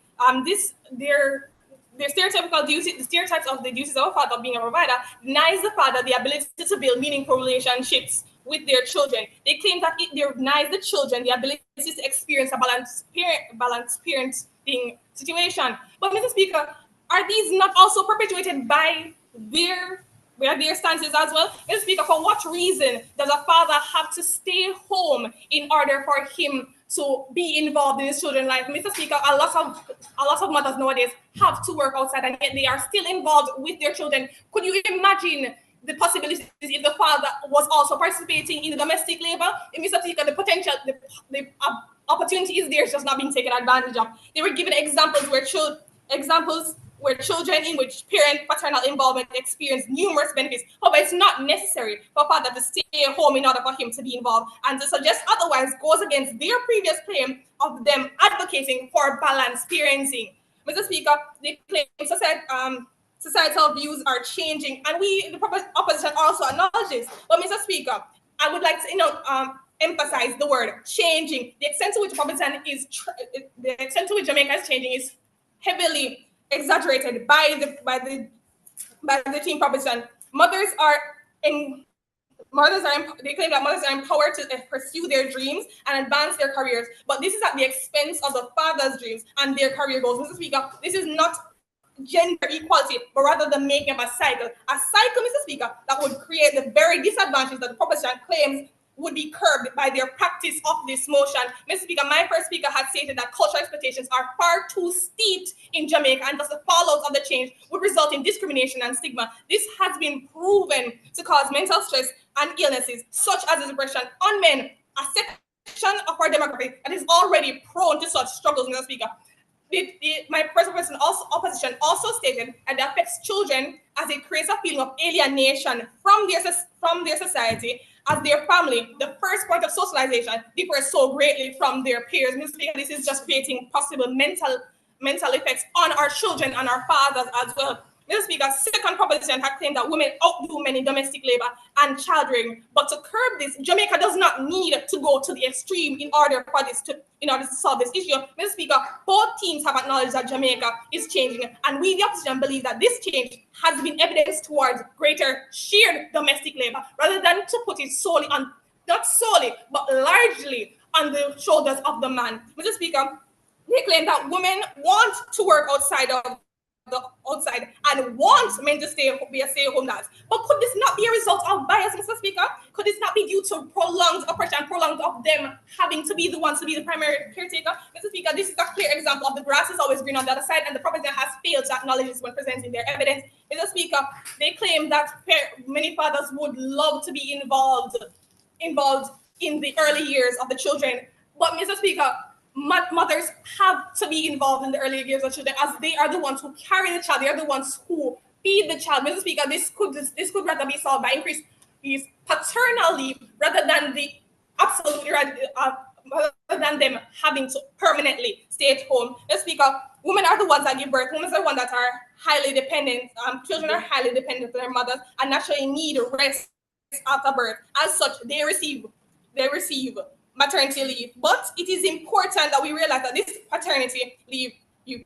their stereotypical duty, the stereotypes of the duties of a father being a provider denies the father the ability to build meaningful relationships with their children. They claim that it denies the children the ability to experience a balanced parenting situation. But Mr. Speaker, are these not also perpetuated by their stances as well? Mr. Speaker, for what reason does a father have to stay home in order for him to be involved in his children's life? Mr. Speaker, a lot of mothers nowadays have to work outside, and yet they are still involved with their children. Could you imagine the possibilities if the father was also participating in the domestic labor? Mr. Speaker, the potential, the opportunity is there, it's just not being taken advantage of. They were given examples where children in which paternal involvement experience numerous benefits. However, it's not necessary for a father to stay home in order for him to be involved, and to suggest otherwise goes against their previous claim of them advocating for balanced parenting. Mr. Speaker, they claim societal views are changing, and we, the opposition, also acknowledge this. But Mr. Speaker, I would like to emphasize the word changing. The extent to which the extent to which Jamaica is changing is heavily exaggerated by the team proposition. They claim that mothers are empowered to pursue their dreams and advance their careers, but this is at the expense of the father's dreams and their career goals. Mr. Speaker, this is not gender equality, but rather the making of a cycle, Mr. Speaker, that would create the very disadvantages that the proposition claims would be curbed by their practice of this motion. Mr. Speaker, my first speaker had stated that cultural expectations are far too steeped in Jamaica, and thus the fallout of the change would result in discrimination and stigma. This has been proven to cause mental stress and illnesses such as depression on men, a section of our demographic that is already prone to such struggles, Mr. Speaker. My opposition also stated that it affects children as it creates a feeling of alienation from their society, as their family, the first point of socialization, differs so greatly from their peers. Mr. Speaker, this is just creating possible mental effects on our children and our fathers as well. Mr. Speaker, second proposition had claimed that women outdo men in domestic labor and child rearing. But to curb this, Jamaica does not need to go to the extreme in order to solve this issue. Mr. Speaker, both teams have acknowledged that Jamaica is changing, and we, the opposition, believe that this change has been evidenced towards greater shared domestic labor, rather than to put it solely on, not solely, but largely on the shoulders of the man. Mr. Speaker, they claim that women want to work outside and want men to be a stay-at-home dad. But could this not be a result of bias, Mr. Speaker? Could this not be due to prolonged oppression and prolonged of them having to be the ones to be the primary caretaker? Mr. Speaker, this is a clear example of the grass is always green on the other side, and the proposition has failed to acknowledge this when presenting their evidence. Mr. Speaker, they claim that many fathers would love to be involved in the early years of the children. But Mr. Speaker, mothers have to be involved in the early years of children, as they are the ones who carry the child. They are the ones who feed the child. Mr. Speaker, this could rather be solved by increased paternal leave rather than rather than them having to permanently stay at home. Mr. Speaker, women are the ones that give birth. Women are the ones that are highly dependent. Children are highly dependent on their mothers and naturally need rest after birth. As such, they receive maternity leave. But it is important that we realize that this paternity leave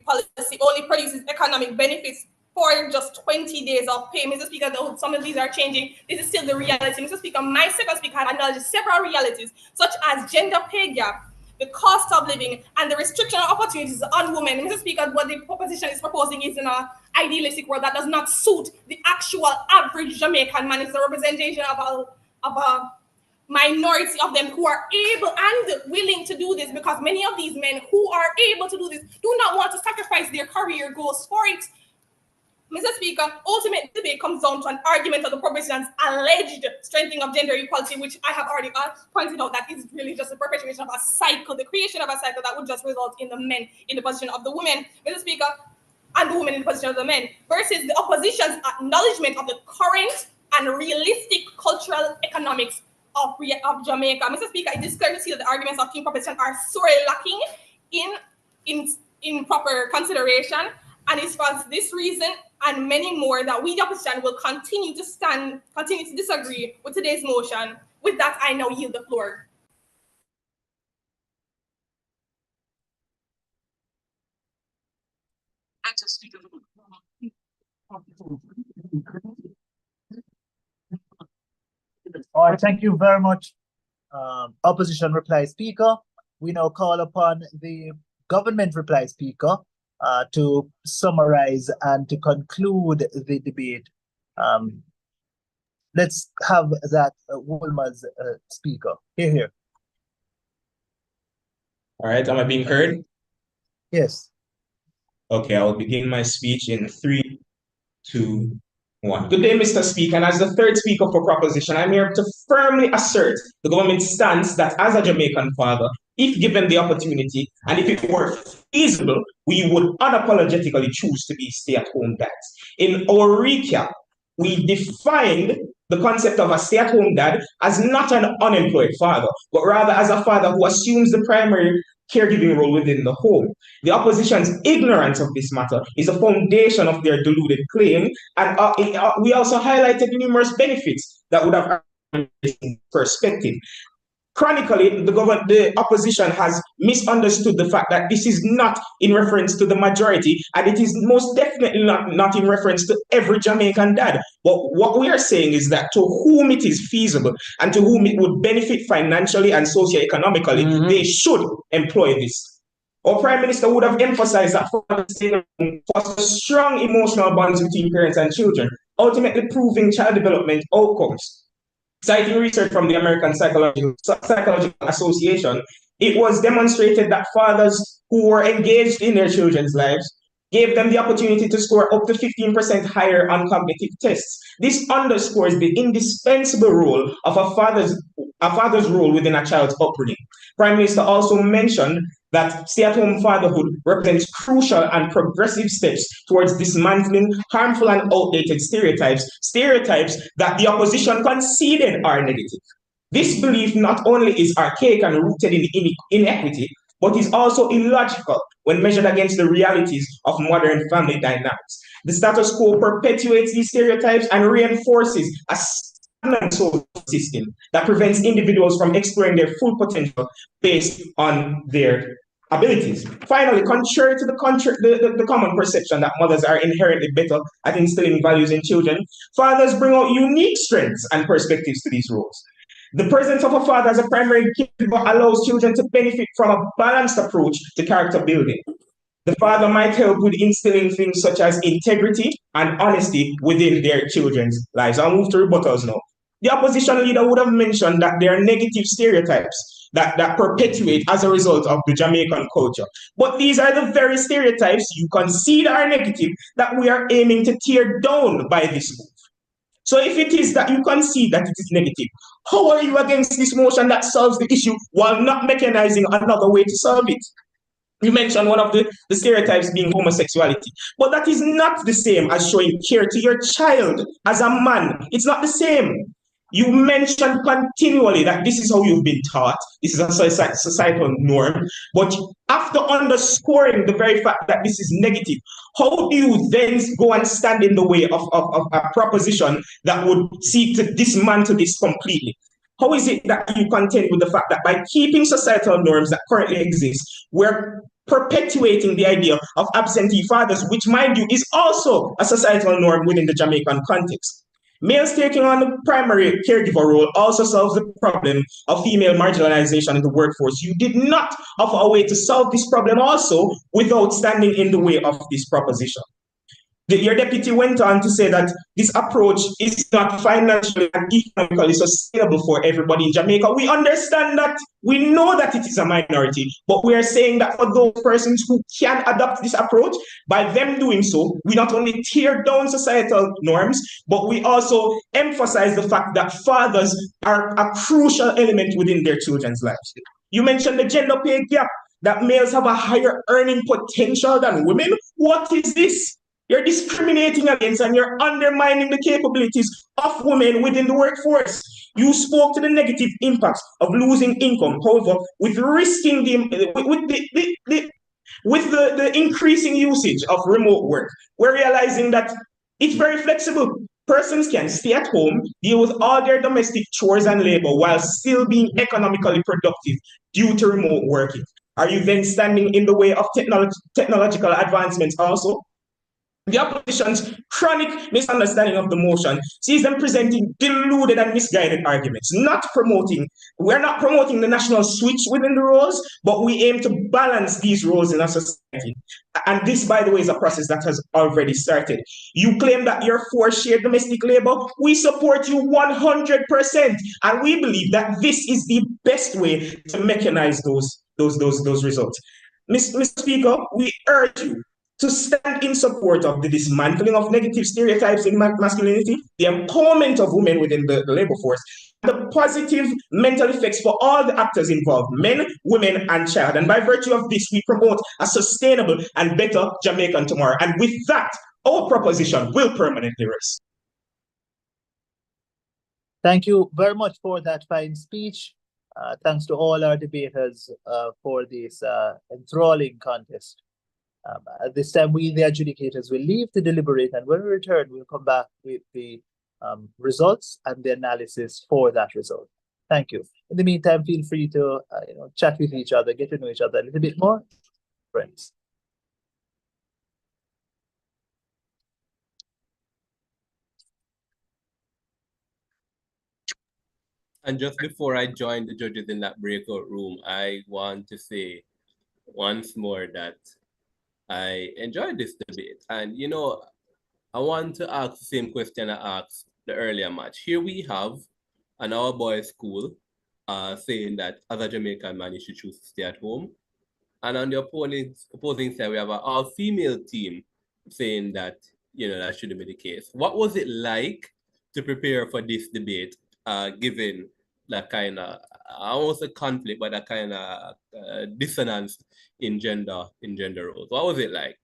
policy only produces economic benefits for just 20 days of pay. Mr. Speaker, though some of these are changing, this is still the reality. Mr. Speaker, my second speaker had acknowledged several realities, such as gender pay gap, the cost of living, and the restriction of opportunities on women. Mr. Speaker, what the proposition is proposing is in an idealistic world that does not suit the actual average Jamaican man. It's a representation of a minority of them who are able and willing to do this, because many of these men who are able to do this do not want to sacrifice their career goals for it. Mr. Speaker, ultimate debate comes down to an argument of the proposition's alleged strengthening of gender equality, which I have already pointed out that is really just a perpetuation of a cycle, the creation of a cycle that would just result in the men in the position of the women, Mr. Speaker, and the women in the position of the men, versus the opposition's acknowledgement of the current and realistic cultural economics of Jamaica. Mr. Speaker, it is clear to see that the arguments of King proposition are sorely lacking in proper consideration, and it's for this reason and many more that we, the opposition, will continue to disagree with today's motion. With that, I now yield the floor. All right, thank you very much, opposition reply speaker. We now call upon the government reply speaker to summarize and to conclude the debate. Let's have that Wolmer's speaker. Here. All right, am I being heard? Yes. Okay, I will begin my speech in 3, 2, 1. Good day, Mr. Speaker, and as the third speaker for proposition, I'm here to firmly assert the government's stance that as a Jamaican father, if given the opportunity and if it were feasible, we would unapologetically choose to be stay-at-home dads. In our recap, we defined the concept of a stay-at-home dad as not an unemployed father, but rather as a father who assumes the primary caregiving role within the home. The opposition's ignorance of this matter is a foundation of their deluded claim, and we also highlighted numerous benefits that would have perspective. Chronically, the opposition has misunderstood the fact that this is not in reference to the majority, and it is most definitely not in reference to every Jamaican dad. But what we are saying is that to whom it is feasible and to whom it would benefit financially and socioeconomically, they should employ this. Our Prime Minister would have emphasized that fosters strong emotional bonds between parents and children, ultimately proving child development outcomes. Citing research from the American Psychological Association, it was demonstrated that fathers who were engaged in their children's lives gave them the opportunity to score up to 15% higher on cognitive tests. This underscores the indispensable role of a father's role within a child's upbringing. Prime Minister also mentioned that stay-at-home fatherhood represents crucial and progressive steps towards dismantling harmful and outdated stereotypes that the opposition conceded are negative. This belief not only is archaic and rooted in inequity, but is also illogical when measured against the realities of modern family dynamics. The status quo perpetuates these stereotypes and reinforces a stagnant social system that prevents individuals from exploring their full potential based on their abilities. Finally, contrary to the common perception that mothers are inherently better at instilling values in children, fathers bring out unique strengths and perspectives to these roles. The presence of a father as a primary caregiver allows children to benefit from a balanced approach to character building. The father might help with instilling things such as integrity and honesty within their children's lives. I'll move to rebuttals now. The opposition leader would have mentioned that there are negative stereotypes that perpetuate as a result of the Jamaican culture. But these are the very stereotypes you concede are negative that we are aiming to tear down by this move. So if it is that you concede that it is negative, how are you against this motion that solves the issue while not mechanizing another way to solve it? You mentioned one of the stereotypes being homosexuality, but that is not the same as showing care to your child as a man. It's not the same. You mentioned continually that this is how you've been taught. This is a societal norm. But after underscoring the very fact that this is negative, how do you then go and stand in the way of a proposition that would seek to dismantle this completely? How is it that you contend with the fact that by keeping societal norms that currently exist, we're perpetuating the idea of absentee fathers, which, mind you, is also a societal norm within the Jamaican context? Males taking on the primary caregiver role also solves the problem of female marginalization in the workforce. You did not offer a way to solve this problem also without standing in the way of this proposition. Your deputy went on to say that this approach is not financially and economically sustainable for everybody in Jamaica. We understand that. We know that it is a minority, but we are saying that for those persons who can adopt this approach, by them doing so, we not only tear down societal norms, but we also emphasize the fact that fathers are a crucial element within their children's lives. You mentioned the gender pay gap, that males have a higher earning potential than women. What is this? You're discriminating against and you're undermining the capabilities of women within the workforce. You spoke to the negative impacts of losing income. However, with risking the increasing usage of remote work, we're realizing that it's very flexible. Persons can stay at home, deal with all their domestic chores and labor while still being economically productive due to remote working. Are you then standing in the way of technological advancements also? The opposition's chronic misunderstanding of the motion sees them presenting deluded and misguided arguments. We're not promoting the national switch within the roles, but we aim to balance these roles in our society. And this, by the way, is a process that has already started. You claim that you're for shared domestic labor. We support you 100%. And we believe that this is the best way to mechanize those results. Mr. Speaker, we urge you to stand in support of the dismantling of negative stereotypes in masculinity, the empowerment of women within the labor force, and the positive mental effects for all the actors involved, men, women, and child. And by virtue of this, we promote a sustainable and better Jamaican tomorrow. And with that, our proposition will permanently rest. Thank you very much for that fine speech. Thanks to all our debaters for this enthralling contest. At this time, we, the adjudicators, will leave to deliberate, and when we return, we'll come back with the results and the analysis for that result. Thank you. In the meantime, feel free to chat with each other, get to know each other a little bit more. Friends. And just before I join the judges in that breakout room, I want to say once more that I enjoyed this debate. And, I want to ask the same question I asked the earlier match. Here we have and our boys' school, saying that as a Jamaican man, you should choose to stay at home. And on the opposing side, we have an all-female team saying that, that shouldn't be the case. What was it like to prepare for this debate, given that kind of, I won't say conflict, but that kind of dissonance in gender roles? What was it like?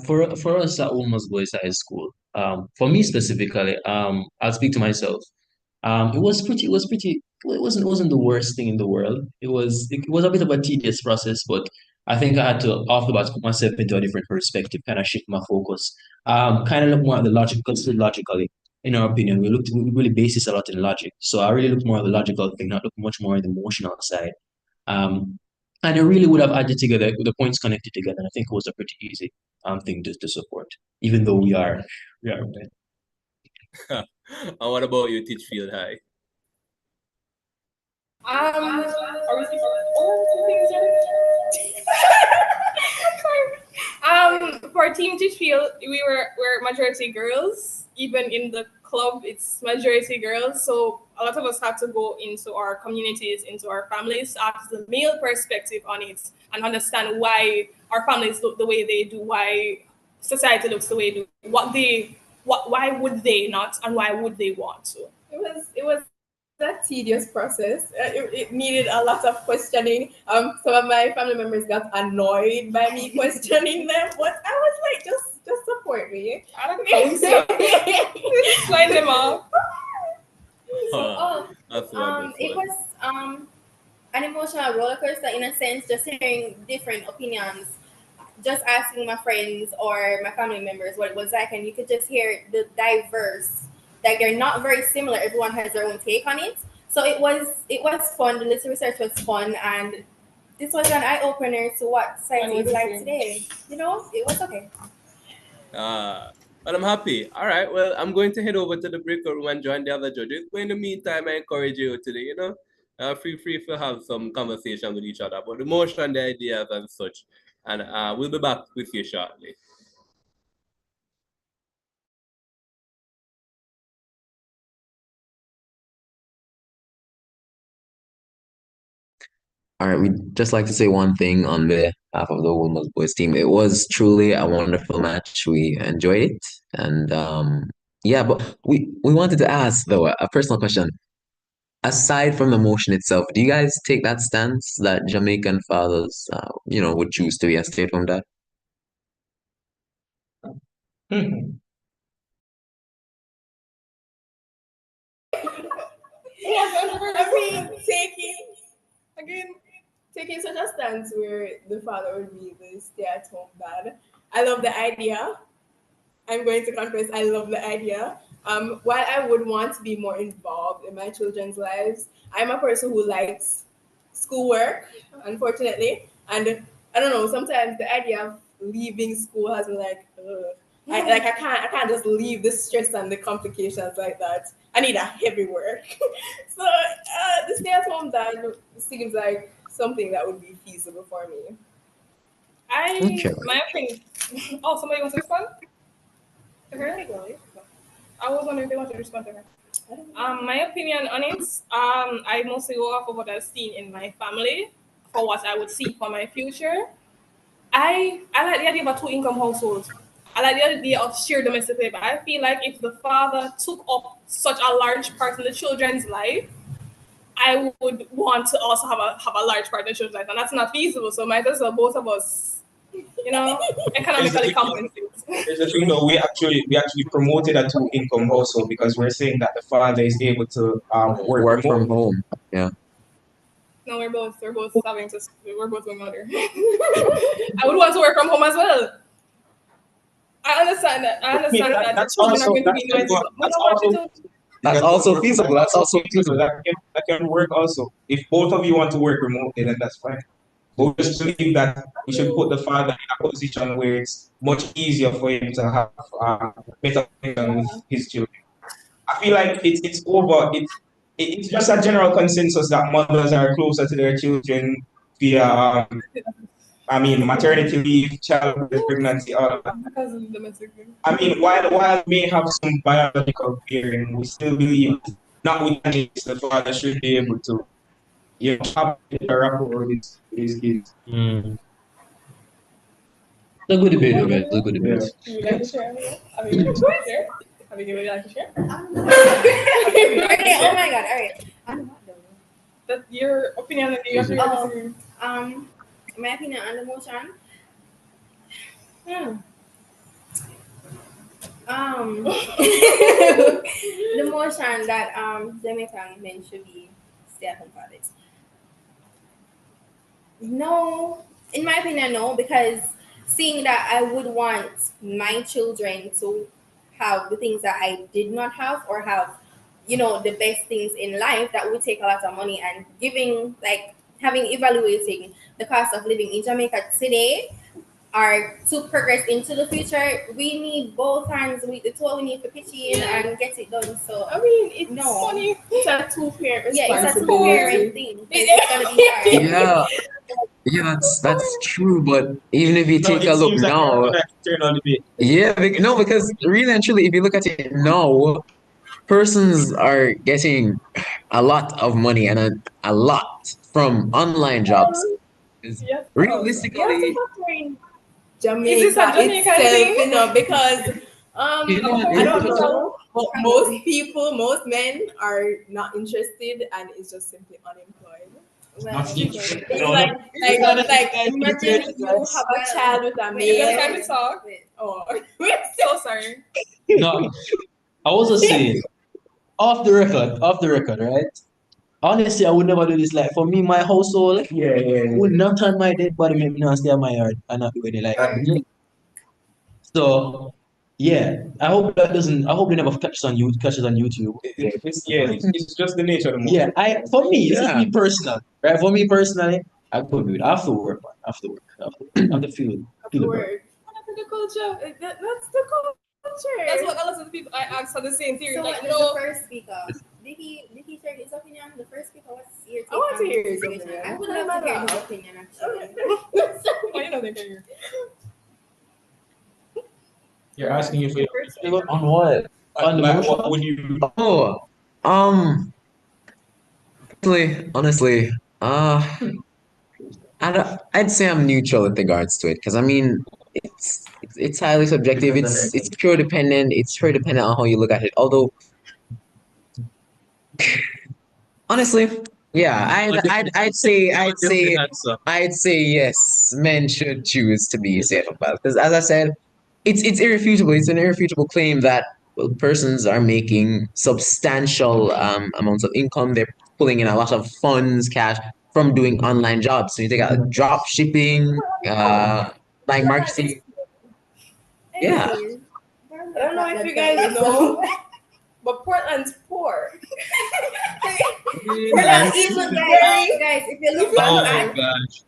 For us at Women's Boys High School, for me specifically, I'll speak to myself. It wasn't the worst thing in the world. It was a bit of a tedious process, but I think I had to off the bat put myself into a different perspective, kind of shift my focus. Kind of look more at the logic, consider logically. In our opinion, we really base this a lot in logic. So I really look more at the logical thing, not look much more at the emotional side. Um, and I really would have added together the points connected together. And I think it was a pretty easy thing to support, even though we are. And what about you, Titchfield High? Are we for Team Titchfield, we're majority girls. Even in the club, it's majority girls. So a lot of us have to go into our communities, into our families, ask the male perspective on it, and understand why our families look the way they do, why society looks the way they do, why would they not, and why would they want to. It was a tedious process. It needed a lot of questioning. Some of my family members got annoyed by me questioning them, but I was like, just support me. I don't think so. Line them off. It was an emotional roller coaster in a sense, just hearing different opinions, just asking my friends or my family members what it was like, and you could just hear the diverse, like they're not very similar. Everyone has their own take on it. So it was fun. The little research was fun, and this was an eye opener to what science was like today. It was okay. But I'm happy. All right. Well, I'm going to head over to the break room and join the other judges. But in the meantime, I encourage you today, feel free to have some conversation with each other about the motion, the ideas, and such. And we'll be back with you shortly. All right, we'd just like to say one thing on behalf of the Women's Boys team. It was truly a wonderful match. We enjoyed it. And yeah, but we wanted to ask though a personal question. Aside from the motion itself, do you guys take that stance that Jamaican fathers would choose to be a stay-at-home dad? I mean, taking such a stance where the father would be the stay-at-home dad. I love the idea. I'm going to confess, I love the idea. While I would want to be more involved in my children's lives, I'm a person who likes schoolwork, unfortunately. And I don't know, sometimes the idea of leaving school has me like, ugh. I can't just leave the stress and the complications like that. I need a heavy work. So the stay-at-home dad seems like something that would be feasible for me. My opinion. Oh, somebody wants to respond? To her? I was wondering if they want to respond to her. My opinion on it, I mostly go off of what I've seen in my family for what I would see for my future. I like the idea of a two-income household. I like the idea of shared domestic labor. I feel like if the father took up such a large part in the children's life, I would want to also have a large part in the children's life, and that's not feasible. So might as well both of us, economically compensate. We actually promoted a two-income household because we're saying that the father is able to work from home. Yeah. No, we're both having to. We're both going under. I would want to work from home as well. I understand that. That's children also are going to be noisy. that's also feasible. That's also feasible. That can work also. If both of you want to work remotely, then that's fine. But we just believe that we should put the father in a position where it's much easier for him to have better connection with his children. I feel like it's just a general consensus that mothers are closer to their children via I mean, maternity leave, childbirth, pregnancy, all of that. Because of domestic violence. I mean, while we may have some biological bearing, we still believe, notwithstanding this, the father should be able to, have a rapport with his kids. Mm. It's a good debate, though, guys. It's a good debate. Would you like to share? Have you like to share? Have you would like to share? Okay, oh my god, all right. That's your opinion, and you agree or disagree? My opinion on the motion. The motion that Jamaican men should be stay-at-home fathers. No, in my opinion, no, because seeing that I would want my children to have the things that I did not have or have, the best things in life, that would take a lot of money, and evaluating the cost of living in Jamaica today or to progress into the future, we need both hands. It's all we need to pitch in and get it done. So I mean, it's funny. It's a two-parent responsibility. Yeah, it's a two-parent thing. It's gonna be hard. Yeah. Yeah, that's true. But even if you take a look now, because really and truly, if you look at it now, persons are getting a lot of money and a lot from online jobs. Realistically, Jamaica Is this a Jamaican itself, thing? because I don't know, but Yeah. most men are not interested and is just simply unemployed. Imagine you have a child with a Wait, you guys male. trying to talk? Oh, So sorry. No, I was just saying, off the record, right? Honestly, I would never do this. Like for me, my household would not turn my dead body make me not stay in my yard and not do any like. So yeah, I hope they never catches on YouTube. It's just the nature of the movie. Yeah, it's just me personal, right? For me personally, I could do it. I have to work, man. I have to feel the burn. That's the culture. That's the culture. That's what a lot of the people I asked for the same theory. So Like, what is the first speaker? Did he share his opinion? The first speaker was here. I want to hear his situation. opinion. I would love to hear his opinion actually. Why you know they can hear? You're asking if On what? On the motion? what would you? oh, honestly, I'd say I'm neutral with regards to it because I mean it's highly subjective. It's pure dependent. It's pure dependent on how you look at it. Although, honestly, yeah, I'd say yes. Men should choose to be safe about because, as I said, it's irrefutable. It's an irrefutable claim that persons are making substantial amounts of income. They're pulling in a lot of funds, cash from doing online jobs. So you take out drop shipping, like marketing. Yeah. I don't know if you guys know, but Portland's poor. Portland even guys, if you look Oh back, my gosh.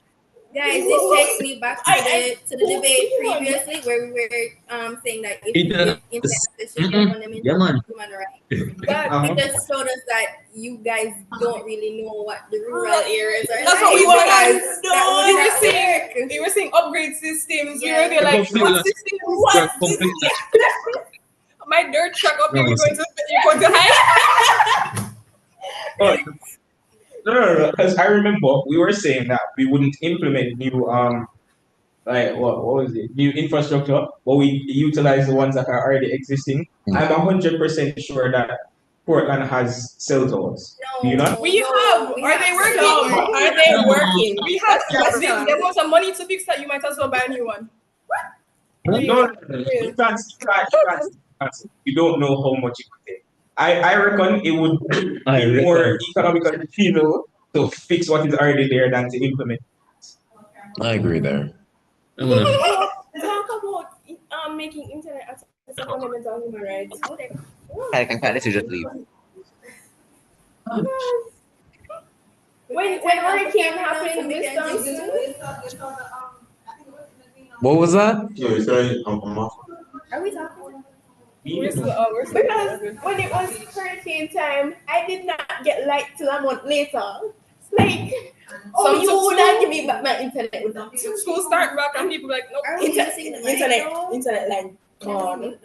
guys, this takes me back to the debate previously where we were saying that if internet should be a fundamental human right. But it just showed us that you guys don't really know what the rural areas are. That's what we want to know. We were saying upgrade systems. We were there like, what system? What? My dirt truck up there, you're going to hide? No, because I remember we were saying that we wouldn't implement new like what was it? New infrastructure, but we utilize the ones that are already existing. I'm 100% sure that Portland has cell towers. Do you not? We have. Are they working? Are they working? We have. There was some money to fix that. You might as well buy a new one. No, you can't. You don't know how much it could take. I reckon it would be more economically feasible to fix what is already there than to implement. I agree there. Talk about making internet a fundamental human right. I can kind of just leave. When hurricane happened this time, What was that? Are we talking? because when it was hurricane time, I did not get light till a month later. Like, Oh, you so would school- not give me back my internet with that. School start back and people like, no, internet line gone.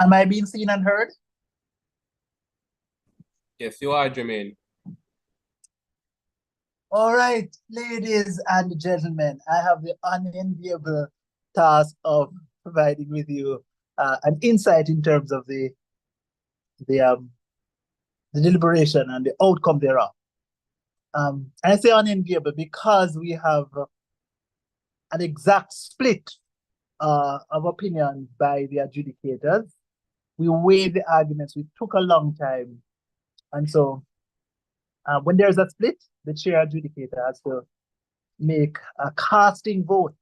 Am I being seen and heard? Yes, you are, Jermaine. All right, ladies and gentlemen, I have the unenviable task of providing with you an insight in terms of the deliberation and the outcome thereof. I say unenviable because we have an exact split of opinion by the adjudicators. We weighed the arguments. We took a long time. And so when there's a split, the chair adjudicator has to make a casting vote.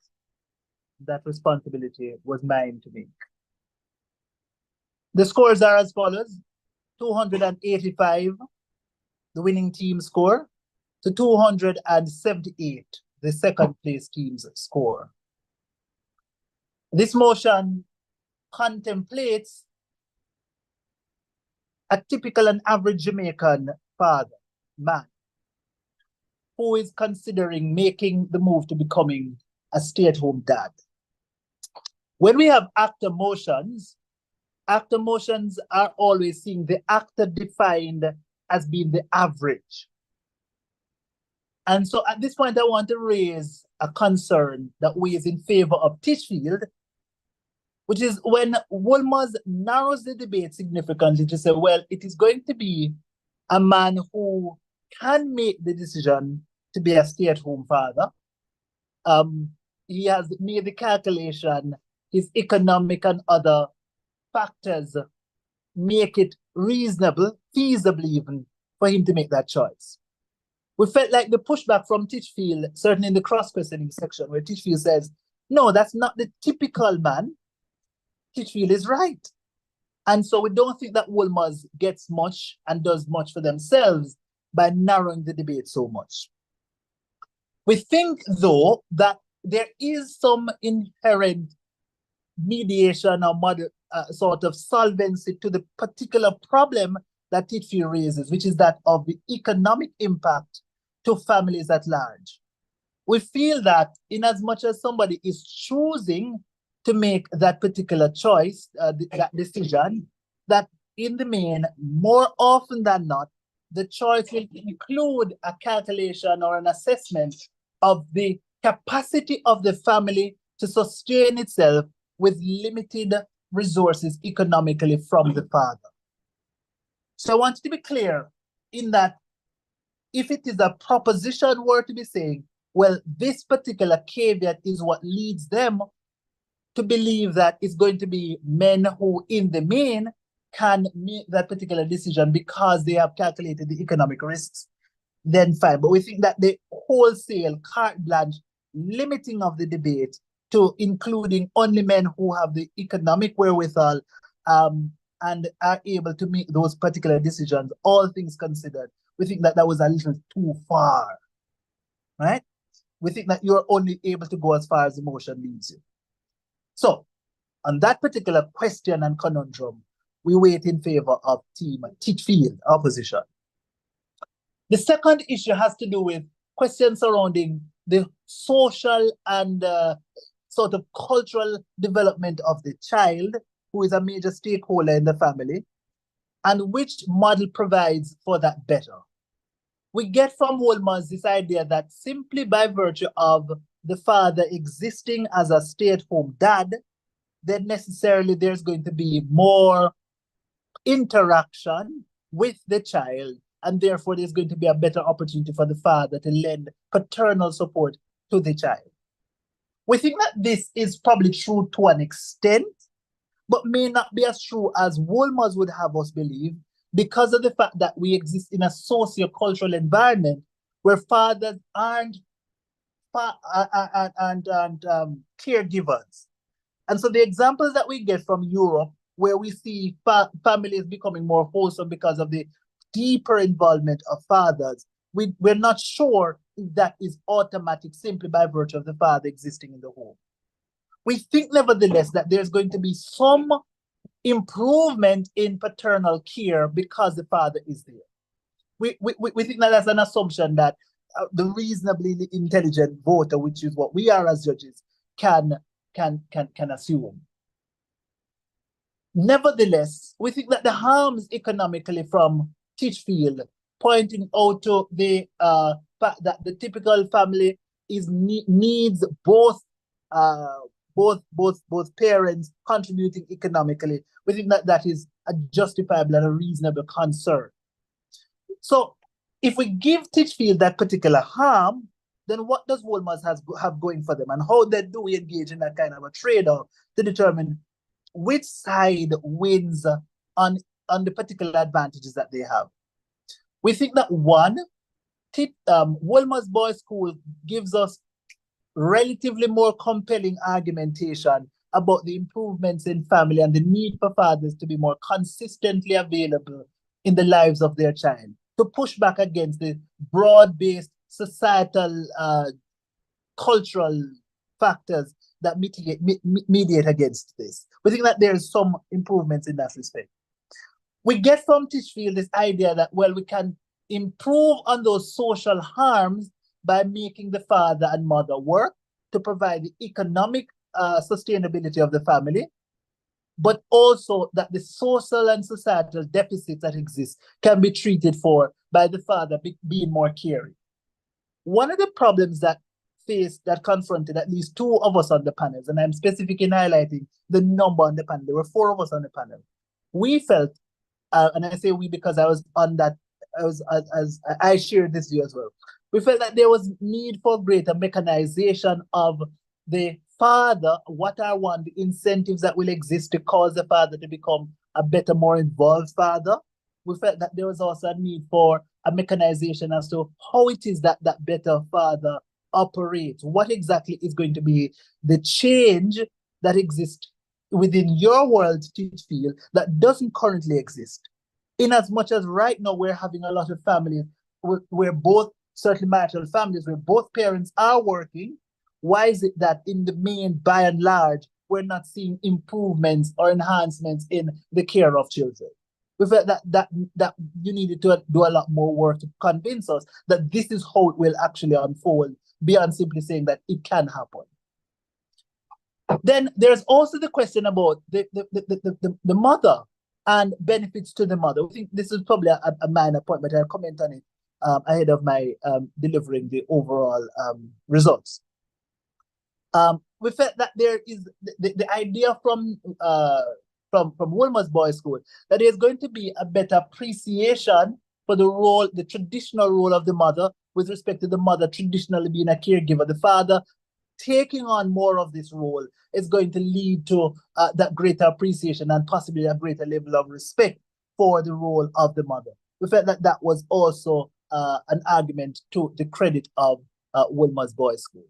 That responsibility was mine to make. The scores are as follows: 285, the winning team score, to 278, the second place team's score. This motion contemplates a typical and average Jamaican father, man, who is considering making the move to becoming a stay-at-home dad. When we have actor motions are always seeing the actor defined as being the average. And so at this point, I want to raise a concern that weighs in favor of Titchfield, which is when Wolmer's narrows the debate significantly to say, well, it is going to be a man who can make the decision to be a stay-at-home father. He has made the calculation, his economic and other factors make it reasonable, feasible even, for him to make that choice. We felt like the pushback from Titchfield, certainly in the cross-questioning section, where Titchfield says, no, that's not the typical man. Titchfield is right. And so we don't think that Wolmer's gets much and does much for themselves by narrowing the debate so much. We think, though, that there is some inherent mediation or sort of solvency to the particular problem that Titchfield raises, which is that of the economic impact to families at large. We feel that in as much as somebody is choosing to make that particular choice, that decision, that in the main, more often than not, the choice will include a calculation or an assessment of the capacity of the family to sustain itself with limited resources economically from the father. So I want to be clear in that if it is a proposition were to be saying, well, this particular caveat is what leads them to believe that it's going to be men who, in the main, can make that particular decision because they have calculated the economic risks, then fine. But we think that the wholesale carte blanche limiting of the debate to including only men who have the economic wherewithal and are able to make those particular decisions, all things considered, we think that that was a little too far, right? We think that you're only able to go as far as emotion leads you. So, on that particular question and conundrum, we wait in favor of team Titchfield opposition. The second issue has to do with questions surrounding the social and sort of cultural development of the child, who is a major stakeholder in the family, and which model provides for that better. We get from Wolmer's this idea that simply by virtue of the father existing as a stay-at-home dad, then necessarily there's going to be more interaction with the child, and therefore there's going to be a better opportunity for the father to lend paternal support to the child. We think that this is probably true to an extent, but may not be as true as Wolmer's would have us believe, because of the fact that we exist in a socio-cultural environment where fathers aren't caregivers. And so the examples that we get from Europe, where we see families becoming more wholesome because of the deeper involvement of fathers, we're not sure if that is automatic simply by virtue of the father existing in the home. We think, nevertheless, that there's going to be some improvement in paternal care because the father is there. We think that that's an assumption that the reasonably intelligent voter, which is what we are as judges, can assume. Nevertheless, we think that the harms economically from Titchfield, pointing out to the fact that the typical family needs both parents contributing economically. We think that that is a justifiable and a reasonable concern. So if we give Titchfield that particular harm, then what does Wolmer's have going for them? And how then do we engage in that kind of a trade-off to determine which side wins on the particular advantages that they have? We think that one, Wolmer's Boys School gives us relatively more compelling argumentation about the improvements in family and the need for fathers to be more consistently available in the lives of their child, to push back against the broad-based societal, cultural factors that mediate against this. We think that there's some improvements in that respect. We get from Titchfield this idea that, well, we can improve on those social harms by making the father and mother work to provide the economic sustainability of the family, but also that the social and societal deficits that exist can be treated for by the father being more caring. One of the problems that confronted at least two of us on the panels, and I'm specifically highlighting the number on the panel, there were four of us on the panel. We felt, and I say we because I was on that, I shared this view as well. We felt that there was need for greater mechanization of the father. What are the incentives that will exist to cause the father to become a better, more involved father? We felt that there was also a need for a mechanization as to how it is that that better father operates. What exactly is going to be the change that exists within your world, Titchfield, that doesn't currently exist? In as much as right now we're having a lot of families where both, certainly marital families, where both parents are working, why is it that in the main, by and large, we're not seeing improvements or enhancements in the care of children? We felt that you needed to do a lot more work to convince us that this is how it will actually unfold, beyond simply saying that it can happen. Then there's also the question about the mother and benefits to the mother. We think this is probably a minor point, but I'll comment on it ahead of my delivering the overall results. We felt that there is the idea from Wolmer's Boys School that there's going to be a better appreciation for the traditional role of the mother with respect to the mother traditionally being a caregiver. The father taking on more of this role is going to lead to that greater appreciation and possibly a greater level of respect for the role of the mother. We felt that that was also an argument to the credit of Wolmer's Boys School.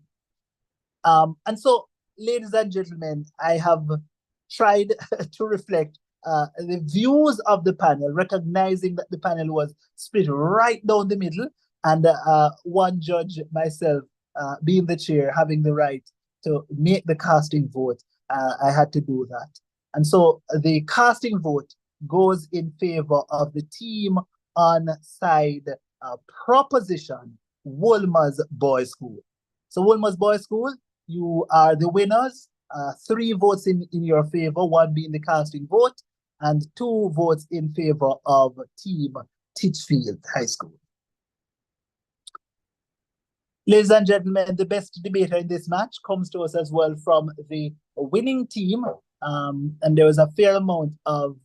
And so, ladies and gentlemen, I have tried to reflect the views of the panel, recognizing that the panel was split right down the middle, and one judge, myself, being the chair, having the right to make the casting vote, I had to do that. And so the casting vote goes in favor of the team on side proposition, Wolmer's Boys School. So Wolmer's Boys School, you are the winners. 3 votes in your favor, 1 being the casting vote, and 2 votes in favor of team Titchfield High School. Ladies and gentlemen, the best debater in this match comes to us as well from the winning team. And there was a fair amount of,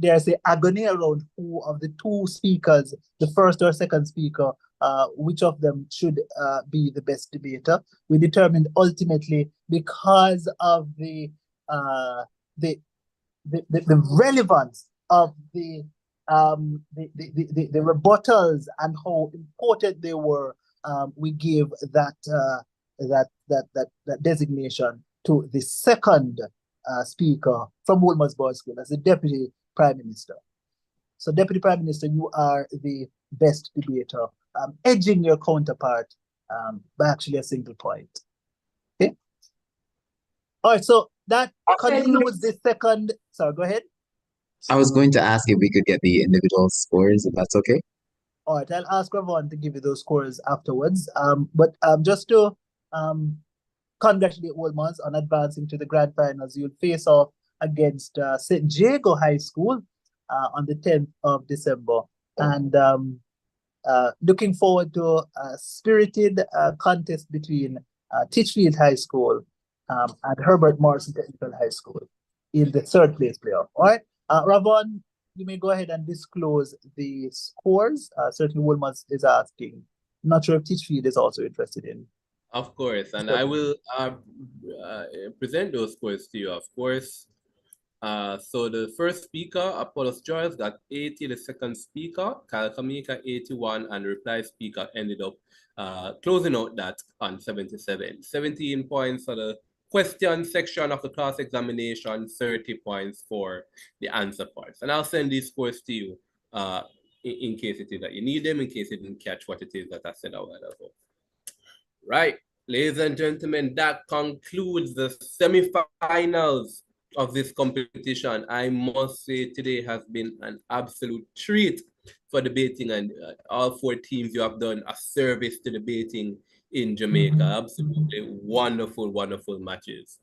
dare I say, agony around who of the 2 speakers, the first or second speaker, which of them should be the best debater. We determined ultimately, because of the relevance of the rebuttals and how important they were, we gave that designation to the second speaker from Wolmer's Boys School as the Deputy Prime Minister. So, Deputy Prime Minister, you are the best debater, edging your counterpart by actually a single point. Okay. All right. So that concludes the second. Sorry, go ahead. I was going to ask if we could get the individual scores, if that's okay. All right, I'll ask Ravon to give you those scores afterwards. But just to congratulate Wolmer's on advancing to the grand finals, you'll face off against St. Jago High School on the 10th of December. And looking forward to a spirited contest between Titchfield High School and Herbert Morrison Technical High School in the third place playoff. All right, Ravon, you may go ahead and disclose the scores. Certainly, Wilmot is asking. Not sure if Titchfield is also interested in. Of course, and I will present those scores to you, of course. So the first speaker, Apollos Joyce, got 80. The second speaker, Kyle Kamika, 81, and the reply speaker ended up closing out that on 77. 17 points for the question section of the class examination, 30 points for the answer parts. And I'll send these scores to you in case it is that you need them, in case you didn't catch what it is that I said a while ago. Right, ladies and gentlemen, that concludes the semifinals of this competition. I must say today has been an absolute treat for debating, and all four teams, you have done a service to debating in Jamaica. Absolutely wonderful, wonderful matches.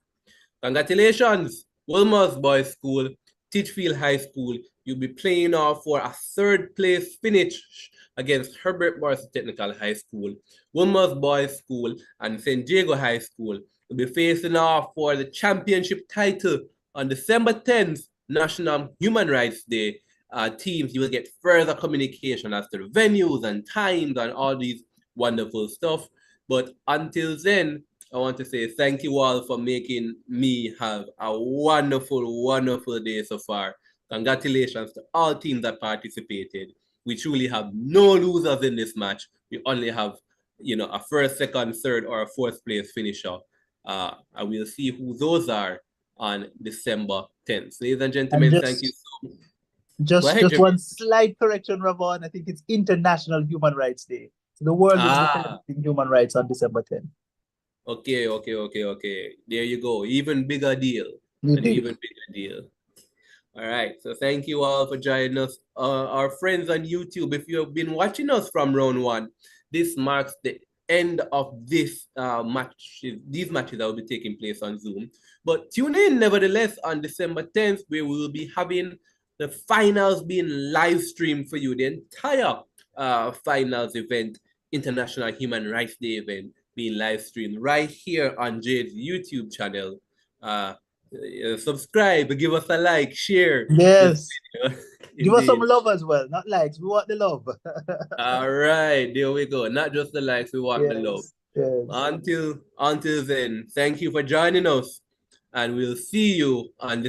Congratulations, Wilmer's Boys School, Titchfield High School. You'll be playing off for a third place finish against Herbert Morrison Technical High School. Wilmer's Boys School and St. Jago High School will be facing off for the championship title on December 10th, National Human Rights Day. Teams, you will get further communication as to the venues and times and all these wonderful stuff. But until then, I want to say thank you all for making me have a wonderful, wonderful day so far. Congratulations to all teams that participated. We truly have no losers in this match. We only have, a first, second, third, or a fourth place finisher. And we'll see who those are on December 10th. Ladies and gentlemen, thank you so much. Just one slight correction, Ravon. I think it's International Human Rights Day. So the world is celebrating human rights on December 10th. Okay. There you go. Even bigger deal. An even bigger deal. All right. So thank you all for joining us. Our friends on YouTube, if you have been watching us from round one, this marks the end of this match. These matches that will be taking place on Zoom. But tune in nevertheless on December 10th, where we will be having the finals being live streamed for you. The entire finals event, International Human Rights Day event, being live streamed right here on Jade's YouTube channel. Subscribe, give us a like, share. Yes. Give us some love as well, not likes. We want the love. All right, there we go. Not just the likes, we want the love. Yes. Until then, thank you for joining us, and we'll see you on this.